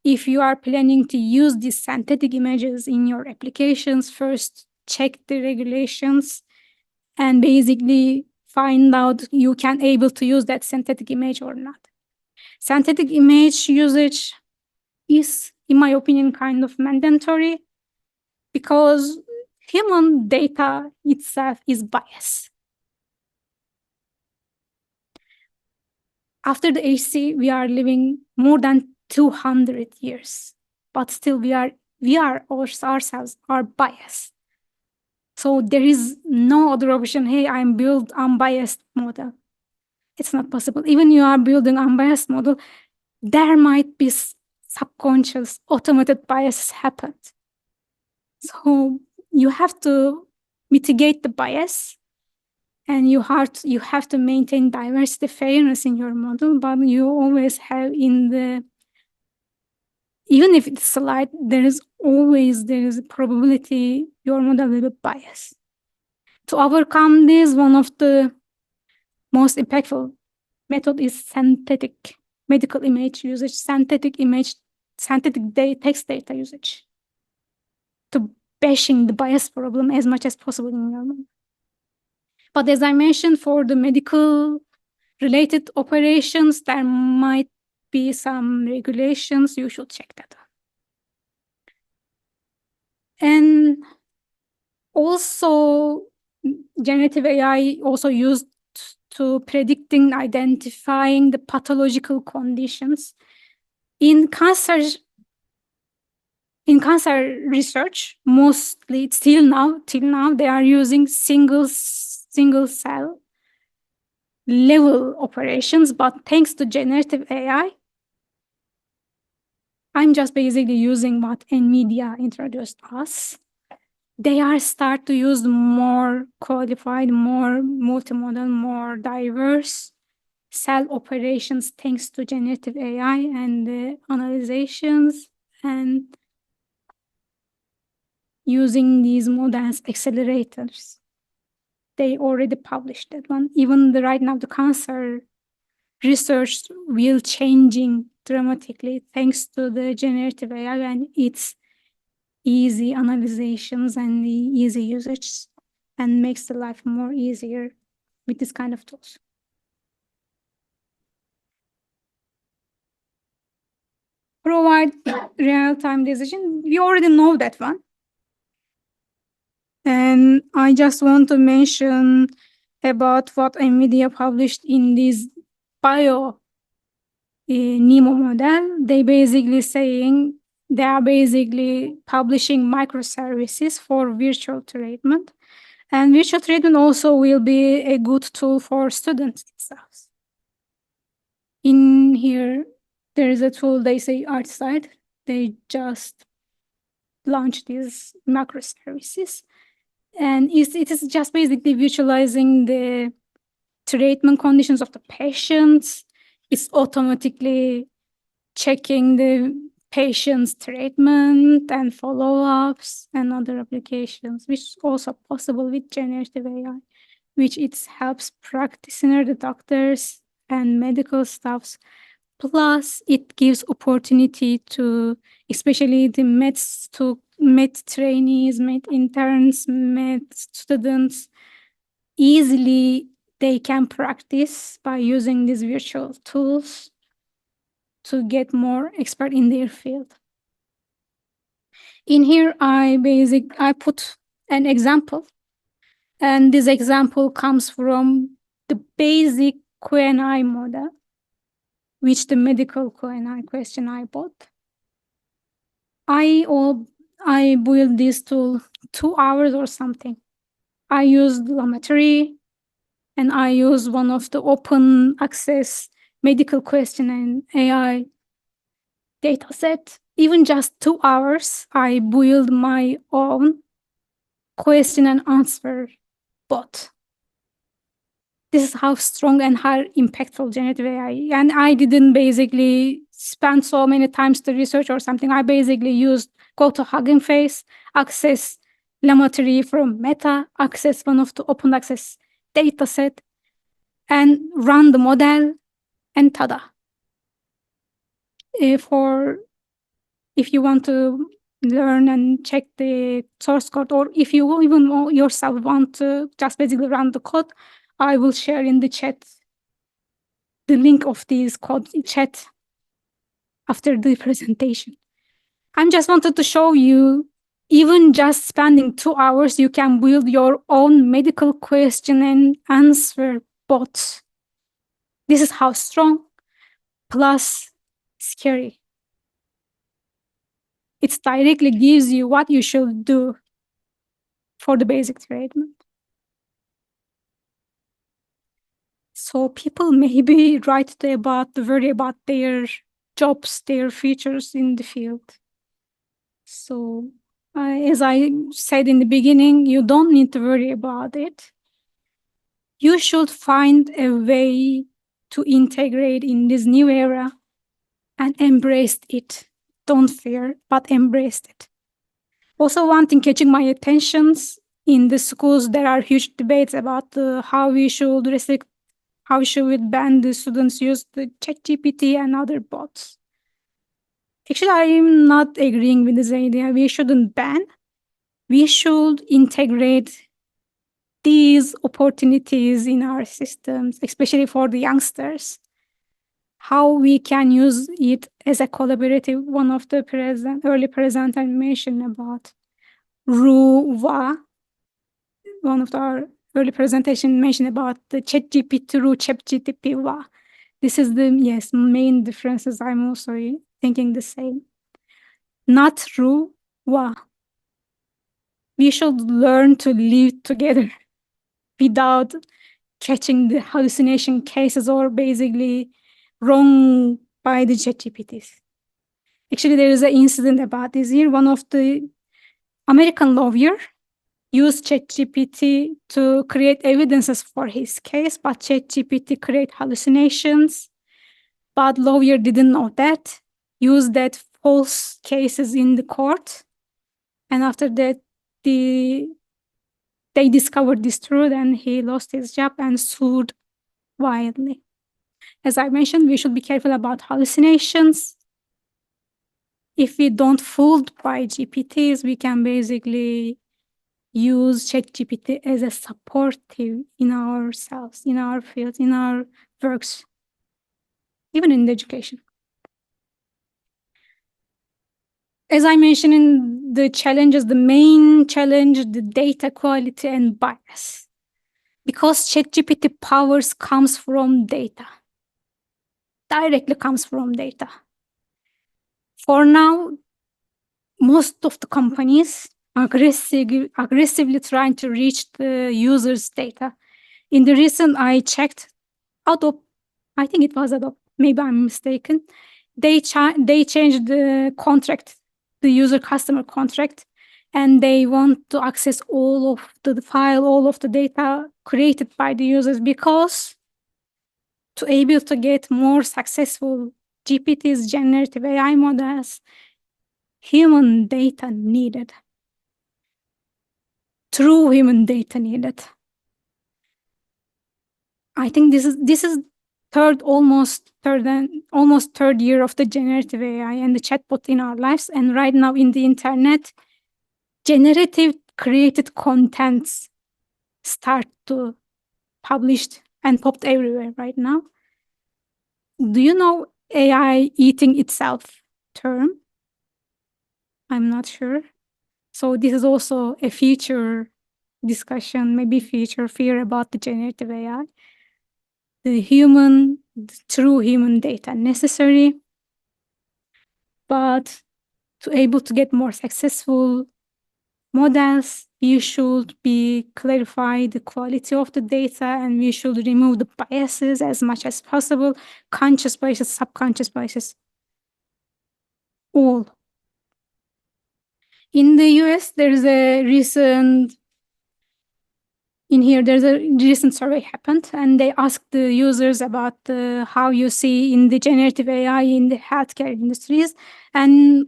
if you are planning to use these synthetic images in your applications, first check the regulations and basically find out you can able to use that synthetic image or not. Synthetic image usage is, in my opinion, kind of mandatory because human data itself is biased. After the HC, we are living more than 200 years, but still we ourselves are biased. So there is no other option. Hey, I'm build unbiased model. It's not possible. Even you are building unbiased model, there might be subconscious automated biases happen. So you have to mitigate the bias and you have to maintain diversity fairness in your model, but you always have even if it's slight, there is a probability your model will be biased. To overcome this, one of the most impactful method is synthetic medical image usage, synthetic text data usage, to bashing the bias problem as much as possible in your model. But as I mentioned, for the medical related operations, there might be some regulations. You should check that out. And also, generative AI also used to predicting, identifying the pathological conditions. In cancer research, mostly till now, they are using single cell level operations, but thanks to generative AI, I'm just basically using what NVIDIA introduced us. They are start to use more qualified, more multimodal, more diverse cell operations thanks to generative AI and the analyzations and using these models accelerators. They already published that one. Even right now, the cancer research will changing dramatically thanks to the generative AI and its easy analyzations and the easy usage, and makes the life more easier with this kind of tools. Provide real-time decision. We already know that one. And I just want to mention about what NVIDIA published in this bio NeMo model. They are basically publishing microservices for virtual treatment. And virtual treatment also will be a good tool for students themselves. In here, there is a tool, they say ArtSide. They just launched these microservices. And it is just basically visualizing the treatment conditions of the patients. It's automatically checking the patient's treatment and follow-ups and other applications, which is also possible with generative AI, which it helps practitioner, the doctors and medical staffs. Plus, it gives opportunity to, especially the med trainees, med interns, med students, easily they can practice by using these virtual tools to get more expert in their field. In here, I put an example, and this example comes from the basic Q&A model, which the medical Q&A question I bought. I built this tool 2 hours or something. I used Lametry, and I used one of the open access medical question and AI dataset. Even just 2 hours, I built my own question and answer bot. This is how strong and how impactful generative AI. And I didn't basically spend so many times to research or something. I basically used go to Hugging Face, access Lametry from Meta, access one of the open access dataset, and run the model, and tada. If you want to learn and check the source code, or if you even yourself want to just basically run the code, I will share in the chat the link of this code chat after the presentation. I just wanted to show you, even just spending 2 hours, you can build your own medical question and answer bot. This is how strong, plus scary. It directly gives you what you should do for the basic treatment. So people maybe worry about their jobs, their futures in the field. So as I said in the beginning, you don't need to worry about it. You should find a way to integrate in this new era and embrace it. Don't fear, but embrace it. Also, one thing catching my attention, in the schools, there are huge debates about how we should ban the students use the ChatGPT and other bots. Actually, I'm not agreeing with this idea. We shouldn't ban. We should integrate these opportunities in our systems, especially for the youngsters. How we can use it as a collaborative. One of the early presenters mentioned about Ruwa. One of our early presentation mentioned about the ChatGPT Ru, ChatGPT Wa. This is the main differences. I'm also thinking the same. Not Ruwa. We should learn to live together without catching the hallucination cases or basically wrong by the ChatGPTs. Actually, there is an incident about this year. One of the American lawyer used ChatGPT to create evidences for his case, but ChatGPT create hallucinations. But lawyer didn't know that, used that false cases in the court. And after that, they discovered this truth and he lost his job and sued wildly. As I mentioned, we should be careful about hallucinations. If we don't fooled by GPTs, we can basically use ChatGPT as a supportive in ourselves, in our fields, in our works, even in the education. as I mentioned in the challenges, the main challenge, the data quality and bias. Because ChatGPT powers comes from data, directly comes from data. For now, most of the companies aggressively trying to reach the user's data. In the recent, I checked, Adobe, I think it was Adobe, maybe I'm mistaken. They changed the contract, the user customer contract, and they want to access all of the file, all of the data created by the users, because to able to get more successful GPTs, generative AI models, human data needed. True human data needed. I think this is almost third year of the generative AI and the chatbot in our lives. And right now in the internet, generative created contents start to published and popped everywhere right now. Do you know AI eating itself term? I'm not sure. So this is also a future discussion, maybe future fear about the generative AI. The true human data necessary, but to able to get more successful models, you should be clarify the quality of the data, and we should remove the biases as much as possible, conscious biases, subconscious biases, all. In the US, there's a recent survey happened, and they asked the users about how you see in the generative AI in the healthcare industries, and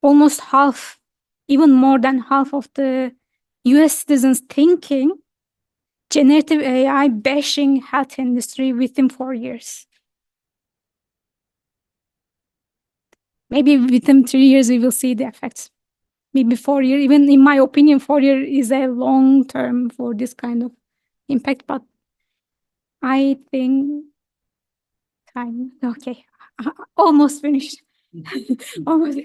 almost half, even more than half of the US citizens thinking generative AI bashing health industry within 4 years. Maybe within 3 years, we will see the effects. Maybe 4 years, even in my opinion, 4 years is a long term for this kind of impact, but I think time, okay, almost finished. Almost.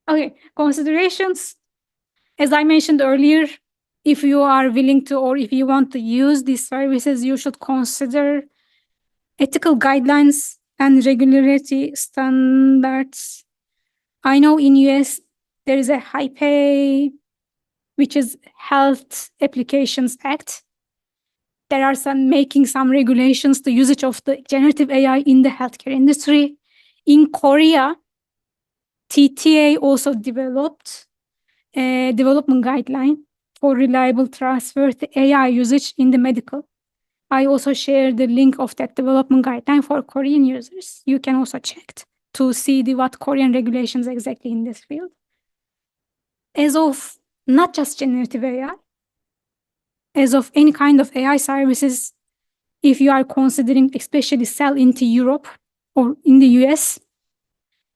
Okay, considerations. As I mentioned earlier, if you are willing to, or if you want to use these services, you should consider ethical guidelines and regulatory standards. I know in US, there is a HIPAA, which is Health Applications Act. There are making some regulations to usage of the generative AI in the healthcare industry. In Korea, TTA also developed a development guideline for reliable, trustworthy AI usage in the medical. I also share the link of that development guideline for Korean users. You can also check to see what Korean regulations exactly in this field. As of not just generative AI, as of any kind of AI services, if you are considering especially sell into Europe or in the US,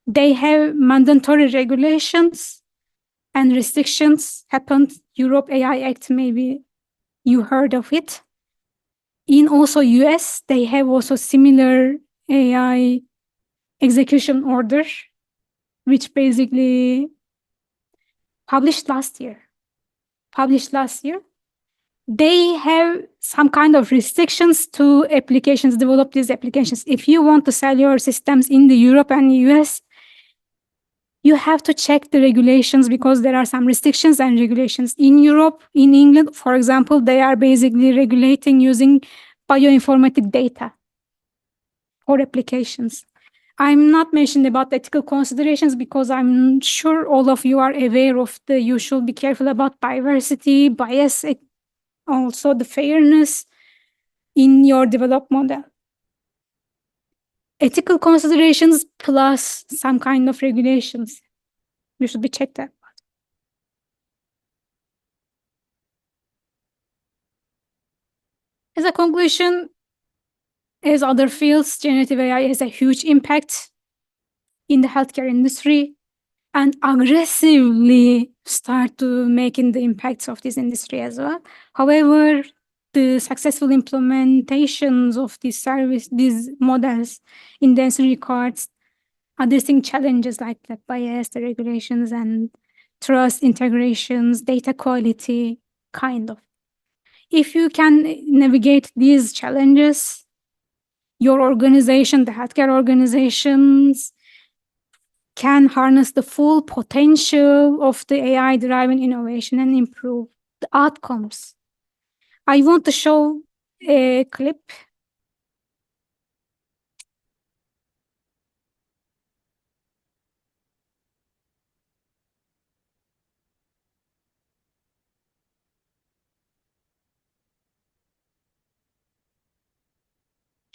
they have mandatory regulations and restrictions happened. Europe AI Act, maybe you heard of it. In also US, they have also similar AI execution order, which basically published last year. They have some kind of restrictions to applications, develop these applications. If you want to sell your systems in the Europe and US, you have to check the regulations because there are some restrictions and regulations. In Europe, in England, for example, they are basically regulating using bioinformatic data for applications. I'm not mentioning about ethical considerations because I'm sure all of you are aware of you should be careful about diversity, bias, also the fairness in your developed model. Ethical considerations plus some kind of regulations. You should be checked out. As a conclusion, as other fields, generative AI has a huge impact in the healthcare industry and aggressively start to making the impacts of this industry as well. However, the successful implementations of these models in density records addressing challenges like the bias, the regulations, and trust integrations, data quality, kind of. If you can navigate these challenges, your organization, the healthcare organizations, can harness the full potential of the AI-driven innovation and improve the outcomes. I want to show a clip.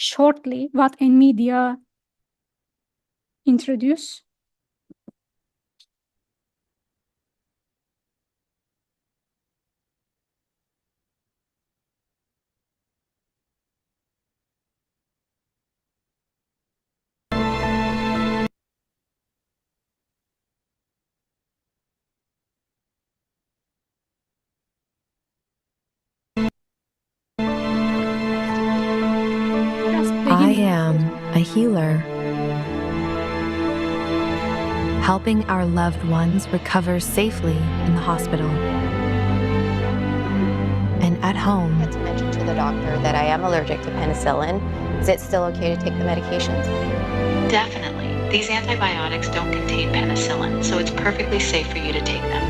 Shortly, what NVIDIA introduced. Just I beginning. am a healer, helping our loved ones recover safely in the hospital and at home. I had to mention to the doctor that I am allergic to penicillin. Is it still okay to take the medications? Definitely. These antibiotics don't contain penicillin, so it's perfectly safe for you to take them.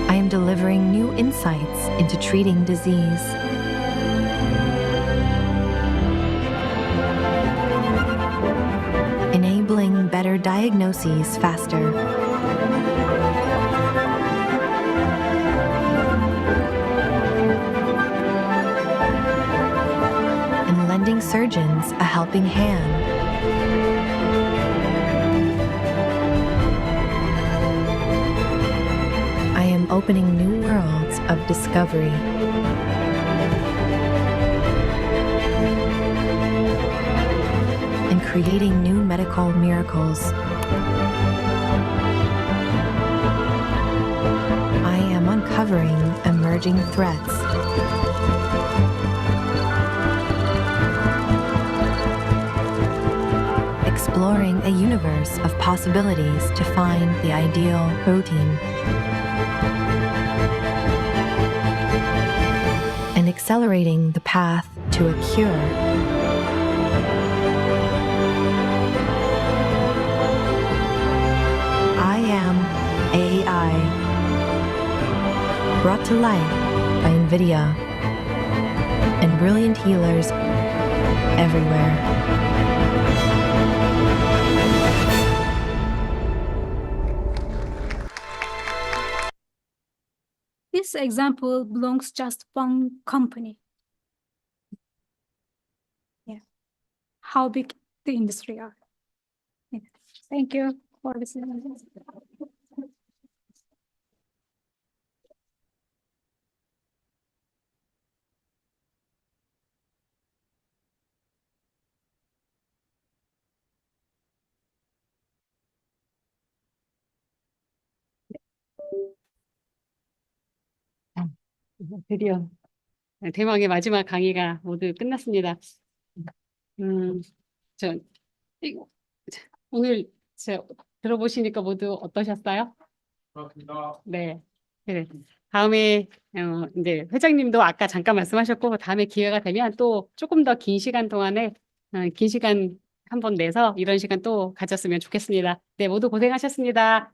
I am delivering new insights into treating disease. Enabling better diagnoses faster. And lending surgeons a helping hand. I am opening new worlds of discovery. And creating new medical miracles. I am uncovering emerging threats. Exploring a universe of possibilities to find the ideal protein. And accelerating the path to a cure. I am AI, brought to life by NVIDIA and brilliant healers everywhere. This example belongs just one company. Yeah. How big the industry are. Yeah. Thank you for listening. 드디어 대망의 마지막 강의가 모두 끝났습니다. 저 이거, 오늘 들어보시니까 모두 어떠셨어요? 그렇습니다. 네. 그래. 다음에 이제 회장님도 아까 잠깐 말씀하셨고 다음에 기회가 되면 또 조금 더 긴 시간 동안에 긴 시간 한번 내서 이런 시간 또 가졌으면 좋겠습니다. 네, 모두 고생하셨습니다.